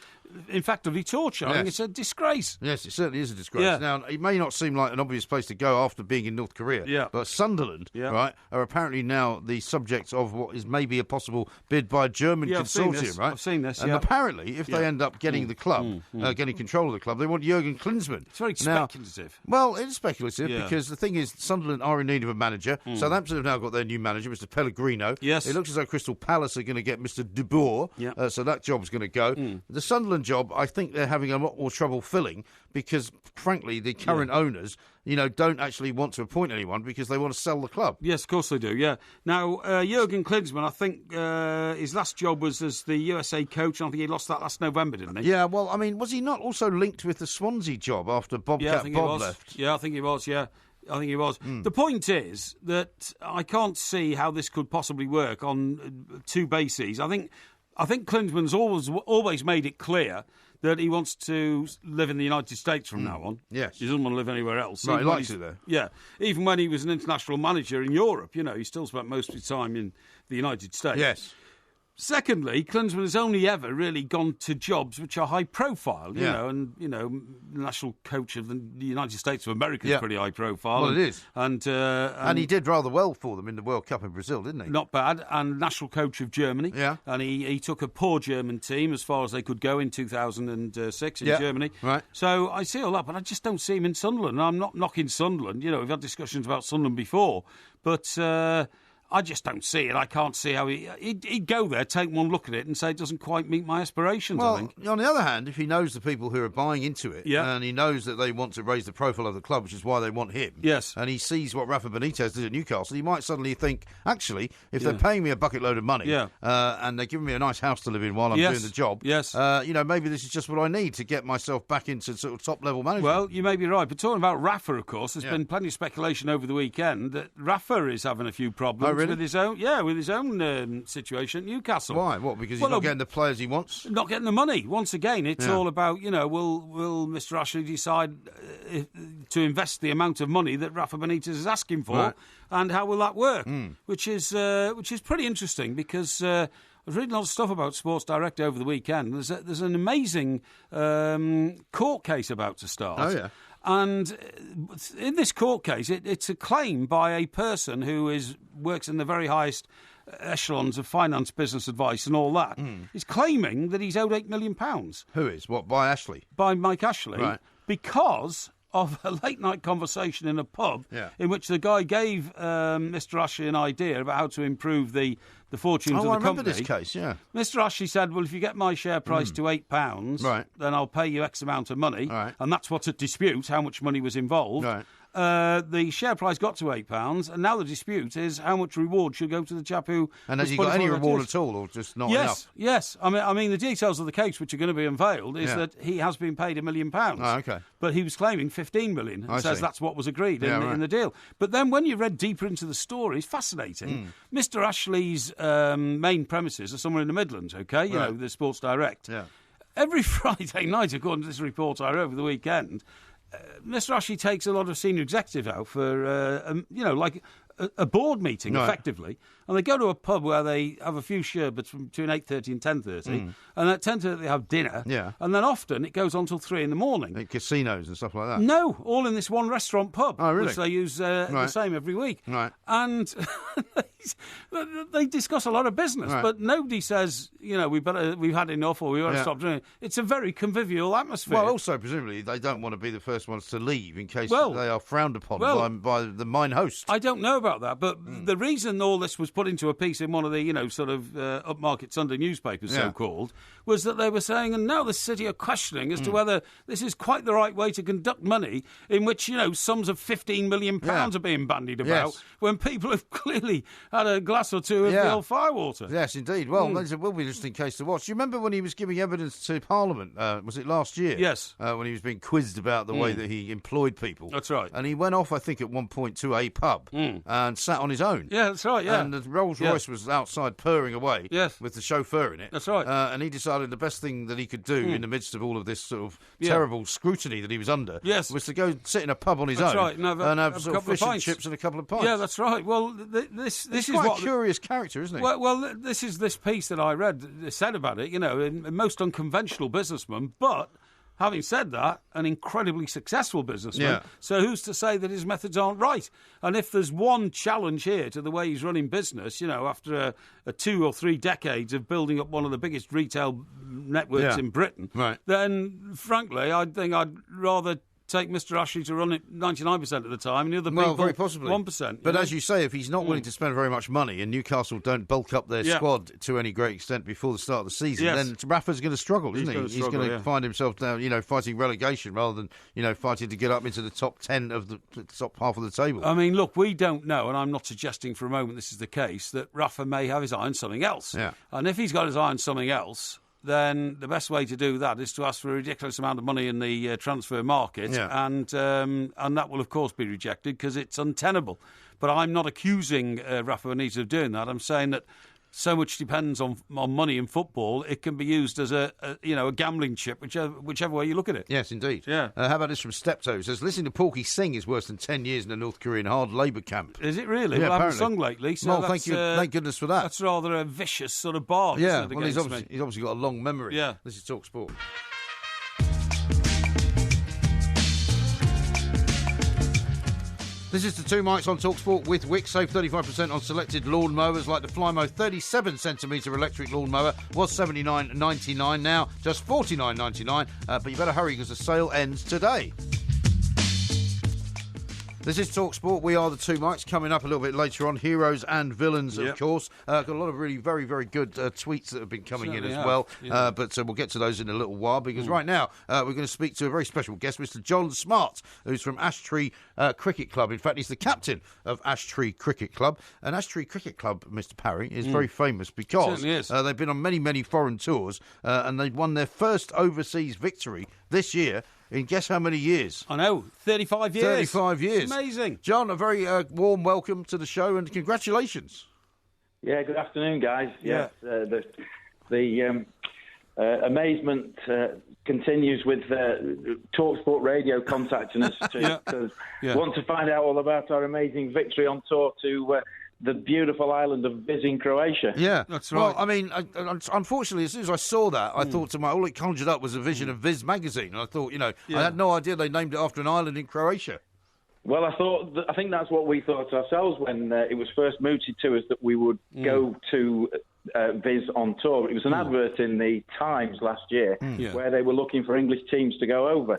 effectively torture. I think it's a disgrace. Yes, it certainly is a disgrace. Now, it may not seem like an obvious place to go after being in North Korea, but Sunderland, right, are apparently now the subjects of what is maybe a possible bid by a German consortium, right? I've seen this, and apparently, if they end up getting the club, getting control of the club, they want Jurgen Klinsmann. It's very speculative. Well, it is speculative because the thing is, Sunderland are in need of a manager. Southampton have now got their new manager, Mr. Pellegrino. Yes. It looks as though Crystal Palace are going to get Mr. De Boer, so that job's going to go. The Sunderland job, I think they're having a lot more trouble filling because, frankly, the current owners, don't actually want to appoint anyone because they want to sell the club. Yes, of course they do, yeah. Now, Jurgen Klinsmann, I think his last job was as the USA coach, and I think he lost that last November, didn't he? Yeah, well, I mean, was he not also linked with the Swansea job after Bob left? Yeah, I think he was, yeah. I think he was. The point is that I can't see how this could possibly work on two bases. I think Klinsmann's always made it clear that he wants to live in the United States from now on. Yes. He doesn't want to live anywhere else. Right, he likes it there. Yeah. Even when he was an international manager in Europe, he still spent most of his time in the United States. Yes. Secondly, Klinsmann has only ever really gone to jobs which are high profile, and national coach of the United States of America is pretty high profile. Well, it is. And he did rather well for them in the World Cup in Brazil, didn't he? Not bad. And national coach of Germany. Yeah. And he took a poor German team as far as they could go in 2006 in Germany. Right. So I see all that, but I just don't see him in Sunderland. I'm not knocking Sunderland. We've had discussions about Sunderland before, but I just don't see it. I can't see how he'd go there, take one look at it and say it doesn't quite meet my aspirations, well, I think. On the other hand, if he knows the people who are buying into it, and he knows that they want to raise the profile of the club, which is why they want him, and he sees what Rafa Benitez did at Newcastle, he might suddenly think, actually, if they're paying me a bucket load of money and they're giving me a nice house to live in while I'm doing the job, maybe this is just what I need to get myself back into sort of top-level management. Well, you may be right. But talking about Rafa, of course, there's been plenty of speculation over the weekend that Rafa is having a few problems with his own situation at Newcastle. Why? What? Because he's not getting the players he wants? Not getting the money. Once again, it's all about, will Mr. Ashley decide to invest the amount of money that Rafa Benitez is asking for, and how will that work? Which is pretty interesting because I was reading a lot of stuff about Sports Direct over the weekend. There's an amazing court case about to start. Oh, yeah. And in this court case, it's a claim by a person who works in the very highest echelons of finance, business advice and all that. He's claiming that he's owed £8 million. Who is? What, by Ashley? By Mike Ashley. Right. Because of a late-night conversation in a pub in which the guy gave Mr. Ashley an idea about how to improve the fortunes of the company. I remember this case, yeah. Mr. Ashley said, well, if you get my share price to £8, then I'll pay you X amount of money. Right. And that's what's at dispute, how much money was involved. Right. The share price got to £8, and now the dispute is how much reward should go to the chap who... And has he got any reward at all, or just not enough? Yes. I mean, the details of the case which are going to be unveiled is that he has been paid £1 million. Oh, okay. But he was claiming 15 million, and says that's what was agreed in the deal. But then when you read deeper into the story, it's fascinating. Mr. Ashley's main premises are somewhere in the Midlands, okay? You know, the Sports Direct. Yeah. Every Friday night, according to this report I read over the weekend, Mr. Ashley takes a lot of senior executives out for, like a board meeting, effectively. And they go to a pub where they have a few sherbets from between 8:30 and 10:30. And at 10:30 they have dinner. Yeah. And then often it goes on till 3 in the morning. Like casinos and stuff like that? No, all in this one restaurant pub. Oh, really? Which they use the same every week. Right. And they discuss a lot of business, but nobody says, we've had enough or we want to stop doing it. It's a very convivial atmosphere. Well, also, presumably, they don't want to be the first ones to leave in case they are frowned upon by the mine host. I don't know about that, but the reason all this was put into a piece in one of the, upmarket Sunday newspapers, so-called, was that they were saying, and now the city are questioning as to whether this is quite the right way to conduct money in which, sums of £15 million are being bandied about when people have clearly had a glass or two of the old firewater. Yes, indeed. Well, it will be an interesting case to watch. Do you remember when he was giving evidence to Parliament, was it last year? Yes. When he was being quizzed about the way that he employed people. That's right. And he went off, I think, at one point to a pub and sat on his own. Yeah, that's right, yeah. And the Rolls-Royce was outside purring away with the chauffeur in it. That's right. And he decided the best thing that he could do in the midst of all of this sort of terrible scrutiny that he was under was to go sit in a pub on his own and have sort of fish and chips and a couple of pints. Yeah, that's right. Well, this is quite what a curious character, isn't he? Well, this is this piece that I read said about it, a most unconventional businessman, but... Having said that, an incredibly successful businessman. Yeah. So who's to say that his methods aren't right? And if there's one challenge here to the way he's running business, after a 2 or 3 decades of building up one of the biggest retail networks in Britain, then, frankly, I think I'd rather take Mr. Ashley to run it 99% of the time, and the other people very possibly 1%. But as you say, if he's not willing to spend very much money, and Newcastle don't bulk up their squad to any great extent before the start of the season, then Rafa's going to struggle, isn't he? He's going to find himself down, fighting relegation rather than fighting to get up into the top 10 of the top half of the table. I mean, look, we don't know, and I'm not suggesting for a moment this is the case, that Rafa may have his eye on something else. Yeah. And if he's got his eye on something else, then the best way to do that is to ask for a ridiculous amount of money in the transfer market, and that will, of course, be rejected because it's untenable. But I'm not accusing Rafa Benitez of doing that. I'm saying that so much depends on money in football. It can be used as a gambling chip, whichever way you look at it. Yes, indeed. Yeah. How about this from Steptoe? It says, listening to Porky sing is worse than 10 years in a North Korean hard labour camp. Is it really? Yeah, well, I haven't apparently. sung lately. So well, thank you. Thank goodness for that. That's rather a vicious sort of bar. Yeah, isn't it, well, he's obviously got a long memory. Yeah. This is talkSPORT. This is the Two Mics on talkSPORT with Wick. Save 35% on selected lawn mowers like the Flymo 37cm electric lawn mower. Was $79.99, now just $49.99. But you better hurry because the sale ends today. This is talkSPORT. We are the Two Mics. Coming up a little bit later on, heroes and villains, of course. Got a lot of really very, very good tweets that have been coming in as well. Yeah. But we'll get to those in a little while because right now we're going to speak to a very special guest, Mr. John Smart, who's from Ashtree Cricket Club. In fact, he's the captain of Ashtree Cricket Club. And Ashtree Cricket Club, Mr. Parry, is very famous because they've been on many, many foreign tours and they've won their first overseas victory this year. In guess how many years? I know, 35 years. 35 years. Amazing. John, a very warm welcome to the show and congratulations. Yeah, good afternoon, guys. Yes, the amazement continues with talkSPORT Radio contacting us to want to find out all about our amazing victory on tour to the beautiful island of Viz in Croatia. Yeah, that's right. Well, I mean, unfortunately, as soon as I saw that, I thought to all it conjured up was a vision of Viz magazine. And I thought, I had no idea they named it after an island in Croatia. Well, I think that's what we thought ourselves when it was first mooted to us that we would go to Viz on tour. It was an advert in the Times last year where they were looking for English teams to go over.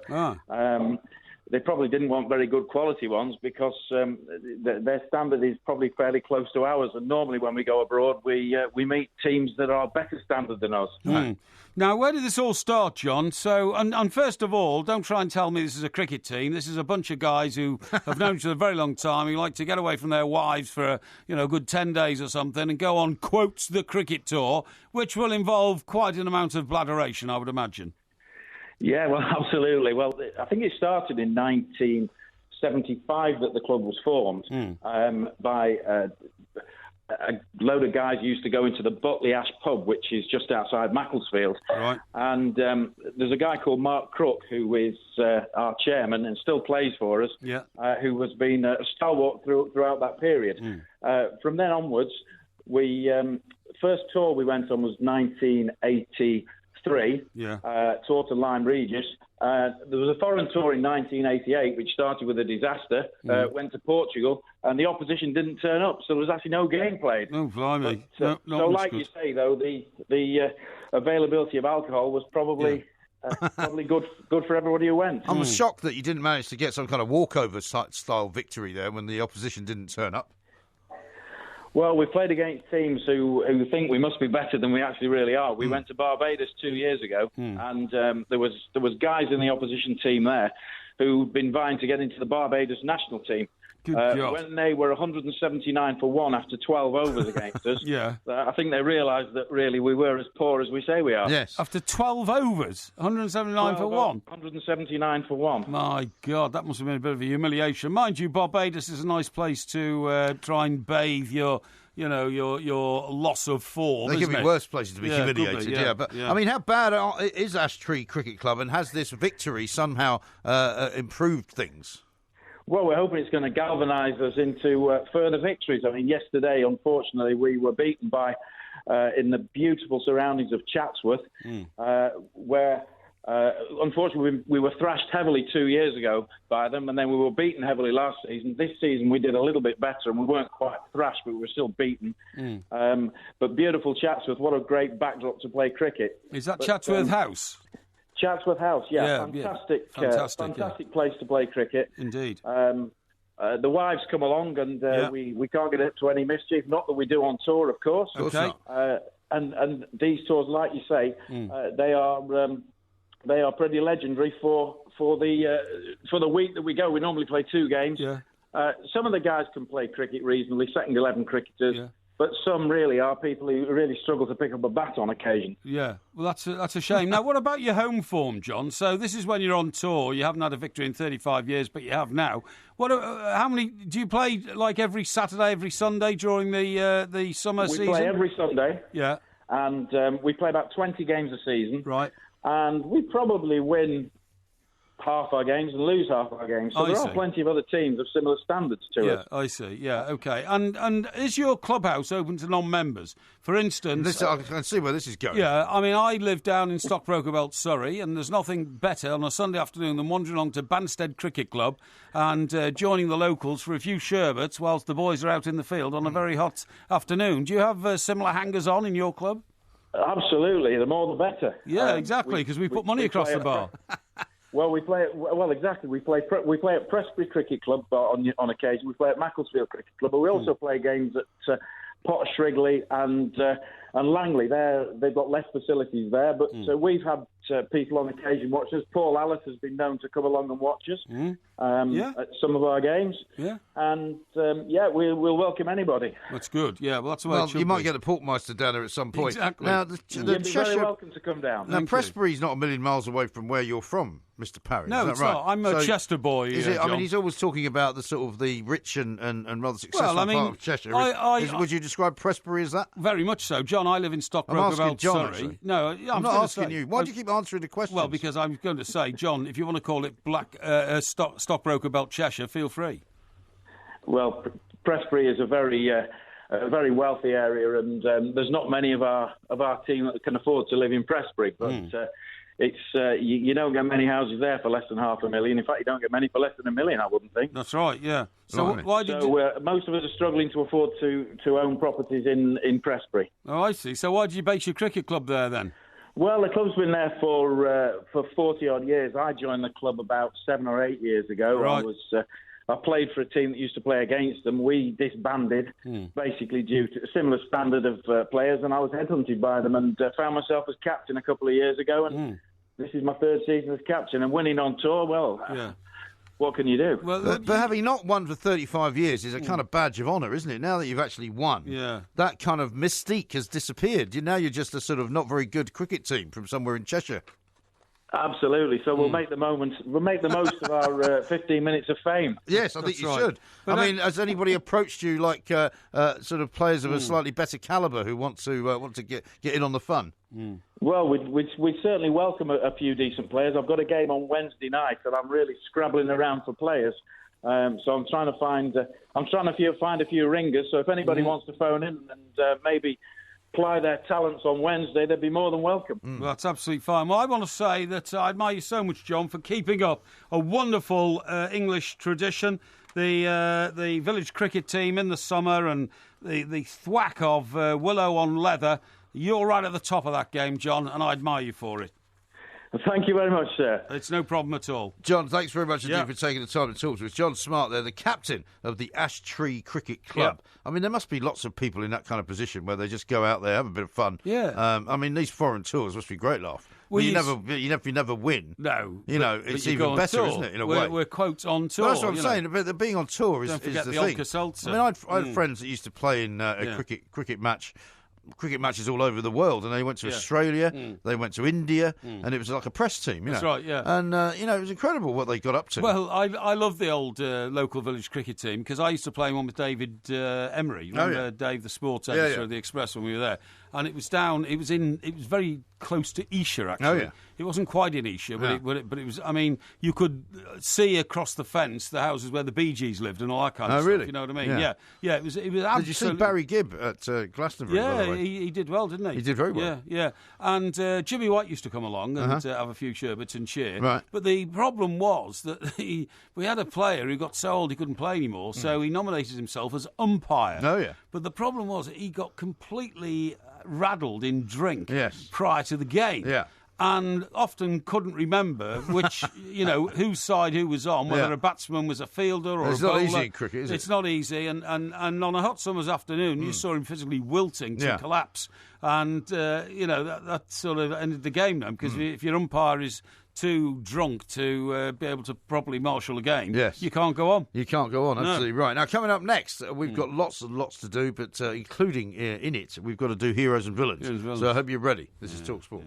They probably didn't want very good quality ones because their standard is probably fairly close to ours. And normally when we go abroad, we meet teams that are better standard than us. Now, where did this all start, John? So, and first of all, don't try and tell me this is a cricket team. This is a bunch of guys who have known each other a very long time, who like to get away from their wives for a good 10 days or something and go on, quotes, the cricket tour, which will involve quite an amount of bladderation, I would imagine. Yeah, well, absolutely. Well, I think it started in 1975 that the club was formed by a load of guys who used to go into the Butley Ash pub, which is just outside Macclesfield. Right. And there's a guy called Mark Crook, who is our chairman and still plays for us, who has been a stalwart throughout that period. From then onwards, first tour we went on was 1983. Tour to Lyme Regis. There was a foreign tour in 1988 which started with a disaster, went to Portugal, and the opposition didn't turn up, so there was actually no game played. Oh, blimey. So like you say, though, the availability of alcohol was probably good for everybody who went. I'm shocked that you didn't manage to get some kind of walkover style victory there when the opposition didn't turn up. Well, we played against teams who think we must be better than we actually really are. We went to Barbados 2 years ago, and there was guys in the opposition team there who'd been vying to get into the Barbados national team. When they were 179 for 1 after 12 overs against us, I think they realised that really we were as poor as we say we are. Yes. After 12 overs, 179 for 1? 179 for 1. My God, that must have been a bit of a humiliation. Mind you, Barbados is a nice place to try and bathe your loss of form. They could be worse places to be humiliated, But I mean, how bad is Ashtree Cricket Club, and has this victory somehow improved things? Well, we're hoping it's going to galvanise us into further victories. I mean, yesterday, unfortunately, we were beaten by in the beautiful surroundings of Chatsworth, where unfortunately we were thrashed heavily 2 years ago by them, and then we were beaten heavily last season. This season we did a little bit better, and we weren't quite thrashed, but we were still beaten. But beautiful Chatsworth, what a great backdrop to play cricket. Is that Chatsworth House? Chatsworth House, fantastic place to play cricket. Indeed. The wives come along, and we can't get up to any mischief. Not that we do on tour, of course. Okay. And these tours, like you say, they are pretty legendary for the week that we go. We normally play 2 games. Yeah. Some of the guys can play cricket reasonably, second 11 cricketers. Yeah. But some really are people who really struggle to pick up a bat on occasion. Yeah, well, that's a shame. Now, what about your home form, John? So this is when you're on tour. You haven't had a victory in 35 years, but you have now. How many do you play? Like every Saturday, every Sunday during the summer season? We play every Sunday. Yeah, and we play about 20 games a season. Right, and we probably win half our games and lose half our games. So there are plenty of other teams of similar standards to us. Yeah, I see. Yeah, okay. And is your clubhouse open to non-members? For instance... I can see where this is going. Yeah, I mean, I live down in Stockbroker Belt, Surrey, and there's nothing better on a Sunday afternoon than wandering along to Banstead Cricket Club and joining the locals for a few sherbets whilst the boys are out in the field on a very hot afternoon. Do you have similar hangers-on in your club? Absolutely. The more the better. Yeah, exactly, because we put money across the bar. Well, we play exactly. We play at Presbury Cricket Club on occasion. We play at Macclesfield Cricket Club, but we also play games at Potter Shrigley and Langley. They've got less facilities there, but we've had people on occasion watch us. Paul Alice has been known to come along and watch us at some of our games. Yeah, and we'll welcome anybody. That's good. Yeah, well, that's the way it should you might be. get the Portmeister down there at some point. Exactly. Now, you're very welcome to come down. Now, Presbury's not a million miles away from where you're from, Mr. Parry. No, it's not. I'm a Chester boy. Is it? John. I mean, he's always talking about the sort of the rich and rather successful part of Cheshire. Would you describe Presbury as that? Very much so, John. I live in Stockbroker Belt, Surrey. Actually. No, I'm not asking you. Why do you keep answering the question? Well, because I'm going to say, John, if you want to call it Stockbroker Belt Cheshire, feel free. Well, Presbury is a very wealthy area, and there's not many of our team that can afford to live in Presbury. But it's you don't get many houses there for less than $500,000. In fact, you don't get many for less than $1 million, I wouldn't think. That's right. Yeah. So why did most of us are struggling to afford to own properties in Presbury. Oh, I see. So why did you base your cricket club there then? Well, the club's been there for 40-odd years. I joined the club about 7 or 8 years ago. Right. I played for a team that used to play against them. We disbanded, basically due to a similar standard of players, and I was headhunted by them and found myself as captain a couple of years ago, and this is my 3rd season as captain, and winning on tour, well... What can you do? Well, but having not won for 35 years is a kind of badge of honour, isn't it? Now that you've actually won, that kind of mystique has disappeared. Now you're just a sort of not very good cricket team from somewhere in Cheshire. Absolutely. So we'll make the most of our 15 minutes of fame. Yes, I think you should. But I mean, has anybody approached you like sort of players of a slightly better calibre who want to get in on the fun? Well, we certainly welcome a few decent players. I've got a game on Wednesday night, and I'm really scrabbling around for players. So I'm trying to find a few ringers. So if anybody wants to phone in and maybe apply their talents on Wednesday, they'd be more than welcome. Well, that's absolutely fine. Well, I want to say that I admire you so much, John, for keeping up a wonderful English tradition. The village cricket team in the summer and the thwack of willow on leather. You're right at the top of that game, John, and I admire you for it. Thank you very much, sir. It's no problem at all. John, thanks very much indeed for taking the time to talk to us. John Smart there, the captain of the Ash Tree Cricket Club. Yep. I mean, there must be lots of people in that kind of position where they just go out there, have a bit of fun. Yeah. I mean, these foreign tours must be great laugh. Well, you never win. No. It's even better, isn't it, in a way? We're quotes on tour. Well, that's what I'm saying. But being on tour is the thing. I mean, I had friends that used to play in a cricket matches all over the world, and they went to Australia, they went to India, and it was like a press team, That's right, yeah. And, it was incredible what they got up to. Well, I love the old local village cricket team, because I used to play one with David Emery. Remember Dave, the sports editor of the Express, when we were there? And it was very close to Esher, actually. Oh, yeah. It wasn't quite in Esher, but it was, I mean, you could see across the fence the houses where the Bee Gees lived and all that kind of stuff. Really? You know what I mean? Yeah, it was absolutely... Did you see Barry Gibb at Glastonbury, by the way? He did well, didn't he? He did very well. Yeah. And Jimmy White used to come along and have a few sherbets and cheer. Right. But the problem was that we had a player who got so old he couldn't play anymore, so he nominated himself as umpire. Oh, yeah. But the problem was that he got completely... rattled in drink prior to the game. Yeah. and often couldn't remember which, whose side who was on, whether a batsman was a fielder or a bowler. It's not easy in cricket, is it? It's not easy, and on a hot summer's afternoon, you saw him physically wilting to collapse, and, that sort of ended the game now, because if your umpire is too drunk to be able to properly marshal a game, you can't go on. You can't go on, absolutely right. Now, coming up next, we've got lots and lots to do, but including in it, we've got to do heroes and villains. So I hope you're ready. This is talkSPORT.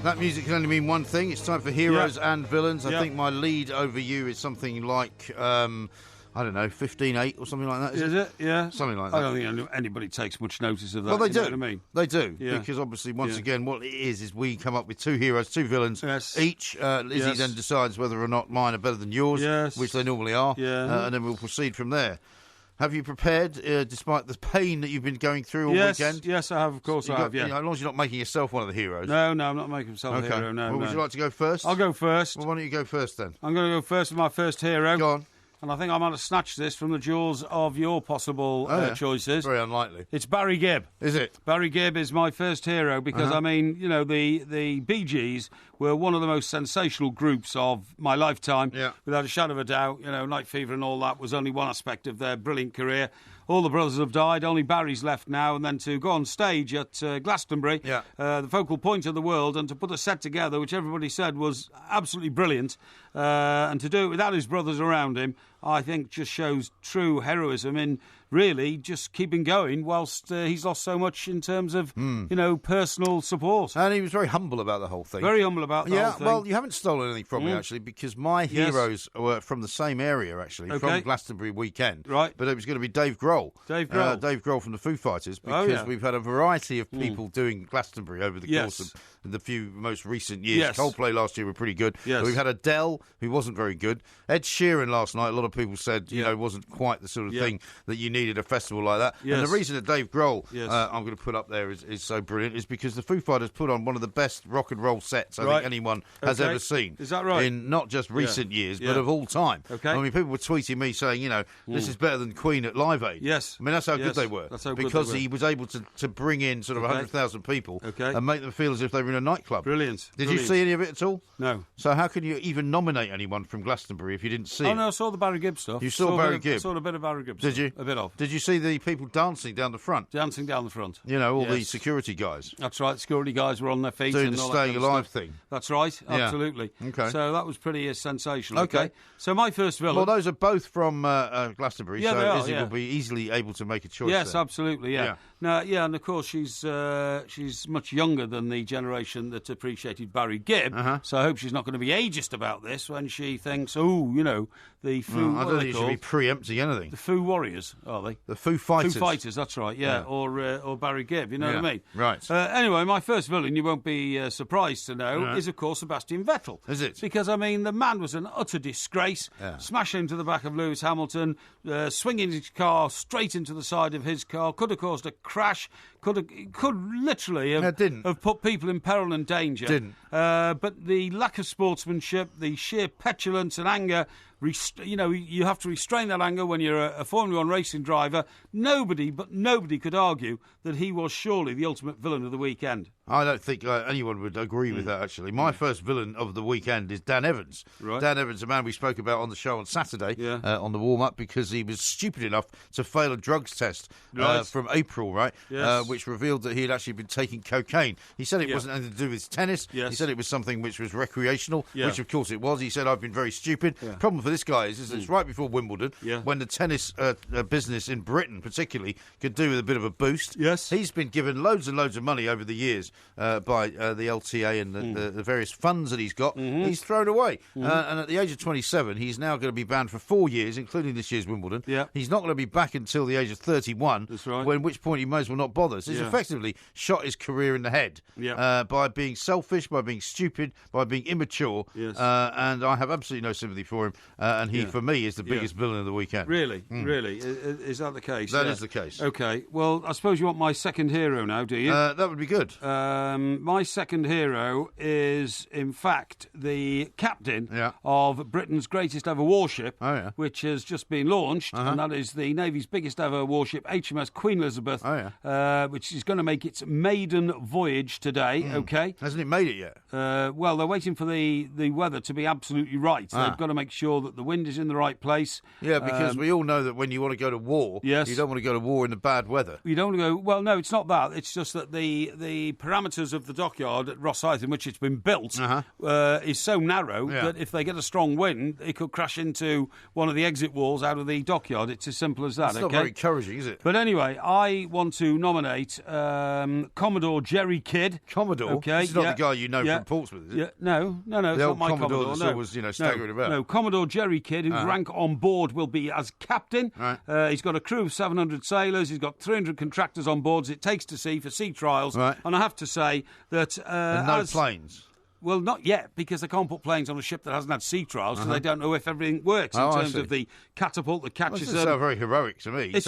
That music can only mean one thing. It's time for heroes and villains. I think my lead over you is something like... I don't know, 15-8 or something like that. Is it? Yeah. Something like that. I don't think anybody takes much notice of that. Well, they do. Know what I mean? They do. Yeah. Because obviously, once again, what it is we come up with 2 heroes, 2 villains each. Lizzie then decides whether or not mine are better than yours, which they normally are. Yeah. And then we'll proceed from there. Have you prepared, despite the pain that you've been going through all weekend? Yes, I have. Of course, I have. Yeah. As long as you're not making yourself one of the heroes. No, I'm not making myself a hero. No. Well, would you like to go first? I'll go first. Well, why don't you go first then? I'm going to go first with my first hero. Go on. And I think I might have snatched this from the jaws of your possible choices. Very unlikely. It's Barry Gibb. Is it? Barry Gibb is my first hero because, I mean, the Bee Gees were one of the most sensational groups of my lifetime. Yeah. Without a shadow of a doubt. Night Fever and all that was only one aspect of their brilliant career. All the brothers have died, only Barry's left now, and then to go on stage at Glastonbury, the focal point of the world, and to put a set together, which everybody said was absolutely brilliant, and to do it without his brothers around him, I think just shows true heroism in really just keeping going whilst he's lost so much in terms of, personal support. And he was very humble about the whole thing. Very humble about the whole thing. Well, you haven't stolen anything from me, actually, because my heroes were from the same area, actually, from Glastonbury weekend. Right. But it was going to be Dave Grohl. Dave Grohl from the Foo Fighters, because we've had a variety of people doing Glastonbury over the course of the few most recent years. Yes. Coldplay last year were pretty good. Yes. We've had Adele, who wasn't very good. Ed Sheeran last night, a lot of people said, wasn't quite the sort of thing that you needed a festival like that. Yes. And the reason that Dave Grohl, I'm going to put up there, is so brilliant is because the Foo Fighters put on one of the best rock and roll sets I think anyone has ever seen. Is that right? In not just recent years, but of all time. Okay. I mean, people were tweeting me saying, this is better than Queen at Live Aid. Yes. I mean, that's how good they were. That's how because he was able to bring in sort of 100,000 people and make them feel as if they were in a nightclub. Brilliant. Did you see any of it at all? No. So how can you even nominate anyone from Glastonbury if you didn't see it? Oh, no, I saw the Barry Gibb stuff. You saw Barry Gibb? I saw a bit of Barry Gibb stuff. Did you? A bit of. Did you see the people dancing down the front? Dancing down the front. All the security guys. That's right. Security guys were on their feet. Doing the staying alive thing. That's right. Absolutely. Okay. So that was pretty sensational. Okay. So my first villain. Well, those are both from Glastonbury, so they are, Izzy will be easily able to make a choice. Yes, there. Absolutely. Yeah. Now, and of course she's much younger than the generation that appreciated Barry Gibb. So I hope she's not going to be ageist about this when she thinks, the Foo. I don't think you should be preempting anything. The Foo Warriors, are they? The Foo Fighters. Foo Fighters, that's right. Yeah. Or Barry Gibb. You know what I mean? Right. Anyway, my first villain, you won't be surprised to know, is of course Sebastian Vettel. Is it? Because I mean, the man was an utter disgrace. Smashing into the back of Lewis Hamilton, swinging his car straight into the side of his car. Could have caused a crash. Could literally have put people in peril and danger. Didn't. But the lack of sportsmanship, the sheer petulance and anger, you have to restrain that anger when you're a Formula 1 racing driver. Nobody could argue that he was surely the ultimate villain of the weekend. I don't think anyone would agree with that, actually. My first villain of the weekend is Dan Evans. Right. Dan Evans, a man we spoke about on the show on Saturday, on the warm-up, because he was stupid enough to fail a drugs test from April, right? Yes. Which revealed that he had actually been taking cocaine. He said it wasn't anything to do with tennis. Yes. He said it was something which was recreational, which of course it was. He said, I've been very stupid. Problem for this guy is it's right before Wimbledon, when the tennis business in Britain particularly could do with a bit of a boost. Yes. He's been given loads and loads of money over the years by the LTA and the various funds that he's got. He's thrown away. And at the age of 27, he's now going to be banned for 4 years, including this year's Wimbledon. Yeah. He's not going to be back until the age of 31, That's right. At which point he may as well not bother. So he's effectively shot his career in the head by being selfish, by being stupid, by being immature. Yes. And I have absolutely no sympathy for him. And he, for me, is the biggest villain of the weekend. Really? Really? Is that the case? That is the case. Okay. Well, I suppose you want my second hero now, do you? That would be good. my second hero is, in fact, the captain of Britain's greatest ever warship, which has just been launched, and that is the Navy's biggest ever warship, HMS Queen Elizabeth, which is going to make its maiden voyage today, okay? Hasn't it made it yet? Well, they're waiting for the weather to be absolutely right. They've got to make sure that the wind is in the right place. Yeah, because we all know that when you want to go to war, you don't want to go to war in the bad weather. You don't want to go... Well, no, it's not that. It's just that the parameters of the dockyard at Rosyth in which it's been built is so narrow that if they get a strong wind, it could crash into one of the exit walls out of the dockyard. It's as simple as that. It's not very encouraging, is it? But anyway, I want to nominate Commodore Jerry Kidd. Commodore? Okay, this is not the guy you know from Portsmouth, is it? Yeah, no, it's not my Commodore. That's always, staggering about. No, Commodore Jerry Kidd, whose rank on board will be as captain. Right. He's got a crew of 700 sailors. He's got 300 contractors on board it takes to sea for sea trials. Right. And I have to say that... no planes? Well, not yet, because they can't put planes on a ship that hasn't had sea trials, so they don't know if everything works in terms of the catapult that catches them. This sounds very heroic to me. It is.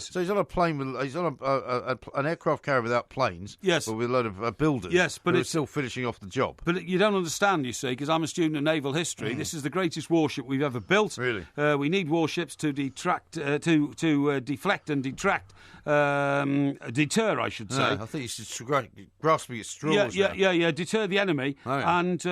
So he's on a plane he's on an aircraft carrier without planes. Yes. But with a load of builders. Yes, but it's still finishing off the job. But you don't understand, you see, because I'm a student of naval history. This is the greatest warship we've ever built. Really? We need warships to deflect and deter, I should say. I think he's grasping at straws. Yeah, deter the enemy. Oh, yeah. And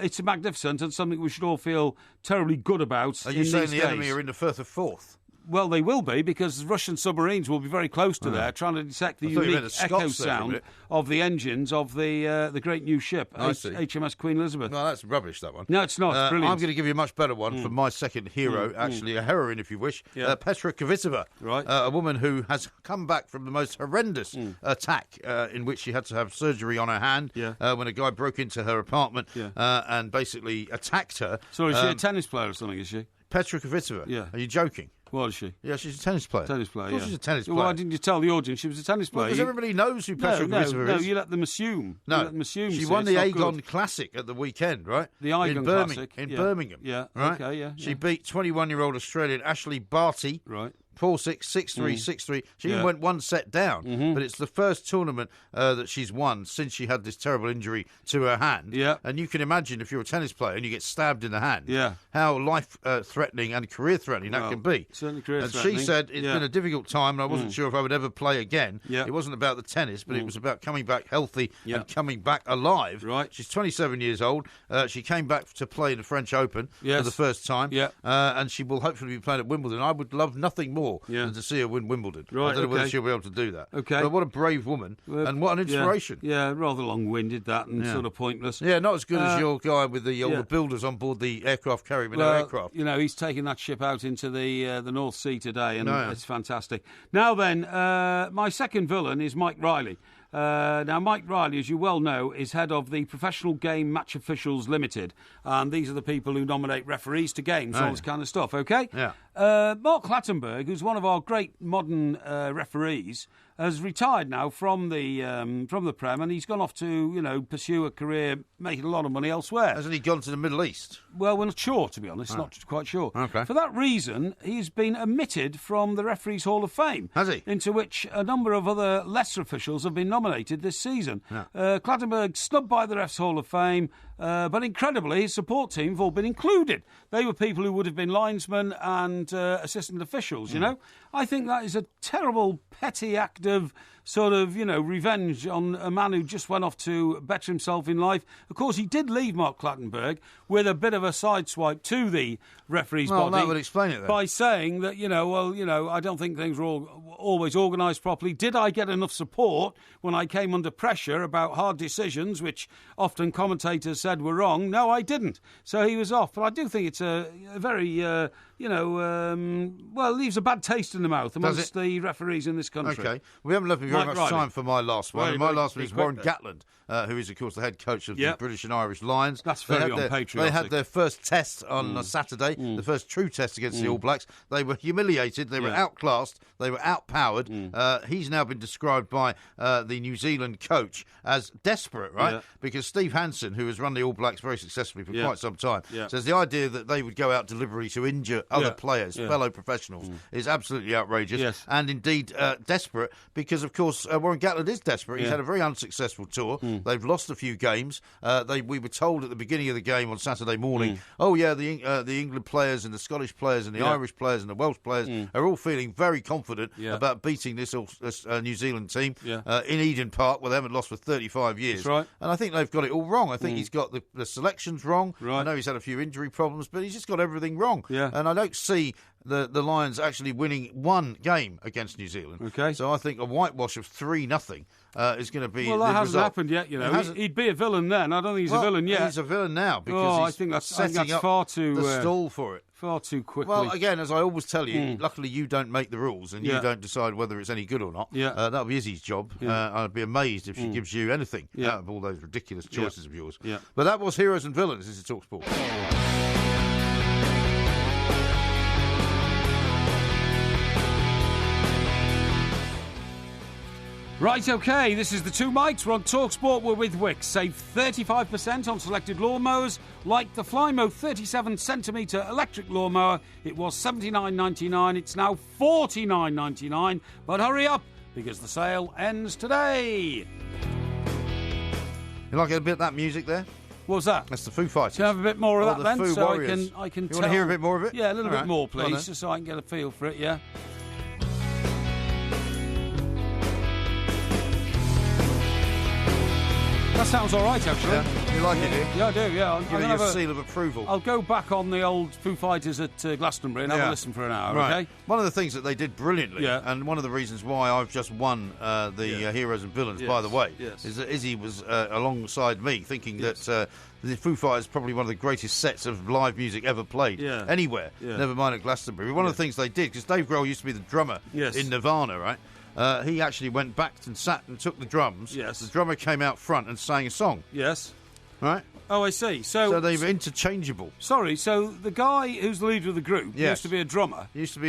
it's magnificent and something we should all feel terribly good about. Are you saying the enemy are in the Firth of Forth? Well, they will be, because Russian submarines will be very close to there, trying to detect the unique echo sound of the engines of the great new ship, HMS Queen Elizabeth. No, that's rubbish, that one. No, it's not. It's brilliant. I'm going to give you a much better one for my second hero, actually a heroine, if you wish, Petra Kvitova, a woman who has come back from the most horrendous attack in which she had to have surgery on her hand when a guy broke into her apartment and basically attacked her. So is she a tennis player or something, is she? Petra Kvitova? Yeah. Are you joking? What is she? Yeah, she's a tennis player. Tennis player, Of course she's a tennis player. Why didn't you tell the audience she was a tennis player? Because everybody knows who Petra Kvitova is. No, you let them assume. No, she won the Aegon Classic at the weekend, right? The Aegon Classic. In Birmingham. Yeah, right? Okay, yeah. She beat 21-year-old Australian Ashley Barty. Right. 4-6, 6-3, 6-3. She even went one set down, but it's the first tournament that she's won since she had this terrible injury to her hand. Yeah. And you can imagine if you're a tennis player and you get stabbed in the hand, how life-threatening and career-threatening that can be. Certainly career-threatening. And she said it's been a difficult time and I wasn't sure if I would ever play again. Yeah. It wasn't about the tennis, but it was about coming back healthy and coming back alive. Right. She's 27 years old. She came back to play in the French Open for the first time. Yeah. And she will hopefully be playing at Wimbledon. I would love nothing more than to see her win Wimbledon. Right, I don't know whether she'll be able to do that. Okay. But what a brave woman and what an inspiration. Yeah, rather long-winded that and sort of pointless. Yeah, not as good as your guy with all the builders on board the aircraft carrier with no aircraft. You know, he's taking that ship out into the North Sea today and it's fantastic. Now then, my second villain is Mike Riley. Now, Mike Riley, as you well know, is head of the Professional Game Match Officials Limited. And these are the people who nominate referees to games, all this kind of stuff, OK? Yeah. Mark Clattenburg, who's one of our great modern referees, has retired now from the Prem, and he's gone off to, pursue a career making a lot of money elsewhere. Hasn't he gone to the Middle East? Well, we're not sure, to be honest. Not quite sure. Okay. For that reason, he's been omitted from the Referees Hall of Fame. Has he? Into which a number of other lesser officials have been nominated this season. Yeah. Clattenburg snubbed by the Refs Hall of Fame, but incredibly, his support team have all been included. They were people who would have been linesmen and assistant officials, you know. I think that is a terrible, petty act of sort of, revenge on a man who just went off to better himself in life. Of course, he did leave Mark Clattenburg with a bit of a sideswipe to the referees' body. Well, that would explain it then. By saying that, I don't think things were always organised properly. Did I get enough support when I came under pressure about hard decisions, which often commentators said were wrong? No, I didn't. So he was off. But I do think it's a very, leaves a bad taste in the mouth amongst the referees in this country. OK. We haven't left me very much time for my last one. My last one is Warren Gatland, who is, of course, the head coach of the British and Irish Lions. That's very unpatriotic. They had their first test on Saturday, the first true test against the All Blacks. They were humiliated. They were outclassed. They were outpowered. He's now been described by the New Zealand coach as desperate, right? Yeah. Because Steve Hansen, who has run the All Blacks very successfully for quite some time, says the idea that they would go out deliberately to injure other players, fellow professionals, is absolutely outrageous and indeed desperate because, of course, course, Warren Gatland is desperate. He's had a very unsuccessful tour. They've lost a few games. We were told at the beginning of the game on Saturday morning, the England players and the Scottish players and the Irish players and the Welsh players are all feeling very confident about beating this New Zealand team in Eden Park, where they haven't lost for 35 years. That's right. And I think they've got it all wrong. I think he's got the selections wrong. Right. I know he's had a few injury problems, but he's just got everything wrong. Yeah. And I don't see the Lions actually winning one game against New Zealand. Okay. So I think a whitewash of 3-0 is going to be well, that hasn't happened yet, you know. He'd be a villain then. I don't think he's a villain yet. He's a villain now because I think that's far too... the stall for it. Far too quickly. Well, again, as I always tell you, luckily you don't make the rules and you don't decide whether it's any good or not. Yeah. That'll be Izzy's job. I'd be amazed if she gives you anything out of all those ridiculous choices of yours. Yeah. But that was Heroes and Villains. This is talkSPORT. Right, OK, this is the Two Mics. We're on talkSPORT. We're with Wix. Save 35% on selected lawnmowers, like the Flymo 37cm electric lawnmower. It was $79.99. It's now $49.99. But hurry up, because the sale ends today. You like a bit of that music there? What was that? That's the Foo Fighters. Can I have a bit more of that then? Foo so Warriors. I can you tell. Want to hear a bit more of it? Yeah, a little bit more, please, just so I can get a feel for it, yeah. That sounds all right, actually. Yeah. You like it, do you? Yeah, I do, yeah. Give it your seal of approval. I'll go back on the old Foo Fighters at Glastonbury and have a listen for an hour, OK? One of the things that they did brilliantly, and one of the reasons why I've just won the Heroes and Villains, by the way, is that Izzy was alongside me thinking that the Foo Fighters is probably one of the greatest sets of live music ever played anywhere, never mind at Glastonbury. One of the things they did, because Dave Grohl used to be the drummer in Nirvana, right? He actually went back and sat and took the drums. Yes. The drummer came out front and sang a song. Yes. Right? Oh, I see. So they were interchangeable. Sorry, so the guy who's the leader of the group used to be a drummer?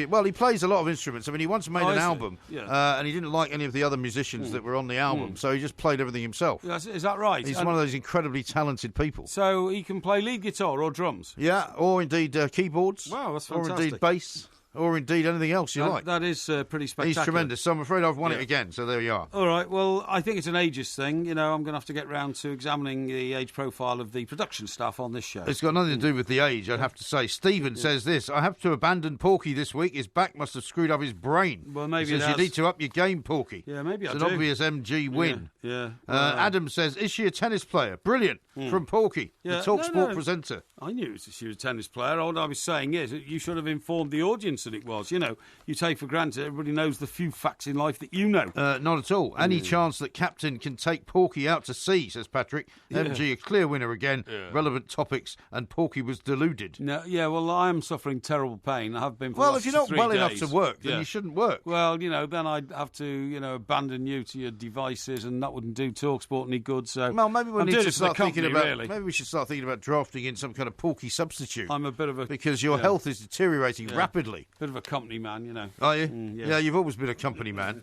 Well, he plays a lot of instruments. I mean, he once made an album, and he didn't like any of the other musicians that were on the album, so he just played everything himself. Is that right? He's one of those incredibly talented people. So he can play lead guitar or drums? Yeah, or indeed keyboards. Wow, that's fantastic. Or indeed bass. Or indeed anything else you like. That is pretty spectacular. He's tremendous. So I'm afraid I've won it again, so there you are. All right, well, I think it's an ageist thing. You know, I'm going to have to get round to examining the age profile of the production staff on this show. It's got nothing to do with the age, I'd have to say. Stephen says this: I have to abandon Porky this week. His back must have screwed up his brain. Well, maybe he says you need to up your game, Porky. Yeah, maybe it's an obvious MG win. Yeah. Adam says, is she a tennis player? Brilliant. From Porky, the talkSPORT presenter. I knew she was a tennis player. All I was saying is that you should have informed the audience that it was. You know, you take for granted everybody knows the few facts in life that you know. Not at all. Any chance that Captain can take Porky out to sea, says Patrick. MG, a clear winner again. Relevant topics, and Porky was deluded. No, well, I am suffering terrible pain. I have been for Well, if you're not well days. enough to work, then you shouldn't work. Well, you know, then I'd have to, abandon you to your devices, and that wouldn't do talkSPORT any good. So, well, maybe we need to start thinking about. Really. Maybe we should start thinking about drafting in some kind of Porky substitute. I'm a bit of a because your health is deteriorating rapidly. Bit of a company man, you know. Are you? Yeah, you've always been a company man.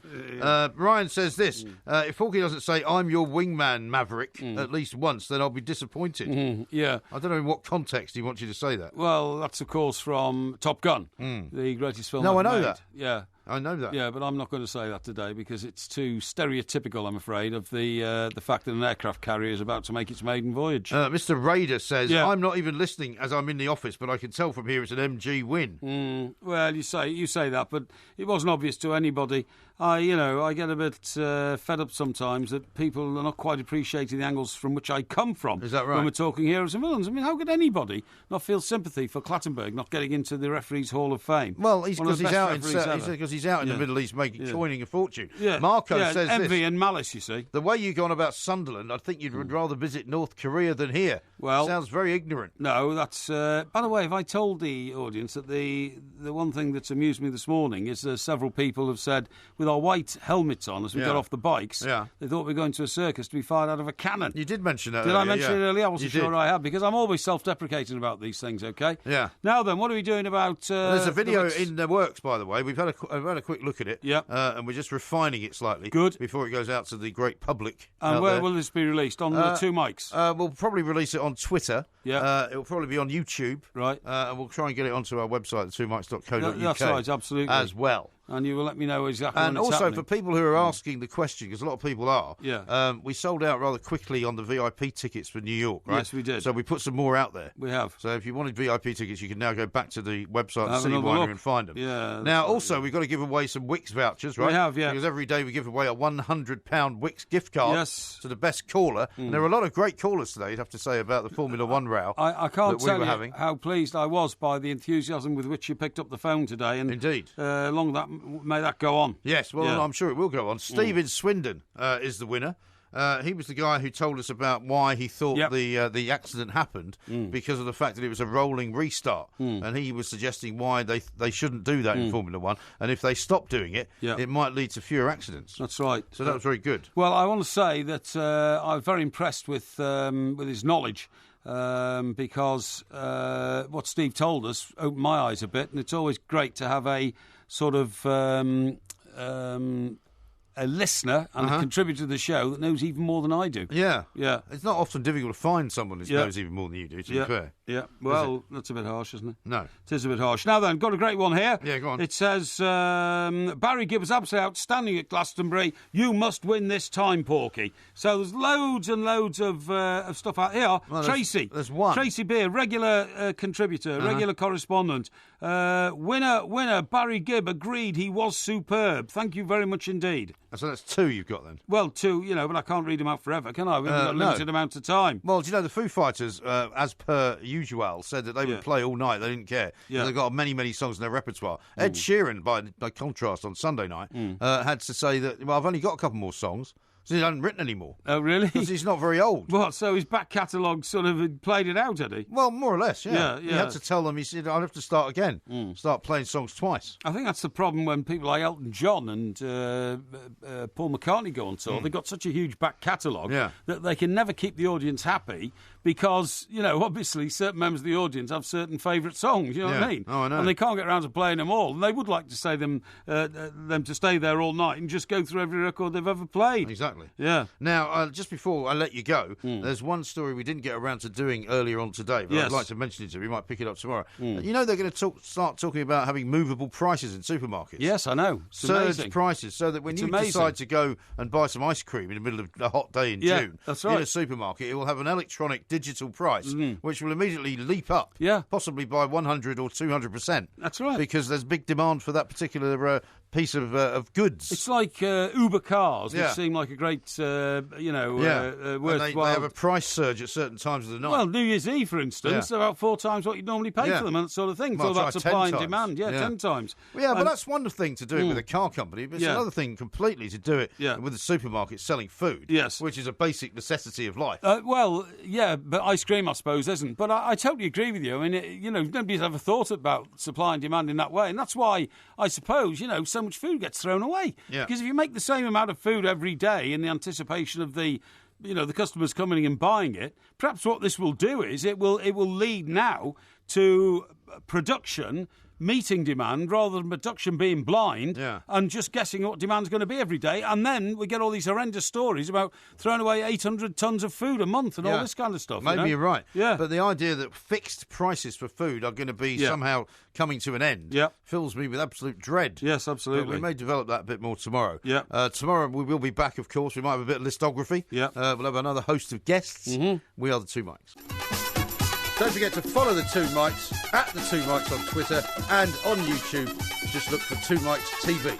Ryan says this: if Porky doesn't say "I'm your wingman, Maverick" at least once, then I'll be disappointed. Yeah, I don't know in what context he wants you to say that. Well, that's of course from Top Gun, the greatest film. No, ever I know made. that. Yeah. I know that. Yeah, but I'm not going to say that today because it's too stereotypical, I'm afraid, of the fact that an aircraft carrier is about to make its maiden voyage. Mr. Raider says, I'm not even listening as I'm in the office, but I can tell from here it's an MG win. Well, you say that, but it wasn't obvious to anybody. I get a bit fed up sometimes that people are not quite appreciating the angles from which I come from. Is that right? When we're talking heroes and villains. I mean, how could anybody not feel sympathy for Clattenburg not getting into the Referees Hall of Fame? Well, because he's out in the Middle East coining a fortune. Yeah. Marco says envy this. and malice, you see. The way you go on about Sunderland, I think you'd rather visit North Korea than here. Well, sounds very ignorant. No, that's... by the way, if I told the audience that the one thing that's amused me this morning is several people have said, with our white helmets on as we got off the bikes, they thought we were going to a circus to be fired out of a cannon. You did mention that Did earlier, I mention it earlier? I wasn't sure did. I had, because I'm always self-deprecating about these things, OK? Yeah. Now then, what are we doing about... there's a video in the works, by the way. We've had a quick look at it. Yeah. And we're just refining it slightly. Good. Before it goes out to the great public. And where will this be released? On the Two Mics? We'll probably release it on Twitter. Yeah. It'll probably be on YouTube. Right. And we'll try and get it onto our website, twomics.co.uk. That's right, absolutely. As well. And you will let me know exactly And when it's also, happening. for people who are asking the question, because a lot of people are, we sold out rather quickly on the VIP tickets for New York, right? Yes, we did. So we put some more out there. We have. So if you wanted VIP tickets, you can now go back to the website of City Winery and find them. Yeah. Now, also, we've got to give away some Wix vouchers, right? We have, yeah. Because every day we give away a £100 Wix gift card to the best caller. And there are a lot of great callers today, you'd have to say, about the Formula One row. I can't that we tell were you having. how pleased I was by the enthusiasm with which you picked up the phone today. And indeed. Long that may that go on. Yes, well, I'm sure it will go on. Steve in Swindon is the winner. He was the guy who told us about why he thought the accident happened because of the fact that it was a rolling restart. And he was suggesting why they shouldn't do that in Formula One. And if they stop doing it, it might lead to fewer accidents. That's right. So that was very good. Well, I want to say that I was very impressed with his knowledge. Because what Steve told us opened my eyes a bit, and it's always great to have a sort of a listener and a contributor to the show that knows even more than I do. Yeah. Yeah. It's not often difficult to find someone who knows even more than you do, to be fair. Yeah. Well, that's a bit harsh, isn't it? No. It is a bit harsh. Now then, got a great one here. Yeah, go on. It says, Barry Gibb was absolutely outstanding at Glastonbury. You must win this time, Porky. So there's loads and loads of stuff out here. Well, Tracy. There's one. Tracy Beer, regular contributor, regular correspondent. Winner, Barry Gibb agreed he was superb. Thank you very much indeed. So that's two you've got then? Well, two, but I can't read them out forever, can I? We've got a limited amount of time. Well, do you know, the Foo Fighters, as per usual, said that they would play all night. They didn't care. Yeah. They've got many, many songs in their repertoire. Ed Sheeran, by contrast, on Sunday night, had to say that, well, I've only got a couple more songs. So he hasn't written anymore. Oh, really? Because he's not very old. What, so his back catalogue sort of played it out, had he? Well, more or less, yeah. He had to tell them, he said, I'll have to start again. Start playing songs twice. I think that's the problem when people like Elton John and Paul McCartney go on tour. They've got such a huge back catalogue that they can never keep the audience happy because, obviously certain members of the audience have certain favourite songs, you know what I mean? Oh, I know. And they can't get around to playing them all. And they would like to say them to stay there all night and just go through every record they've ever played. Exactly. Yeah. Now, just before I let you go, there's one story we didn't get around to doing earlier on today, but I'd like to mention it to you. We might pick it up tomorrow. You know they're going to start talking about having movable prices in supermarkets. Yes, I know. It's amazing. Prices, so that when you decide to go and buy some ice cream in the middle of a hot day in June that's right. in a supermarket, it will have an electronic digital price, which will immediately leap up, possibly by 100 or 200%. That's right. Because there's big demand for that particular piece of goods. It's like Uber cars, which seem like a great, worthwhile. They have a price surge at certain times of the night. Well, New Year's Eve, for instance, about 4 times what you'd normally pay for them and that sort of thing. It's all about supply and demand. 10 times. Well, but that's one thing to do it with a car company, but it's another thing completely to do it with a supermarket selling food, which is a basic necessity of life. But ice cream, I suppose, isn't. But I totally agree with you. I mean, nobody's ever thought about supply and demand in that way, and that's why I suppose, so much food gets thrown away. Yeah. Because if you make the same amount of food every day in the anticipation of the customers coming in and buying it, perhaps what this will do is it will lead now to production meeting demand rather than production being blind and just guessing what demand's going to be every day. And then we get all these horrendous stories about throwing away 800 tonnes of food a month and all this kind of stuff. Maybe you're right. Yeah. But the idea that fixed prices for food are going to be somehow coming to an end fills me with absolute dread. Yes, absolutely. But we may develop that a bit more tomorrow. Yeah. Tomorrow we will be back, of course. We might have a bit of listography. Yeah. We'll have another host of guests. We are the Two Mics. Don't forget to follow the Two Mics at the Two Mics on Twitter and on YouTube. Just look for Two Mics TV.